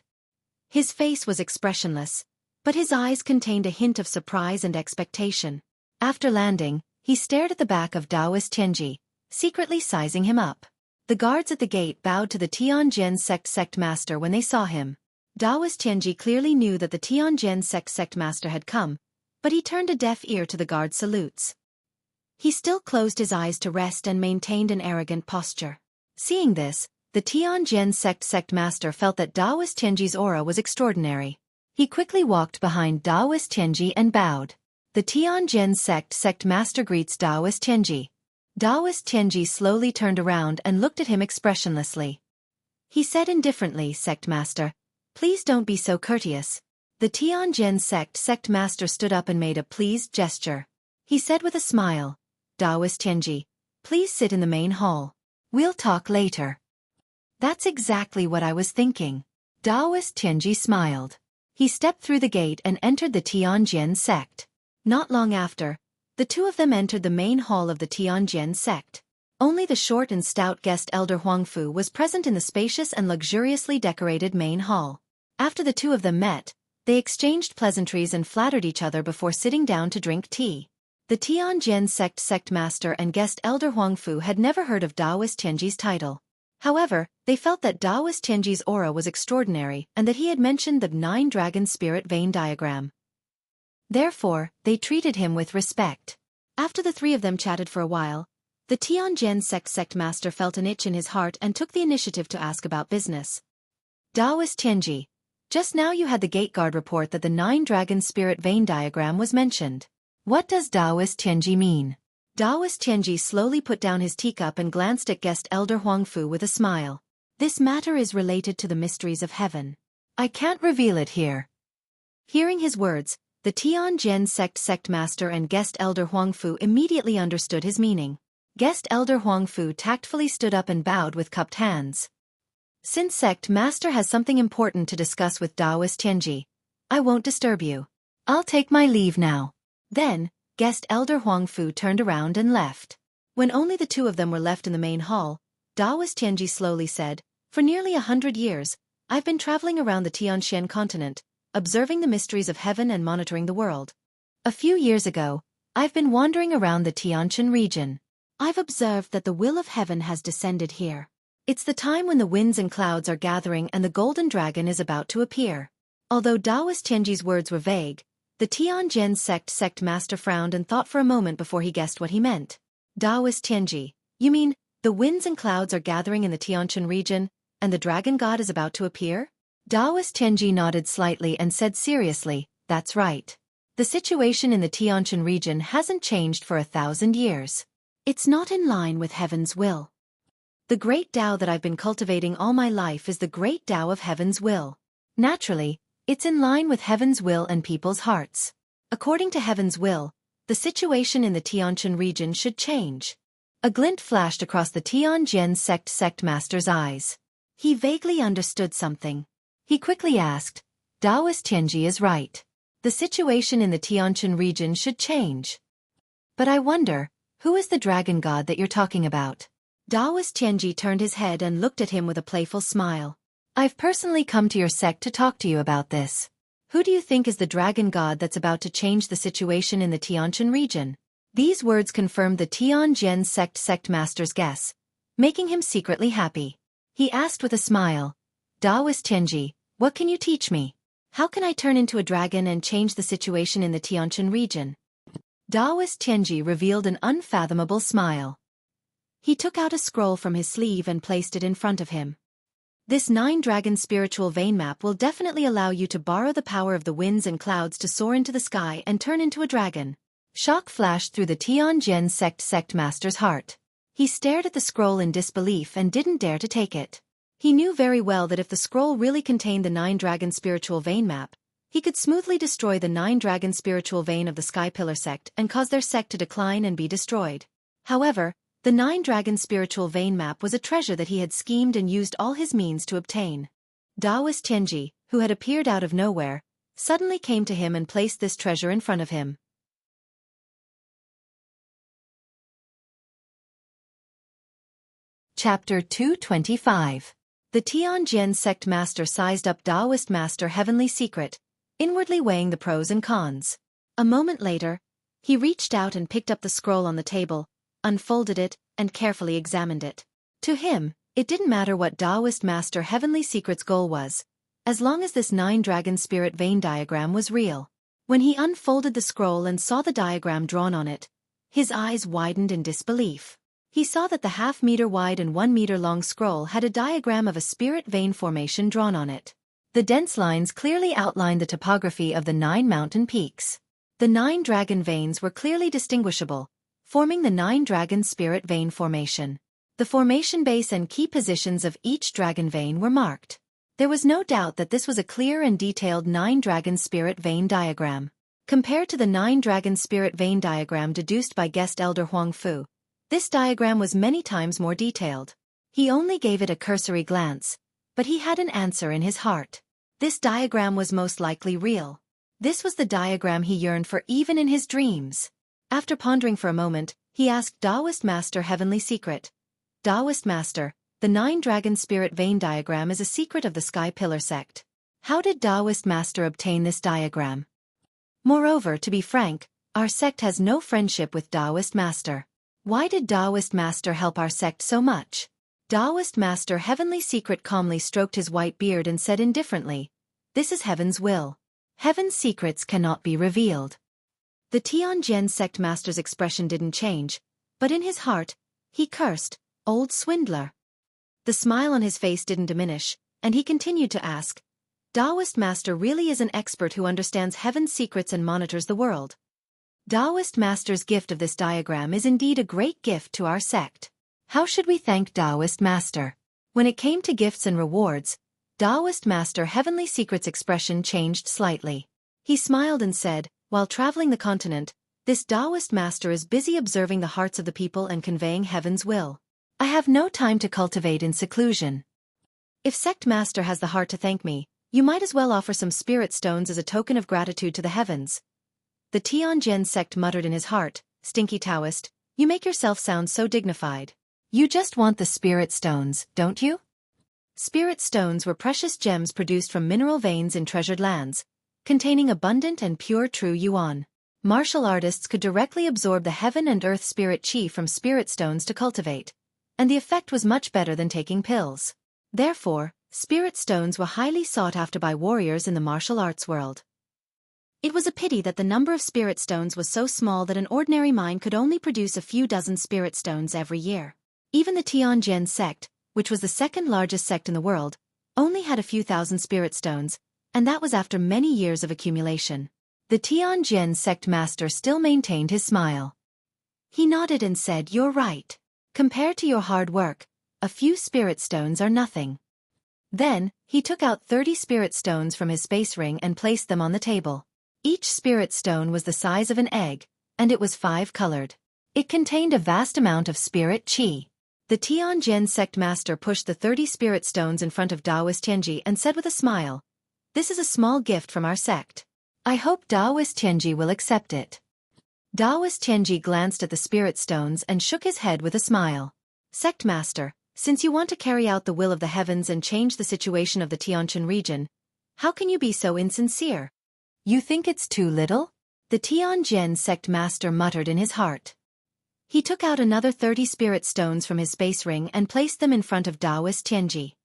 S1: His face was expressionless, but his eyes contained a hint of surprise and expectation. After landing, he stared at the back of Taoist Tianji, secretly sizing him up. The guards at the gate bowed to the Tianjin sect master when they saw him. Taoist Tianji clearly knew that the Tianjin sect master had come, but he turned a deaf ear to the guard salutes. He still closed his eyes to rest and maintained an arrogant posture. Seeing this, the Tianjin sect master felt that Taoist Tianji's aura was extraordinary. He quickly walked behind Taoist Tianji and bowed. The Tianjin sect master greets Taoist Tianji. Taoist Tianji slowly turned around and looked at him expressionlessly. He said indifferently, "Sect master, please don't be so courteous." The Tianjin sect master stood up and made a pleased gesture. He said with a smile, "Taoist Tianji, please sit in the main hall. We'll talk later." That's exactly what I was thinking. Taoist Tianji smiled. He stepped through the gate and entered the Tianjin sect. Not long after, the two of them entered the main hall of the Tianjin sect. Only the short and stout guest elder Huangfu was present in the spacious and luxuriously decorated main hall. After the two of them met, they exchanged pleasantries and flattered each other before sitting down to drink tea. The Tianjin sect master and guest elder Huangfu had never heard of Taoist Tianji's title. However, they felt that Taoist Tianji's aura was extraordinary and that he had mentioned the 9 Dragon Spirit Vein Diagram. Therefore, they treated him with respect.
S2: After the three of them chatted for a while, the Tianjin sect master felt an itch in his heart and took the initiative to ask about business.
S1: Taoist Tianji, just now you had the gate guard report that the 9-dragon spirit vein diagram was mentioned. What does Taoist Tianji mean? Taoist Tianji slowly put down his teacup and glanced at guest Elder Huangfu with a smile.
S2: This matter is related to the mysteries of heaven.
S1: I can't reveal it here.
S2: Hearing his words, the Tianjin sect master and guest Elder Huangfu immediately understood his meaning.
S1: Guest Elder Huangfu tactfully stood up and bowed with cupped hands. Since sect master has something important to discuss with Taoist Tianji, I won't disturb you. I'll take my leave now. Then, guest Elder Huangfu turned around and left.
S2: When only the two of them were left in the main hall, Taoist Tianji slowly said, "For nearly 100 years, I've been traveling around the Tianxian continent, observing the mysteries of heaven and monitoring the world.
S1: A few years ago, I've been wandering around the Tianxian region.
S2: I've observed that the will of heaven has descended here.
S1: It's the time when the winds and clouds are gathering and the golden dragon is about to appear." Although Taoist Tianji's words were vague, the Tianjin sect master frowned and thought for a moment before he guessed what he meant. Taoist Tianji, you mean, the winds and clouds are gathering in the Tianxian region, and the dragon god is about to appear? Taoist Tianji nodded slightly and said seriously, that's right. The situation in the Tianxian region hasn't changed for 1,000 years.
S2: It's not in line with heaven's will.
S1: The great Tao that I've been cultivating all my life is the great Tao of heaven's will. Naturally, it's in line with heaven's will and people's hearts. According to heaven's will, the situation in the Tianxian region should change. A glint flashed across the Tianjin sect master's eyes. He vaguely understood something. He quickly asked, Taoist Tianji is right. The situation in the Tianxian region should change. But I wonder, who is the dragon god that you're talking about? Taoist Tianji turned his head and looked at him with a playful smile. I've personally come to your sect to talk to you about this. Who do you think is the dragon god that's about to change the situation in the Tianxian region? These words confirmed the Tianjin sect master's guess, making him secretly happy. He asked with a smile, Taoist Tianji, what can you teach me? How can I turn into a dragon and change the situation in the Tianxian region? Taoist Tianji revealed an unfathomable smile. He took out a scroll from his sleeve and placed it in front of him. This 9-dragon spiritual vein map will definitely allow you to borrow the power of the winds and clouds to soar into the sky and turn into a dragon. Shock flashed through the Tianjin sect master's heart. He stared at the scroll in disbelief and didn't dare to take it. He knew very well that if the scroll really contained the 9-dragon spiritual vein map, he could smoothly destroy the 9-dragon spiritual vein of the Sky Pillar sect and cause their sect to decline and be destroyed. However, the 9-dragon spiritual vein map was a treasure that he had schemed and used all his means to obtain. Taoist Tianji, who had appeared out of nowhere, suddenly came to him and placed this treasure in front of him. Chapter 225. The Tianjin sect master sized up Taoist master Heavenly Secret, inwardly weighing the pros and cons. A moment later, he reached out and picked up the scroll on the table, unfolded it, and carefully examined it. To him, it didn't matter what Taoist master Heavenly Secret's goal was, as long as this 9-dragon spirit vein diagram was real. When he unfolded the scroll and saw the diagram drawn on it, his eyes widened in disbelief. He saw that the half-meter wide and 1-meter long scroll had a diagram of a spirit vein formation drawn on it. The dense lines clearly outlined the topography of the 9 mountain peaks. The 9 dragon veins were clearly distinguishable, forming the 9-dragon spirit vein formation. The formation base and key positions of each dragon vein were marked. There was no doubt that this was a clear and detailed 9-dragon spirit vein diagram. Compared to the 9-dragon spirit vein diagram deduced by guest Elder Huangfu, this diagram was many times more detailed. He only gave it a cursory glance, but he had an answer in his heart. This diagram was most likely real. This was the diagram he yearned for even in his dreams. After pondering for a moment, he asked Taoist Master Heavenly Secret. Taoist Master, the 9-dragon spirit vein diagram is a secret of the Sky Pillar sect. How did Taoist Master obtain this diagram? Moreover, to be frank, our sect has no friendship with Taoist Master. Why did Taoist Master help our sect so much? Taoist Master Heavenly Secret calmly stroked his white beard and said indifferently, This is heaven's will. Heaven's secrets cannot be revealed. The Tianjin sect master's expression didn't change, but in his heart, he cursed, "Old swindler." The smile on his face didn't diminish, and he continued to ask, "Taoist master really is an expert who understands heaven's secrets and monitors the world." Taoist master's gift of this diagram is indeed a great gift to our sect. How should we thank Taoist master? When it came to gifts and rewards, Taoist master Heavenly Secret's expression changed slightly. He smiled and said, "While traveling the continent, this Taoist master is busy observing the hearts of the people and conveying heaven's will. I have no time to cultivate in seclusion. If sect master has the heart to thank me, you might as well offer some spirit stones as a token of gratitude to the heavens." The Tianjin sect muttered in his heart, "Stinky Taoist, you make yourself sound so dignified. You just want the spirit stones, don't you?" Spirit stones were precious gems produced from mineral veins in treasured lands, containing abundant and pure true yuan. Martial artists could directly absorb the heaven and earth spirit chi from spirit stones to cultivate, and the effect was much better than taking pills. Therefore, spirit stones were highly sought after by warriors in the martial arts world. It was a pity that the number of spirit stones was so small that an ordinary mine could only produce a few dozen spirit stones every year. Even the Tianjin sect, which was the second largest sect in the world, only had a few thousand spirit stones, and that was after many years of accumulation. The Tianjin sect master still maintained his smile. He nodded and said, "You're right. Compared to your hard work, a few spirit stones are nothing." Then, he took out 30 spirit stones from his space ring and placed them on the table. Each spirit stone was the size of an egg, and it was 5-colored. It contained a vast amount of spirit chi. The Tianjin sect master pushed the 30 spirit stones in front of Taoist Tianji and said with a smile, "This is a small gift from our sect. I hope Taoist Tianji will accept it." Taoist Tianji glanced at the spirit stones and shook his head with a smile. "Sect master, since you want to carry out the will of the heavens and change the situation of the Tianjin region, how can you be so insincere? You think it's too little?" The Tianjin sect master muttered in his heart. He took out another 30 spirit stones from his space ring and placed them in front of Taoist Tianji.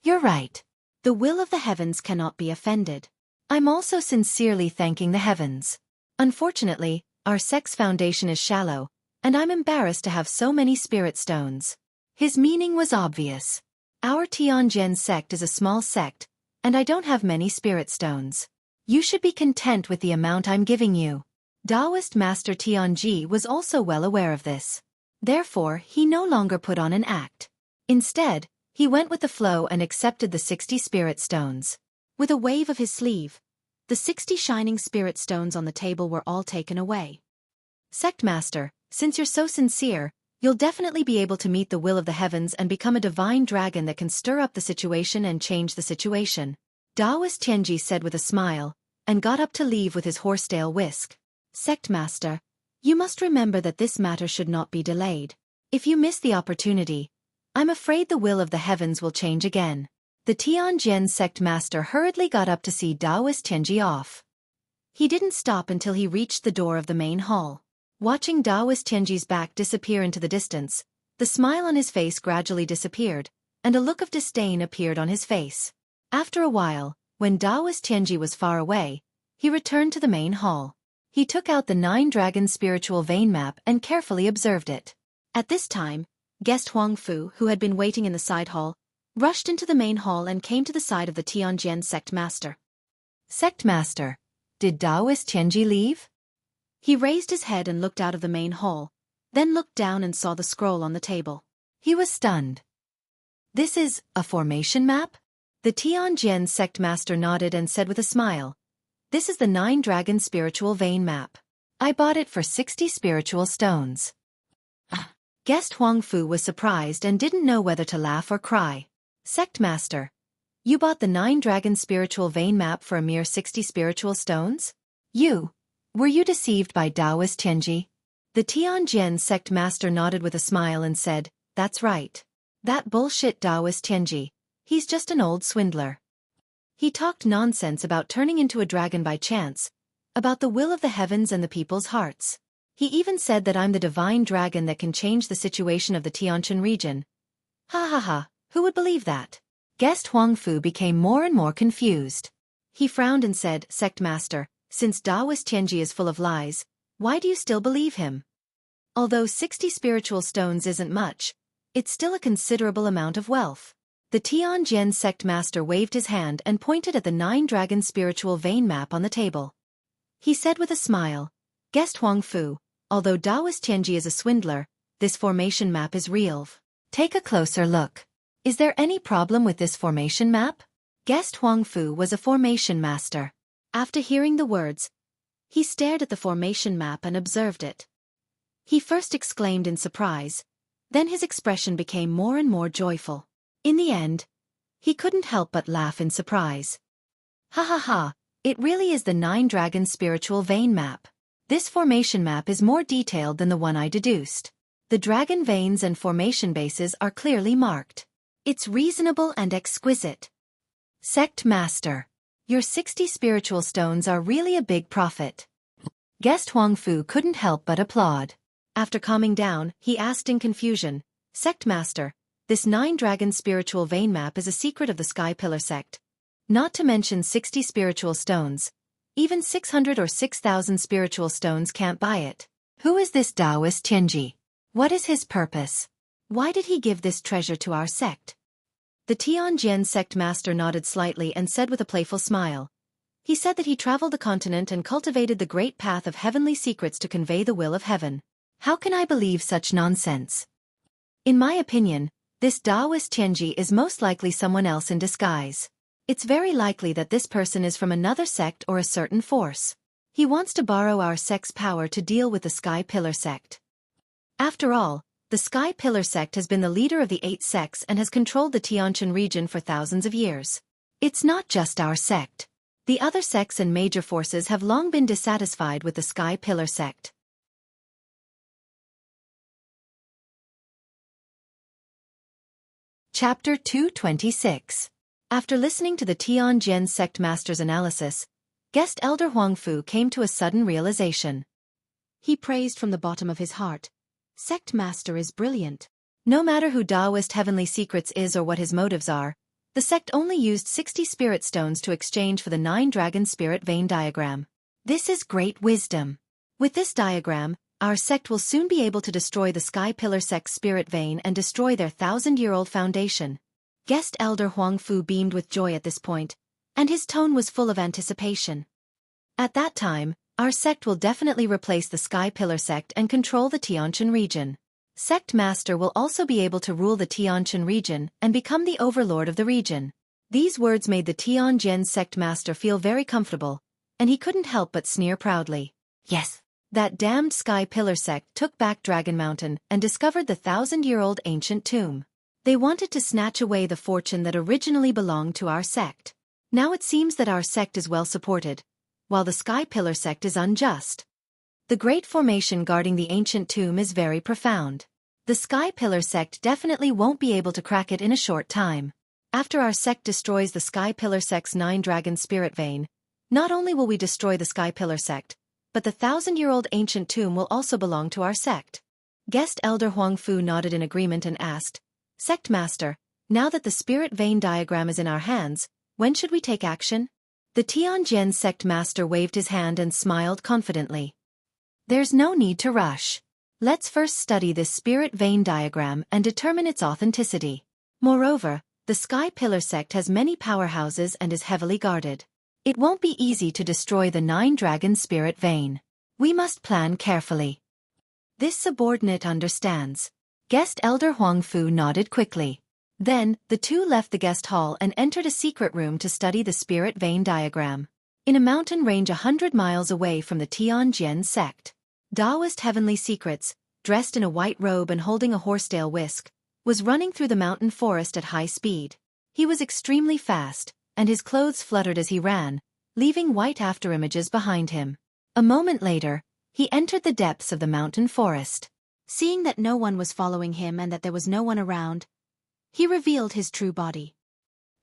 S1: "You're right. The will of the heavens cannot be offended. I'm also sincerely thanking the heavens. Unfortunately, our sect's foundation is shallow, and I'm embarrassed to have so many spirit stones." His meaning was obvious. Our Tianjin sect is a small sect, and I don't have many spirit stones. You should be content with the amount I'm giving you. Taoist Master Tianji was also well aware of this. Therefore, he no longer put on an act. Instead, he went with the flow and accepted the 60 spirit stones. With a wave of his sleeve, the 60 shining spirit stones on the table were all taken away. "Sect master, since you're so sincere, you'll definitely be able to meet the will of the heavens and become a divine dragon that can stir up the situation and change the situation," Taoist Tianji said with a smile, and got up to leave with his horsetail whisk. "Sect master, you must remember that this matter should not be delayed. If you miss the opportunity, I'm afraid the will of the heavens will change again." The Tianjin sect master hurriedly got up to see Taoist Tianji off. He didn't stop until he reached the door of the main hall. Watching Taoist Tianji's back disappear into the distance, the smile on his face gradually disappeared, and a look of disdain appeared on his face. After a while, when Taoist Tianji was far away, he returned to the main hall. He took out the 9-dragon spiritual vein map and carefully observed it. At this time, guest Huang Fu, who had been waiting in the side hall, rushed into the main hall and came to the side of the Tianjin sect master. "Sect master, did Taoist Tianji leave?" He raised his head and looked out of the main hall, then looked down and saw the scroll on the table. He was stunned. "This is a formation map?" The Tianjin sect master nodded and said with a smile, "This is the 9-dragon spiritual vein map. I bought it for 60 spiritual stones." Guest Huang Fu was surprised and didn't know whether to laugh or cry. "Sect master, you bought the 9-dragon spiritual vein map for a mere 60 spiritual stones? Were you deceived by Taoist Tianji?" The Tianjin sect master nodded with a smile and said, "That's right. That bullshit Taoist Tianji, he's just an old swindler. He talked nonsense about turning into a dragon by chance, about the will of the heavens and the people's hearts. He even said that I'm the divine dragon that can change the situation of the Tianjin region. Ha ha ha, who would believe that?" Guest Huang Fu became more and more confused. He frowned and said, Sect Master, since Taoist Tianji is full of lies, why do you still believe him? Although 60 spiritual stones isn't much, it's still a considerable amount of wealth. The Tianjin sect master waved his hand and pointed at the 9-dragon spiritual vein map on the table. He said with a smile, Guest Huang Fu, although Taoist Tianji is a swindler, this formation map is real. Take a closer look. Is there any problem with this formation map? Guest Huang Fu was a formation master. After hearing the words, he stared at the formation map and observed it. He first exclaimed in surprise, then his expression became more and more joyful. In the end, he couldn't help but laugh in surprise. Ha ha ha, it really is the 9-dragon spiritual vein map. This formation map is more detailed than the one I deduced. The dragon veins and formation bases are clearly marked. It's reasonable and exquisite. Sect Master, your 60 spiritual stones are really a big profit. Guest Huang Fu couldn't help but applaud. After calming down, he asked in confusion, Sect Master, this 9-dragon spiritual vein map is a secret of the Sky Pillar sect. Not to mention 60 spiritual stones. Even 600 or 6,000 spiritual stones can't buy it. Who is this Taoist Tianji? What is his purpose? Why did he give this treasure to our sect? The Tianjin sect master nodded slightly and said with a playful smile. He said that he traveled the continent and cultivated the great path of heavenly secrets to convey the will of heaven. How can I believe such nonsense? In my opinion, this Taoist Tianji is most likely someone else in disguise. It's very likely that this person is from another sect or a certain force. He wants to borrow our sect's power to deal with the Sky Pillar sect. After all, the Sky Pillar sect has been the leader of the 8 sects and has controlled the Tianshan region for thousands of years. It's not just our sect. The other sects and major forces have long been dissatisfied with the Sky Pillar sect. Chapter 226. After listening to the Tianjin sect master's analysis, Guest Elder Huang Fu came to a sudden realization. He praised from the bottom of his heart. Sect master is brilliant. No matter who Taoist Heavenly Secrets is or what his motives are, the sect only used 60 spirit stones to exchange for the 9-dragon spirit vein diagram. This is great wisdom. With this diagram, our sect will soon be able to destroy the Sky Pillar sect's spirit vein and destroy their 1,000-year-old foundation. Guest Elder Huang Fu beamed with joy at this point, and his tone was full of anticipation. At that time, our sect will definitely replace the Sky Pillar sect and control the Tianshan region. Sect Master will also be able to rule the Tianshan region and become the overlord of the region. These words made the Tianjin sect master feel very comfortable, and he couldn't help but sneer proudly. Yes, that damned Sky Pillar sect took back Dragon Mountain and discovered the 1,000-year-old ancient tomb. They wanted to snatch away the fortune that originally belonged to our sect. Now it seems that our sect is well supported, while the Sky Pillar sect is unjust. The great formation guarding the ancient tomb is very profound. The Sky Pillar sect definitely won't be able to crack it in a short time. After our sect destroys the Sky Pillar sect's 9-dragon spirit vein, not only will we destroy the Sky Pillar sect, but the 1,000-year-old ancient tomb will also belong to our sect. Guest Elder Huang Fu nodded in agreement and asked, Sect Master, now that the spirit vein diagram is in our hands, when should we take action? The Tianjin sect master waved his hand and smiled confidently. There's no need to rush. Let's first study this spirit vein diagram and determine its authenticity. Moreover, the Sky Pillar sect has many powerhouses and is heavily guarded. It won't be easy to destroy the 9-dragon spirit vein. We must plan carefully. This subordinate understands. Guest Elder Huang Fu nodded quickly. Then, the two left the guest hall and entered a secret room to study the spirit vein diagram. In a mountain range 100 miles away from the Tianjin sect, Taoist Heavenly Secrets, dressed in a white robe and holding a horsetail whisk, was running through the mountain forest at high speed. He was extremely fast, and his clothes fluttered as he ran, leaving white afterimages behind him. A moment later, he entered the depths of the mountain forest. Seeing that no one was following him and that there was no one around, he revealed his true body.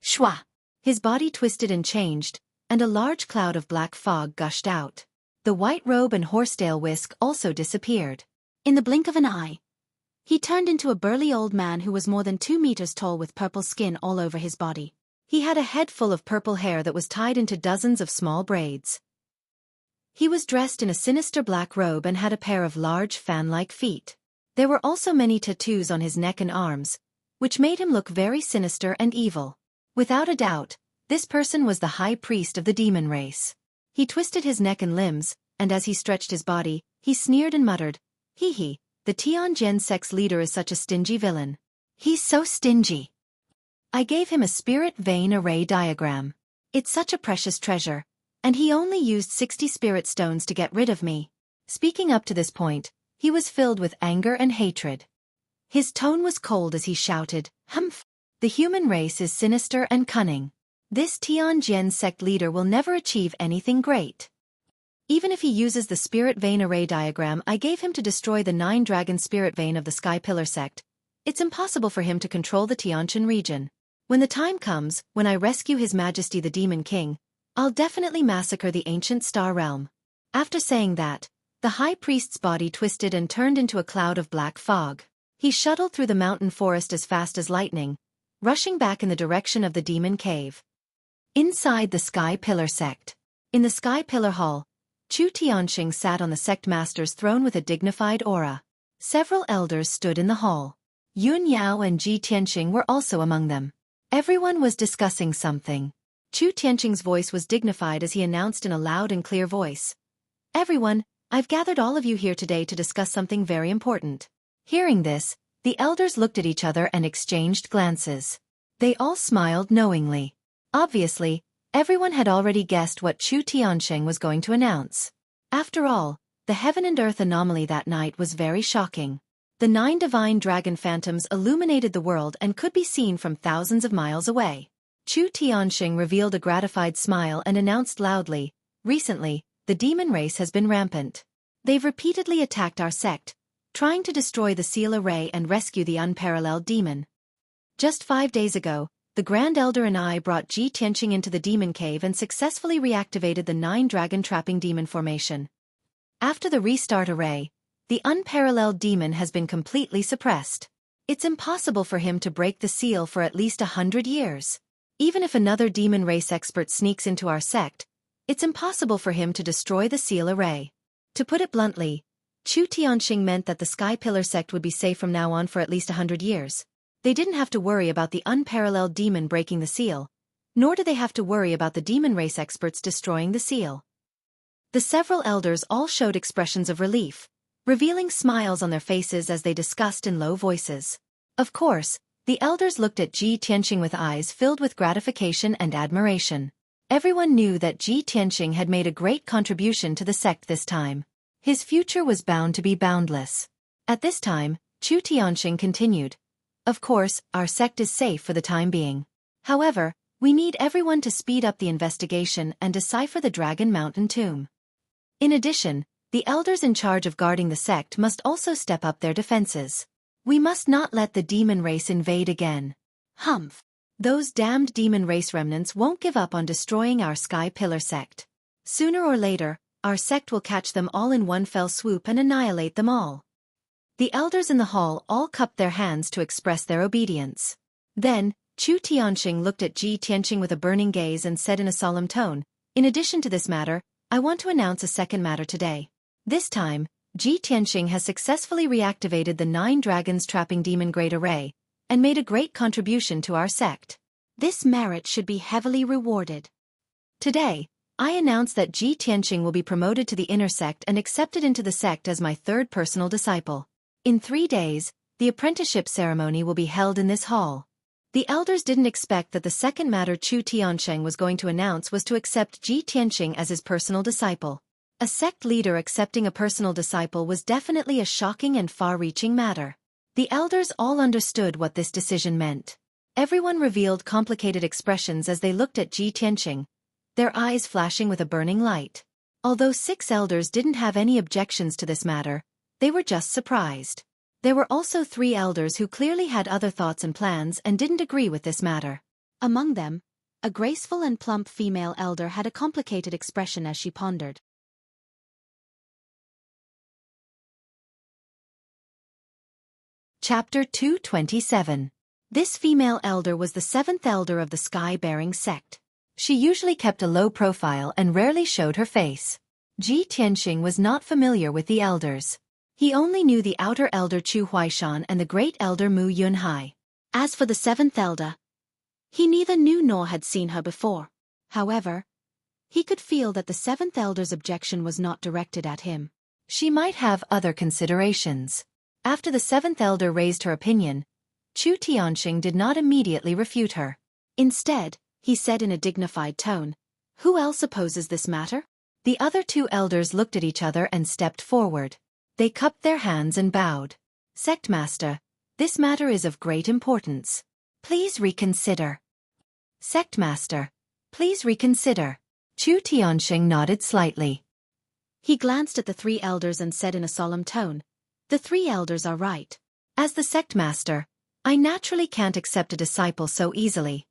S1: Shwa! His body twisted and changed, and a large cloud of black fog gushed out. The white robe and horsetail whisk also disappeared. In the blink of an eye, he turned into a burly old man who was more than 2 meters tall with purple skin all over his body. He had a head full of purple hair that was tied into dozens of small braids. He was dressed in a sinister black robe and had a pair of large fan-like feet. There were also many tattoos on his neck and arms, which made him look very sinister and evil. Without a doubt, this person was the high priest of the demon race. He twisted his neck and limbs, and as he stretched his body, he sneered and muttered, "Hee hee, the Tianjin sect's leader is such a stingy villain. He's so stingy. I gave him a spirit vein array diagram. It's such a precious treasure, and he only used 60 spirit stones to get rid of me." Speaking up to this point, he was filled with anger and hatred. His tone was cold as he shouted, "Humph! The human race is sinister and cunning. This Tianjin sect leader will never achieve anything great. Even if he uses the spirit vein array diagram I gave him to destroy the 9-dragon spirit vein of the Sky Pillar sect, it's impossible for him to control the Tianjin region. When the time comes, when I rescue His Majesty the Demon King, I'll definitely massacre the ancient star realm." After saying that, the high priest's body twisted and turned into a cloud of black fog. He shuttled through the mountain forest as fast as lightning, rushing back in the direction of the demon cave. Inside the Sky Pillar sect. In the Sky Pillar hall, Chu Tianxing sat on the sect master's throne with a dignified aura. Several elders stood in the hall. Yun Yao and Ji Tianxing were also among them. Everyone was discussing something. Chu Tianxing's voice was dignified as he announced in a loud and clear voice, "Everyone, I've gathered all of you here today to discuss something very important." Hearing this, the elders looked at each other and exchanged glances. They all smiled knowingly. Obviously, everyone had already guessed what Chu Tianxing was going to announce. After all, the heaven and earth anomaly that night was very shocking. The 9 divine dragon phantoms illuminated the world and could be seen from thousands of miles away. Chu Tianxing revealed a gratified smile and announced loudly, "Recently, the demon race has been rampant. They've repeatedly attacked our sect, trying to destroy the seal array and rescue the unparalleled demon. Just 5 days ago, the Grand Elder and I brought Ji Tianxing into the demon cave and successfully reactivated the 9-dragon trapping demon formation. After the restart array, the unparalleled demon has been completely suppressed. It's impossible for him to break the seal for at least 100 years. Even if another demon race expert sneaks into our sect, it's impossible for him to destroy the seal array." To put it bluntly, Chu Tianxing meant that the Sky Pillar sect would be safe from now on for at least 100 years. They didn't have to worry about the unparalleled demon breaking the seal, nor did they have to worry about the demon race experts destroying the seal. The several elders all showed expressions of relief, revealing smiles on their faces as they discussed in low voices. Of course, the elders looked at Ji Tianxing with eyes filled with gratification and admiration. Everyone knew that Ji Tianxing had made a great contribution to the sect this time. His future was bound to be boundless. At this time, Chu Tianxing continued, "Of course, our sect is safe for the time being. However, we need everyone to speed up the investigation and decipher the Dragon Mountain tomb. In addition, the elders in charge of guarding the sect must also step up their defenses. We must not let the demon race invade again. Humph! Those damned demon race remnants won't give up on destroying our Sky Pillar sect. Sooner or later, our sect will catch them all in one fell swoop and annihilate them all." The elders in the hall all cupped their hands to express their obedience. Then, Chu Tianxing looked at Ji Tianxing with a burning gaze and said in a solemn tone, "In addition to this matter, I want to announce a second matter today. This time, Ji Tianxing has successfully reactivated the 9 dragons trapping demon great array, and made a great contribution to our sect. This merit should be heavily rewarded. Today, I announce that Ji Tianxing will be promoted to the inner sect and accepted into the sect as my 3rd personal disciple. In 3 days, the apprenticeship ceremony will be held in this hall." The elders didn't expect that the second matter Chu Tianxing was going to announce was to accept Ji Tianxing as his personal disciple. A sect leader accepting a personal disciple was definitely a shocking and far-reaching matter. The elders all understood what this decision meant. Everyone revealed complicated expressions as they looked at Ji Tianxing, their eyes flashing with a burning light. Although 6 elders didn't have any objections to this matter, they were just surprised. There were also 3 elders who clearly had other thoughts and plans and didn't agree with this matter. Among them, a graceful and plump female elder had a complicated expression as she pondered. Chapter 227. This female elder was the seventh elder of the sky-bearing sect. She usually kept a low profile and rarely showed her face. Ji Tianxing was not familiar with the elders. He only knew the outer elder Chu Huaishan and the great elder Mu Yunhai. As for the seventh elder, he neither knew nor had seen her before. However, he could feel that the seventh elder's objection was not directed at him. She might have other considerations. After the seventh elder raised her opinion, Chu Tianxing did not immediately refute her. Instead, he said in a dignified tone, "Who else opposes this matter?" The other two elders looked at each other and stepped forward. They cupped their hands and bowed. "Sect Master, this matter is of great importance. Please reconsider." "Sect Master, please reconsider." Chu Tianxing nodded slightly. He glanced at the three elders and said in a solemn tone, "The three elders are right. As the sect master, I naturally can't accept a disciple so easily.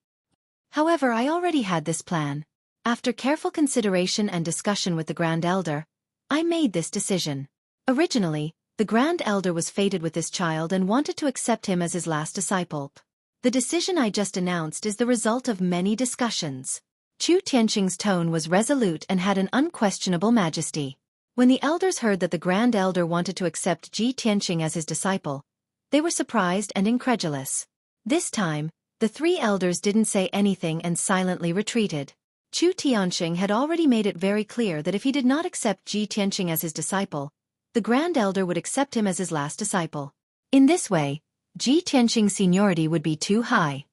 S1: However, I already had this plan. After careful consideration and discussion with the Grand Elder, I made this decision. Originally, the Grand Elder was fated with this child and wanted to accept him as his last disciple. The decision I just announced is the result of many discussions." Chu Tianxing's tone was resolute and had an unquestionable majesty. When the elders heard that the Grand Elder wanted to accept Ji Tianxing as his disciple, they were surprised and incredulous. This time, the three elders didn't say anything and silently retreated. Chu Tianxing had already made it very clear that if he did not accept Ji Tianxing as his disciple, the Grand Elder would accept him as his last disciple. In this way, Ji Tianxing's seniority would be too high.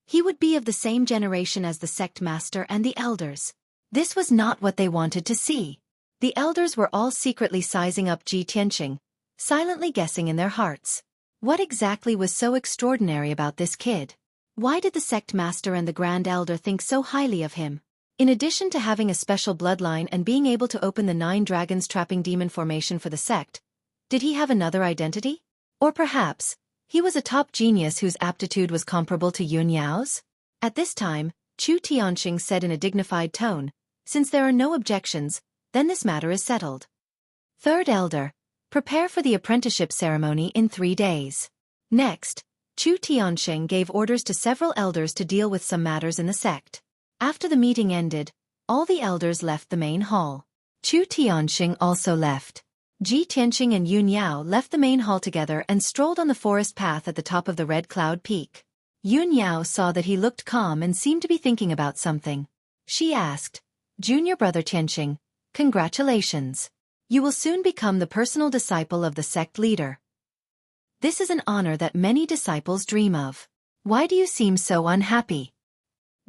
S1: He would be of the same generation as the sect master and the elders. This was not what they wanted to see. The elders were all secretly sizing up Ji Tianxing, silently guessing in their hearts. What exactly was so extraordinary about this kid? Why did the sect master and the Grand Elder think so highly of him? In addition to having a special bloodline and being able to open the 9 dragons trapping demon formation for the sect, did he have another identity? Or perhaps, he was a top genius whose aptitude was comparable to Yun Yao's? At this time, Chu Tianxing said in a dignified tone, "Since there are no objections, then this matter is settled. Third Elder, prepare for the apprenticeship ceremony in 3 days." Next, Chu Tianxing gave orders to several elders to deal with some matters in the sect. After the meeting ended, all the elders left the main hall. Chu Tianxing also left. Ji Tianxing and Yun Yao left the main hall together and strolled on the forest path at the top of the Red Cloud Peak. Yun Yao saw that he looked calm and seemed to be thinking about something. She asked, "Junior brother Tianxing, congratulations. You will soon become the personal disciple of the sect leader. This is an honor that many disciples dream of. Why do you seem so unhappy?"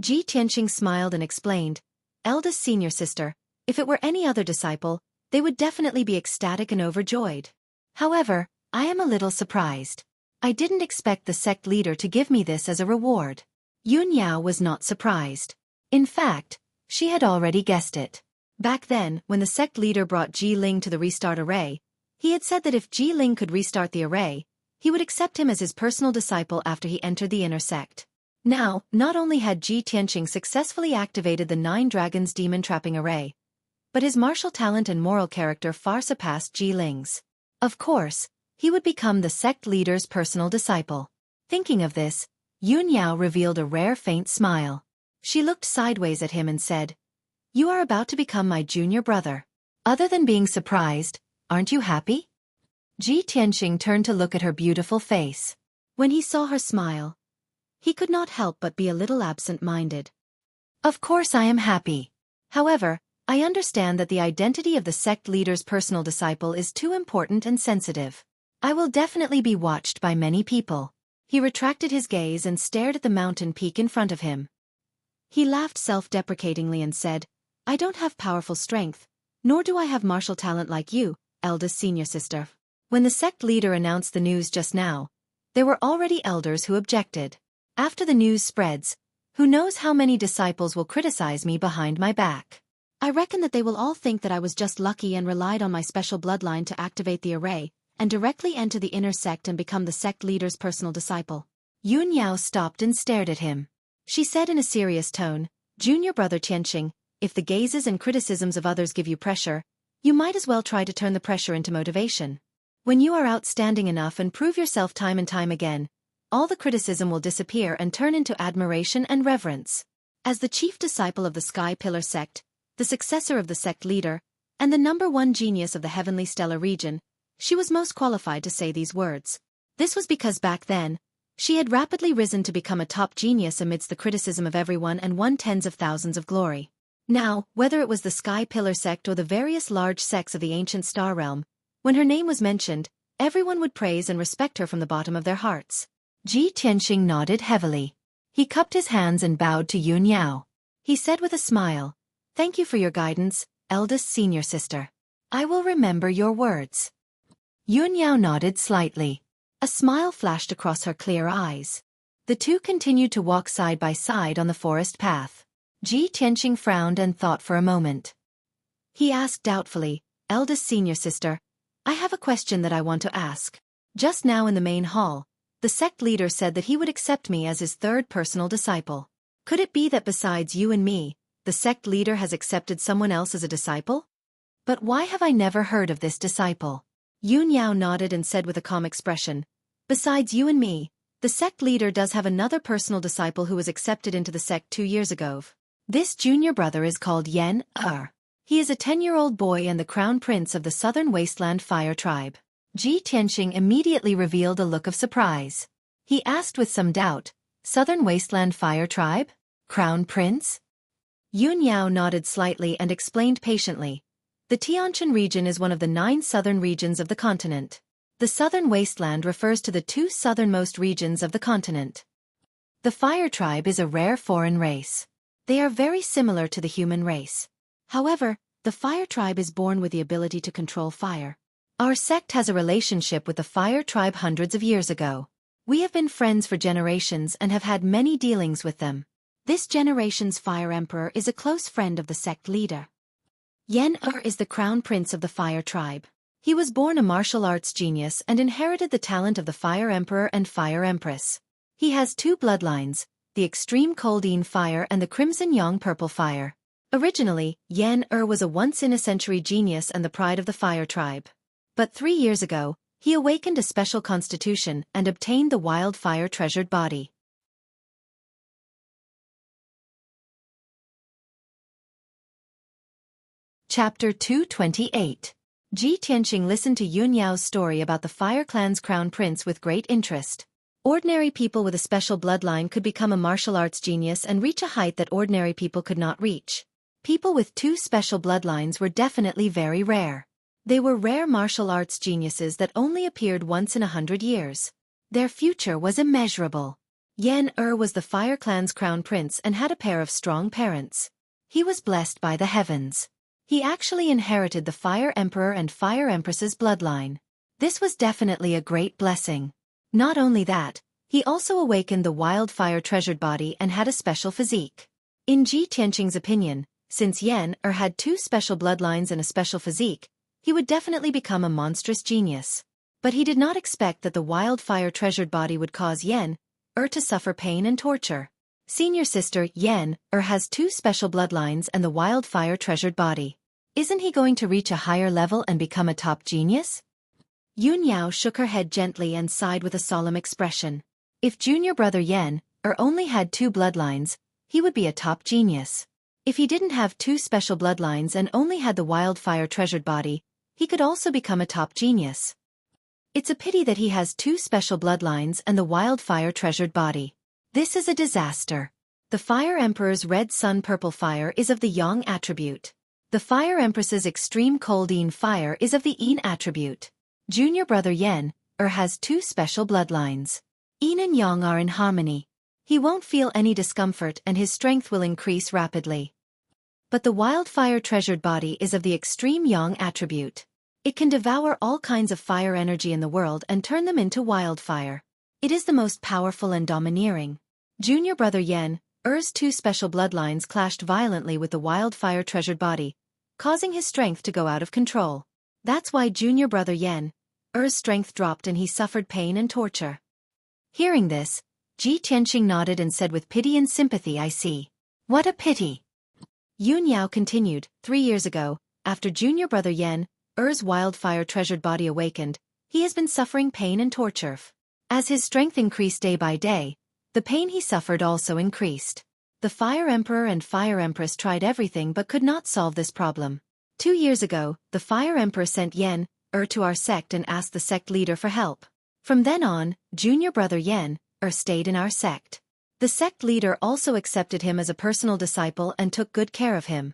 S1: Ji Tianxing smiled and explained, "Eldest senior sister, if it were any other disciple, they would definitely be ecstatic and overjoyed. However, I am a little surprised. I didn't expect the sect leader to give me this as a reward." Yun Yao was not surprised. In fact, she had already guessed it. Back then, when the sect leader brought Ji Ling to the restart array, he had said that if Ji Ling could restart the array, he would accept him as his personal disciple after he entered the inner sect. Now, not only had Ji Tianxing successfully activated the 9 dragons demon trapping array, but his martial talent and moral character far surpassed Ji Ling's. Of course, he would become the sect leader's personal disciple. Thinking of this, Yun Yao revealed a rare faint smile. She looked sideways at him and said, "You are about to become my junior brother. Other than being surprised, aren't you happy?" Ji Tianxing turned to look at her beautiful face. When he saw her smile, he could not help but be a little absent-minded. "Of course I am happy. However, I understand that the identity of the sect leader's personal disciple is too important and sensitive. I will definitely be watched by many people." He retracted his gaze and stared at the mountain peak in front of him. He laughed self-deprecatingly and said, "I don't have powerful strength, nor do I have martial talent like you, eldest senior sister." When the sect leader announced the news just now, there were already elders who objected. After the news spreads, who knows how many disciples will criticize me behind my back. I reckon that they will all think that I was just lucky and relied on my special bloodline to activate the array, and directly enter the inner sect and become the sect leader's personal disciple. Yun Yao stopped and stared at him. She said in a serious tone, "Junior brother Tianxing, if the gazes and criticisms of others give you pressure, you might as well try to turn the pressure into motivation. When you are outstanding enough and prove yourself time and time again,
S2: all the criticism will disappear and turn into admiration and reverence. As the chief disciple of the Sky Pillar sect, the successor of the sect leader, and the #1 genius of the heavenly stellar region, she was most qualified to say these words. This was because back then, she had rapidly risen to become a top genius amidst the criticism of everyone and won tens of thousands of glory. Now, whether it was the Sky Pillar sect or the various large sects of the ancient star realm, when her name was mentioned, everyone would praise and respect her from the bottom of their hearts.
S1: Ji Tianxing nodded heavily. He cupped his hands and bowed to Yun Yao.
S2: He said with a smile, "Thank you for your guidance, eldest senior sister.
S1: I will remember your words." Yun Yao nodded slightly.
S2: A smile flashed across her clear eyes.
S1: The two continued to walk side by side on the forest path. Ji Tianxing frowned and thought for a moment.
S2: He asked doubtfully, "Eldest senior sister, I have a question that I want to ask." Just now in the main hall, the sect leader said that he would accept me as his third personal disciple. Could it be that besides you and me, the sect leader has accepted someone else as a disciple?
S1: But why have I never heard of this disciple?
S2: Yun Yao nodded and said with a calm expression, "Besides you and me, the sect leader does have another personal disciple who was accepted into the sect 2 years ago.
S1: This junior brother is called Yen Er.
S2: He is a 10-year-old boy and the crown prince of the Southern Wasteland Fire Tribe."
S1: Ji Tianxing immediately revealed a look of surprise. He asked with some doubt, "Southern Wasteland Fire Tribe? Crown Prince?"
S2: Yun Yao nodded slightly and explained patiently. The Tianshan region is one of the 9 southern regions of the continent. The Southern Wasteland refers to the 2 southernmost regions of the continent.
S1: The Fire Tribe is a rare foreign race.
S2: They are very similar to the human race. However, the Fire Tribe is born with the ability to control fire. Our sect has a relationship with the Fire Tribe hundreds of years ago. We have been friends for generations and have had many dealings with them. This generation's Fire Emperor is a close friend of the sect leader. Yen Er is the crown prince of the Fire Tribe. He was born a martial arts genius and inherited the talent of the Fire Emperor and Fire Empress. He has 2 bloodlines, the extreme Coldine Fire and the Crimson Yang Purple Fire. Originally, Yen Er was a once-in-a-century genius and the pride of the Fire Tribe. But 3 years ago, he awakened a special constitution and obtained the wildfire treasured body.
S1: Chapter 228.
S2: Ji Tianxing listened to Yun Yao's story about the Fire Clan's crown prince with great interest. Ordinary people with a special bloodline could become a martial arts genius and reach a height that ordinary people could not reach. People with 2 special bloodlines were definitely very rare. They were rare martial arts geniuses that only appeared once in 100 years. Their future was immeasurable. Yen Er was the Fire Clan's crown prince and had a pair of strong parents. He was blessed by the heavens. He actually inherited the Fire Emperor and Fire Empress's bloodline. This was definitely a great blessing. Not only that, he also awakened the wildfire treasured body and had a special physique. In Ji Tianxing's opinion, since Yen Er had 2 special bloodlines and a special physique, he would definitely become a monstrous genius. But he did not expect that the wildfire treasured body would cause Yen Er to suffer pain and torture. Senior sister Yen Er has 2 special bloodlines and the wildfire treasured body. Isn't he going to reach a higher level and become a top genius? Yun Yao shook her head gently and sighed with a solemn expression. If junior brother Yen Er only had 2 bloodlines, he would be a top genius. If he didn't have 2 special bloodlines and only had the wildfire treasured body, he could also become a top genius. It's a pity that he has 2 special bloodlines and the wildfire treasured body. This is a disaster. The Fire Emperor's red sun purple fire is of the Yang attribute. The Fire Empress's extreme Coldine fire is of the Yin attribute. Junior brother Yen Er has 2 special bloodlines. Yin and Yang are in harmony. He won't feel any discomfort and his strength will increase rapidly. But the wildfire treasured body is of the extreme Yang attribute. It can devour all kinds of fire energy in the world and turn them into wildfire. It is the most powerful and domineering. Junior brother Yen Er's 2 special bloodlines clashed violently with the wildfire treasured body, causing his strength to go out of control. That's why junior brother Yen Er's strength dropped and he suffered pain and torture. Hearing this, Ji Tianxing nodded and said with pity and sympathy, "I see. What a pity." Yun Yao continued, 3 years ago, after junior brother Yen Er's wildfire treasured body awakened, he has been suffering pain and torture.
S1: As his strength increased day by day, the pain he suffered also increased. The Fire Emperor and Fire Empress tried everything but could not solve this problem. 2 years ago, the Fire Emperor sent Yen to our sect and asked the sect leader for help. From then on, junior brother Yen stayed in our sect. The sect leader also accepted him as a personal disciple and took good care of him.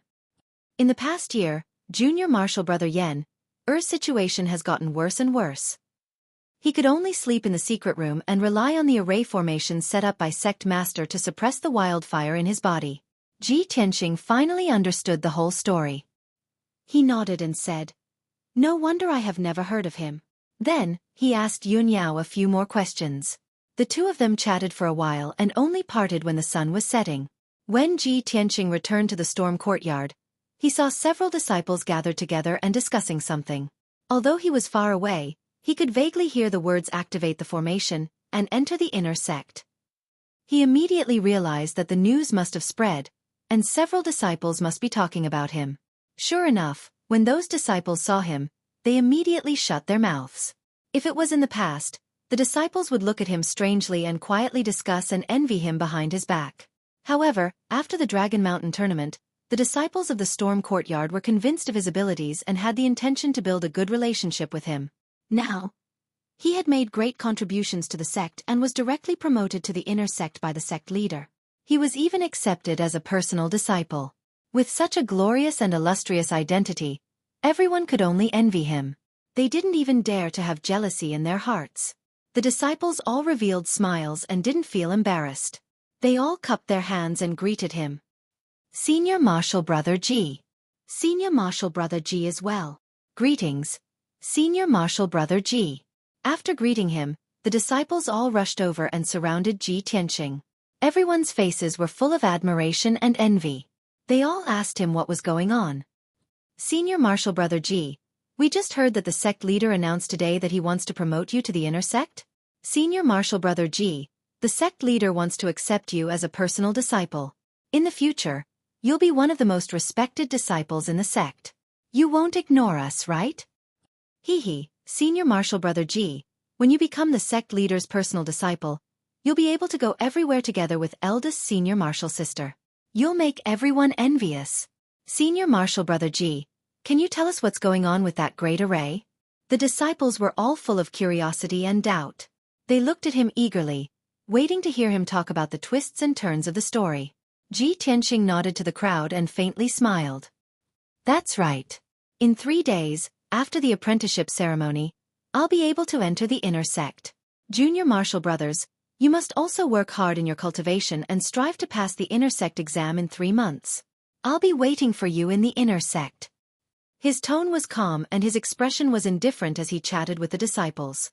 S1: In the past year, junior martial brother Yen's situation has gotten worse and worse. He could only sleep in the secret room and rely on the array formations set up by sect master to suppress the wildfire in his body. Ji Tianqing finally understood the whole story. He nodded and said, "No wonder I have never heard of him." Then, he asked Yun Yao a few more questions. The two of them chatted for a while and only parted when the sun was setting. When Ji Tianqing returned to the storm courtyard, he saw several disciples gathered together and discussing something. Although he was far away, he could vaguely hear the words "activate the formation" and "enter the inner sect." He immediately realized that the news must have spread, and several disciples must be talking about him. Sure enough, when those disciples saw him, they immediately shut their mouths. If it was in the past, the disciples would look at him strangely and quietly discuss and envy him behind his back. However, after the Dragon Mountain tournament, the disciples of the Storm Courtyard were convinced of his abilities and had the intention to build a good relationship with him. Now, he had made great contributions to the sect and was directly promoted to the inner sect by the sect leader. He was even accepted as a personal disciple. With such a glorious and illustrious identity, everyone could only envy him. They didn't even dare to have jealousy in their hearts. The disciples all revealed smiles and didn't feel embarrassed. They all cupped their hands and greeted him. Senior Martial Brother Ji. Senior Martial Brother Ji as well. Greetings, Senior Martial Brother Ji. After greeting him, the disciples all rushed over and surrounded Ji Tianqing. Everyone's faces were full of admiration and envy. They all asked him what was going on. Senior Martial Brother Ji, we just heard that the sect leader announced today that he wants to promote you to the inner sect. Senior Martial Brother Ji, the sect leader wants to accept you as a personal disciple. In the future, you'll be one of the most respected disciples in the sect. You won't ignore us, right? Senior Martial Brother Ji, when you become the sect leader's personal disciple, you'll be able to go everywhere together with eldest senior martial sister. You'll make everyone envious. Senior Martial Brother Ji, can you tell us what's going on with that great array? The disciples were all full of curiosity and doubt. They looked at him eagerly, waiting to hear him talk about the twists and turns of the story. Ji Tianqing nodded to the crowd and faintly smiled. That's right. In 3 days, after the apprenticeship ceremony, I'll be able to enter the inner sect. Junior Martial Brothers, you must also work hard in your cultivation and strive to pass the inner sect exam in 3 months. I'll be waiting for you in the inner sect. His tone was calm and his expression was indifferent as he chatted with the disciples.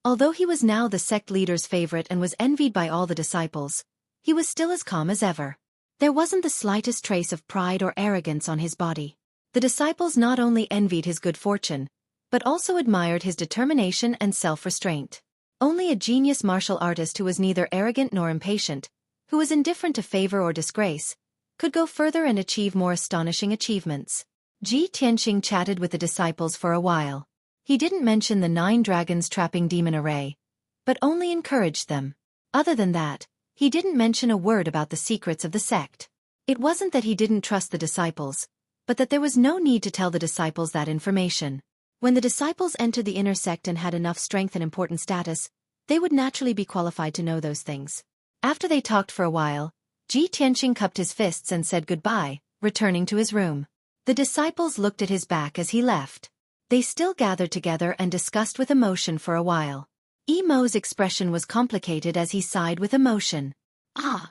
S1: Although he was now the sect leader's favorite and was envied by all the disciples, he was still as calm as ever. There wasn't the slightest trace of pride or arrogance on his body. The disciples not only envied his good fortune, but also admired his determination and self-restraint. Only a genius martial artist who was neither arrogant nor impatient, who was indifferent to favor or disgrace, could go further and achieve more astonishing achievements. Ji Tianqing chatted with the disciples for a while. He didn't mention the 9 dragons trapping demon array, but only encouraged them. Other than that, he didn't mention a word about the secrets of the sect. It wasn't that he didn't trust the disciples, but that there was no need to tell the disciples that information. When the disciples entered the inner sect and had enough strength and important status, they would naturally be qualified to know those things. After they talked for a while, Ji Tianqing cupped his fists and said goodbye, returning to his room. The disciples looked at his back as he left. They still gathered together and discussed with emotion for a while. Emo's expression was complicated as he sighed with emotion.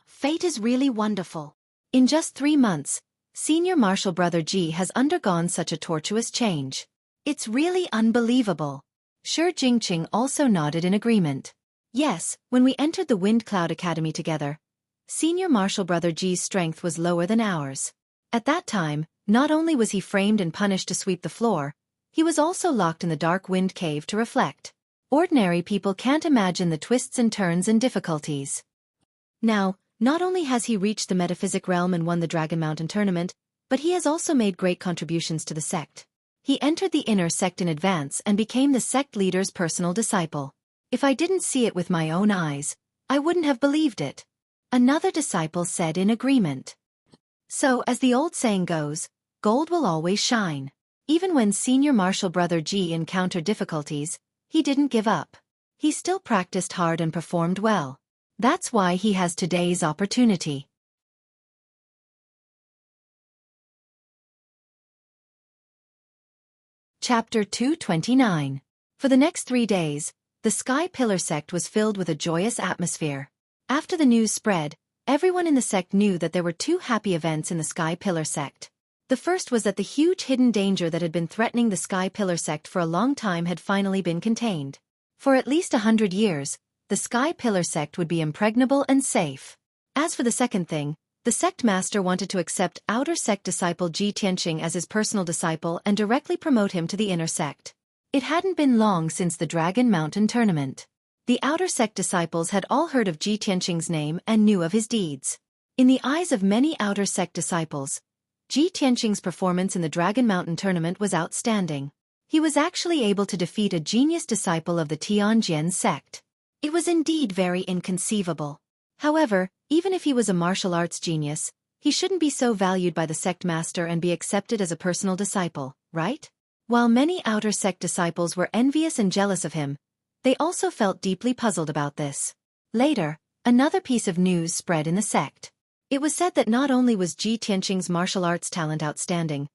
S1: Fate is really wonderful. In just 3 months, Senior Martial Brother Ji has undergone such a tortuous change. It's really unbelievable. Shi Jingqing also nodded in agreement. Yes, when we entered the Wind Cloud Academy together, Senior Martial Brother Ji's strength was lower than ours. At that time, not only was he framed and punished to sweep the floor, he was also locked in the dark wind cave to reflect. Ordinary people can't imagine the twists and turns and difficulties. Now, not only has he reached the metaphysic realm and won the Dragon Mountain tournament, but he has also made great contributions to the sect. He entered the inner sect in advance and became the sect leader's personal disciple. If I didn't see it with my own eyes, I wouldn't have believed it. Another disciple said in agreement. So, as the old saying goes, gold will always shine. Even when senior martial brother Ji encountered difficulties, he didn't give up. He still practiced hard and performed well. That's why he has today's opportunity. Chapter 229. For the next 3 days, the Sky Pillar sect was filled with a joyous atmosphere. After the news spread, everyone in the sect knew that there were 2 happy events in the Sky Pillar sect. The first was that the huge hidden danger that had been threatening the Sky Pillar sect for a long time had finally been contained. For at least 100 years, the Sky Pillar sect would be impregnable and safe. As for the second thing, the sect master wanted to accept outer sect disciple Ji Tianqing as his personal disciple and directly promote him to the inner sect. It hadn't been long since the Dragon Mountain tournament. The outer sect disciples had all heard of Ji Tianqing's name and knew of his deeds. In the eyes of many outer sect disciples, Ji Tianqing's performance in the Dragon Mountain tournament was outstanding. He was actually able to defeat a genius disciple of the Tianjian sect. It was indeed very inconceivable. However, even if he was a martial arts genius, he shouldn't be so valued by the sect master and be accepted as a personal disciple, right? While many outer sect disciples were envious and jealous of him, they also felt deeply puzzled about this. Later, another piece of news spread in the sect. It was said that not only was Ji Tianqing's martial arts talent outstanding,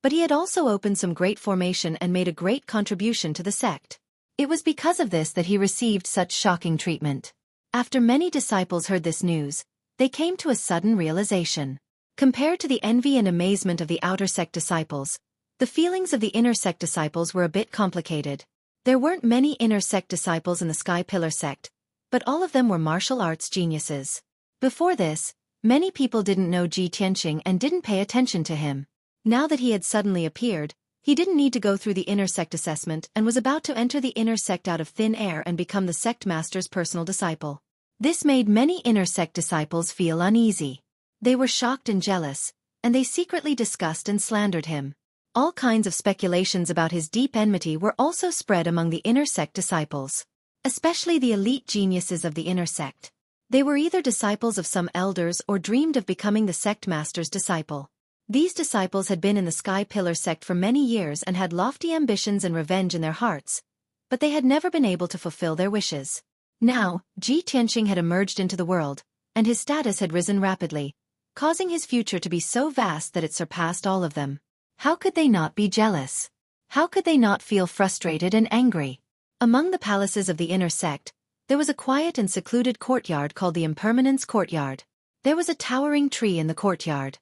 S1: but he had also opened some great formation and made a great contribution to the sect. It was because of this that he received such shocking treatment. After many disciples heard this news, they came to a sudden realization. Compared to the envy and amazement of the outer sect disciples, the feelings of the inner sect disciples were a bit complicated. There weren't many inner sect disciples in the Sky Pillar sect, but all of them were martial arts geniuses. Before this, many people didn't know Ji Tianqing and didn't pay attention to him. Now that he had suddenly appeared, he didn't need to go through the inner sect assessment and was about to enter the inner sect out of thin air and become the sect master's personal disciple. This made many inner sect disciples feel uneasy. They were shocked and jealous, and they secretly discussed and slandered him. All kinds of speculations about his deep enmity were also spread among the inner sect disciples, especially the elite geniuses of the inner sect. They were either disciples of some elders or dreamed of becoming the sect master's disciple. These disciples had been in the Sky Pillar sect for many years and had lofty ambitions and revenge in their hearts, but they had never been able to fulfill their wishes. Now, Ji Tianqing had emerged into the world, and his status had risen rapidly, causing his future to be so vast that it surpassed all of them. How could they not be jealous? How could they not feel frustrated and angry? Among the palaces of the inner sect, there was a quiet and secluded courtyard called the Impermanence Courtyard. There was a towering tree in the courtyard.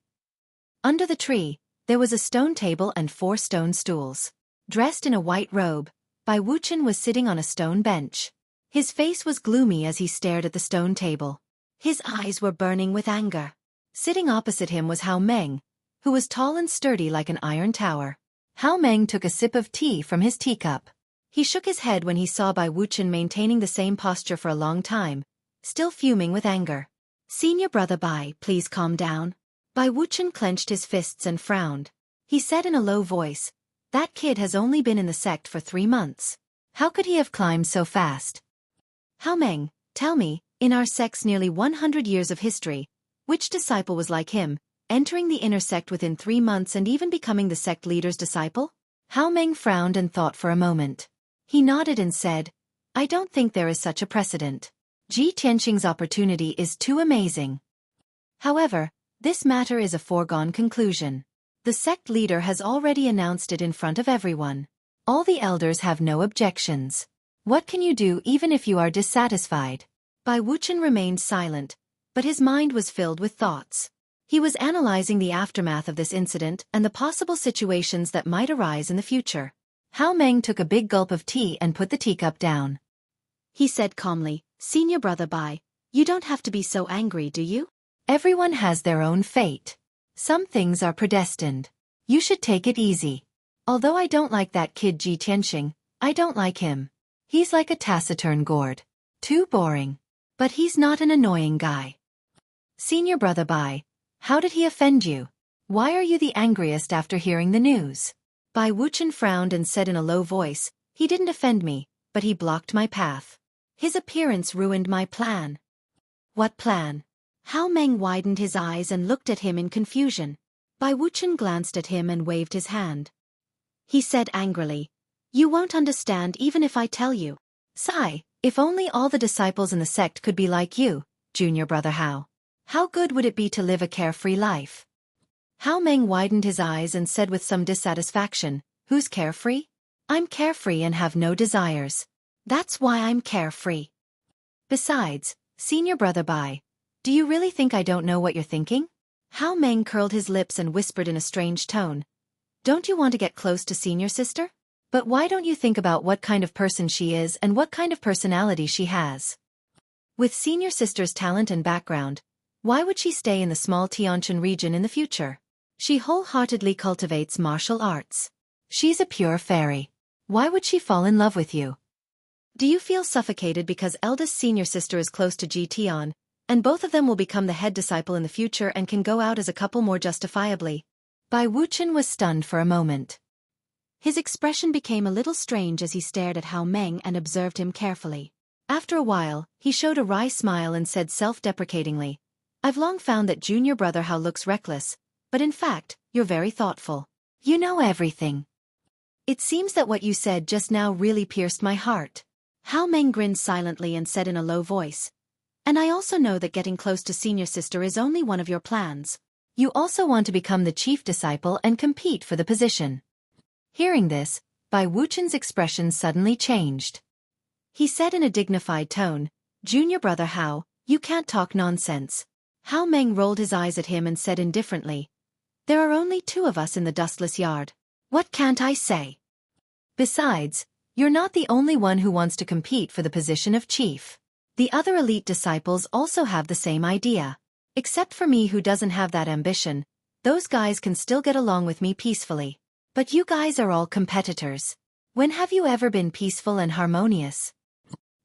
S1: Under the tree, there was a stone table and 4 stone stools. Dressed in a white robe, Bai Wuchen was sitting on a stone bench. His face was gloomy as he stared at the stone table. His eyes were burning with anger. Sitting opposite him was Hao Meng, who was tall and sturdy like an iron tower. Hao Meng took a sip of tea from his teacup. He shook his head when he saw Bai Wuchen maintaining the same posture for a long time, still fuming with anger. "Senior brother Bai, please calm down." Bai Wuchen clenched his fists and frowned. He said in a low voice, "That kid has only been in the sect for 3 months. How could he have climbed so fast?" "Hao Meng, tell me, in our sect's nearly 100 years of history, which disciple was like him, entering the inner sect within 3 months and even becoming the sect leader's disciple?" Hao Meng frowned and thought for a moment. He nodded and said, "I don't think there is such a precedent. Ji Tianqing's opportunity is too amazing. However, this matter is a foregone conclusion. The sect leader has already announced it in front of everyone. All the elders have no objections. What can you do even if you are dissatisfied?" Bai Wuchen remained silent, but his mind was filled with thoughts. He was analyzing the aftermath of this incident and the possible situations that might arise in the future. Hao Meng took a big gulp of tea and put the teacup down. He said calmly, "Senior brother Bai, you don't have to be so angry, do you? Everyone has their own fate. Some things are predestined. You should take it easy. Although I don't like that kid Ji Tianqing, I don't like him. He's like a taciturn gourd. Too boring. But he's not an annoying guy. Senior brother Bai, how did he offend you? Why are you the angriest after hearing the news?" Bai Wuchen frowned and said in a low voice, "He didn't offend me, but he blocked my path. His appearance ruined my plan. What plan? Hao Meng widened his eyes and looked at him in confusion. Bai Wuchen glanced at him and waved his hand. He said angrily, "You won't understand even if I tell you. Sigh, if only all the disciples in the sect could be like you, junior brother Hao. How good would it be to live a carefree life?" Hao Meng widened his eyes and said with some dissatisfaction, "Who's carefree? I'm carefree and have no desires. That's why I'm carefree. Besides, senior brother Bai, do you really think I don't know what you're thinking?" Hao Meng curled his lips and whispered in a strange tone, "Don't you want to get close to senior sister? But why don't you think about what kind of person she is and what kind of personality she has? With senior sister's talent and background, why would she stay in the small Tianshan region in the future? She wholeheartedly cultivates martial arts. She's a pure fairy. Why would she fall in love with you? Do you feel suffocated because eldest senior sister is close to Ji Tian, and both of them will become the head disciple in the future and can go out as a couple more justifiably?" Bai Wuchen was stunned for a moment. His expression became a little strange as he stared at Hao Meng and observed him carefully. After a while, he showed a wry smile and said self-deprecatingly, "I've long found that junior brother Hao looks reckless, but in fact, you're very thoughtful. You know everything. It seems that what you said just now really pierced my heart." Hao Meng grinned silently and said in a low voice, "And I also know that getting close to senior sister is only one of your plans. You also want to become the chief disciple and compete for the position." Hearing this, Bai Wuchen's expression suddenly changed. He said in a dignified tone, "Junior brother Hao, you can't talk nonsense." Hao Meng rolled his eyes at him and said indifferently, "There are only two of us in the dustless yard. What can't I say? Besides, you're not the only one who wants to compete for the position of chief. The other elite disciples also have the same idea. Except for me who doesn't have that ambition, those guys can still get along with me peacefully. But you guys are all competitors. When have you ever been peaceful and harmonious?"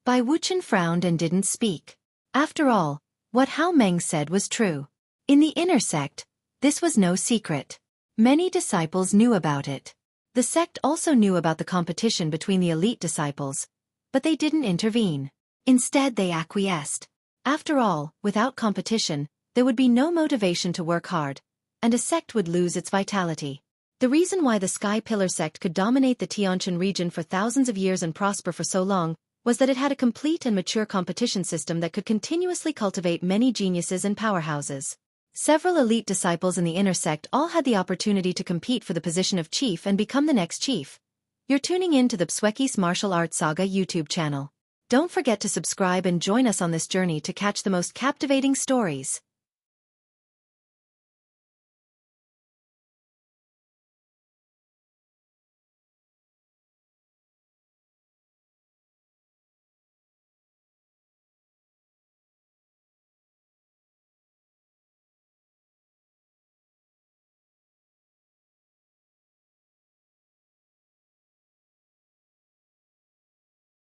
S1: Bai Wuchen frowned and didn't speak. After all, what Hao Meng said was true. In the inner sect, this was no secret. Many disciples knew about it. The sect also knew about the competition between the elite disciples, but they didn't intervene. Instead they acquiesced. After all, without competition, there would be no motivation to work hard, and a sect would lose its vitality. The reason why the Sky Pillar sect could dominate the Tianshan region for thousands of years and prosper for so long was that it had a complete and mature competition system that could continuously cultivate many geniuses and powerhouses. Several elite disciples in the inner sect all had the opportunity to compete for the position of chief and become the next chief. You're tuning in to the Xueqi's Martial Arts Saga YouTube channel. Don't forget to subscribe and join us on this journey to catch the most captivating stories.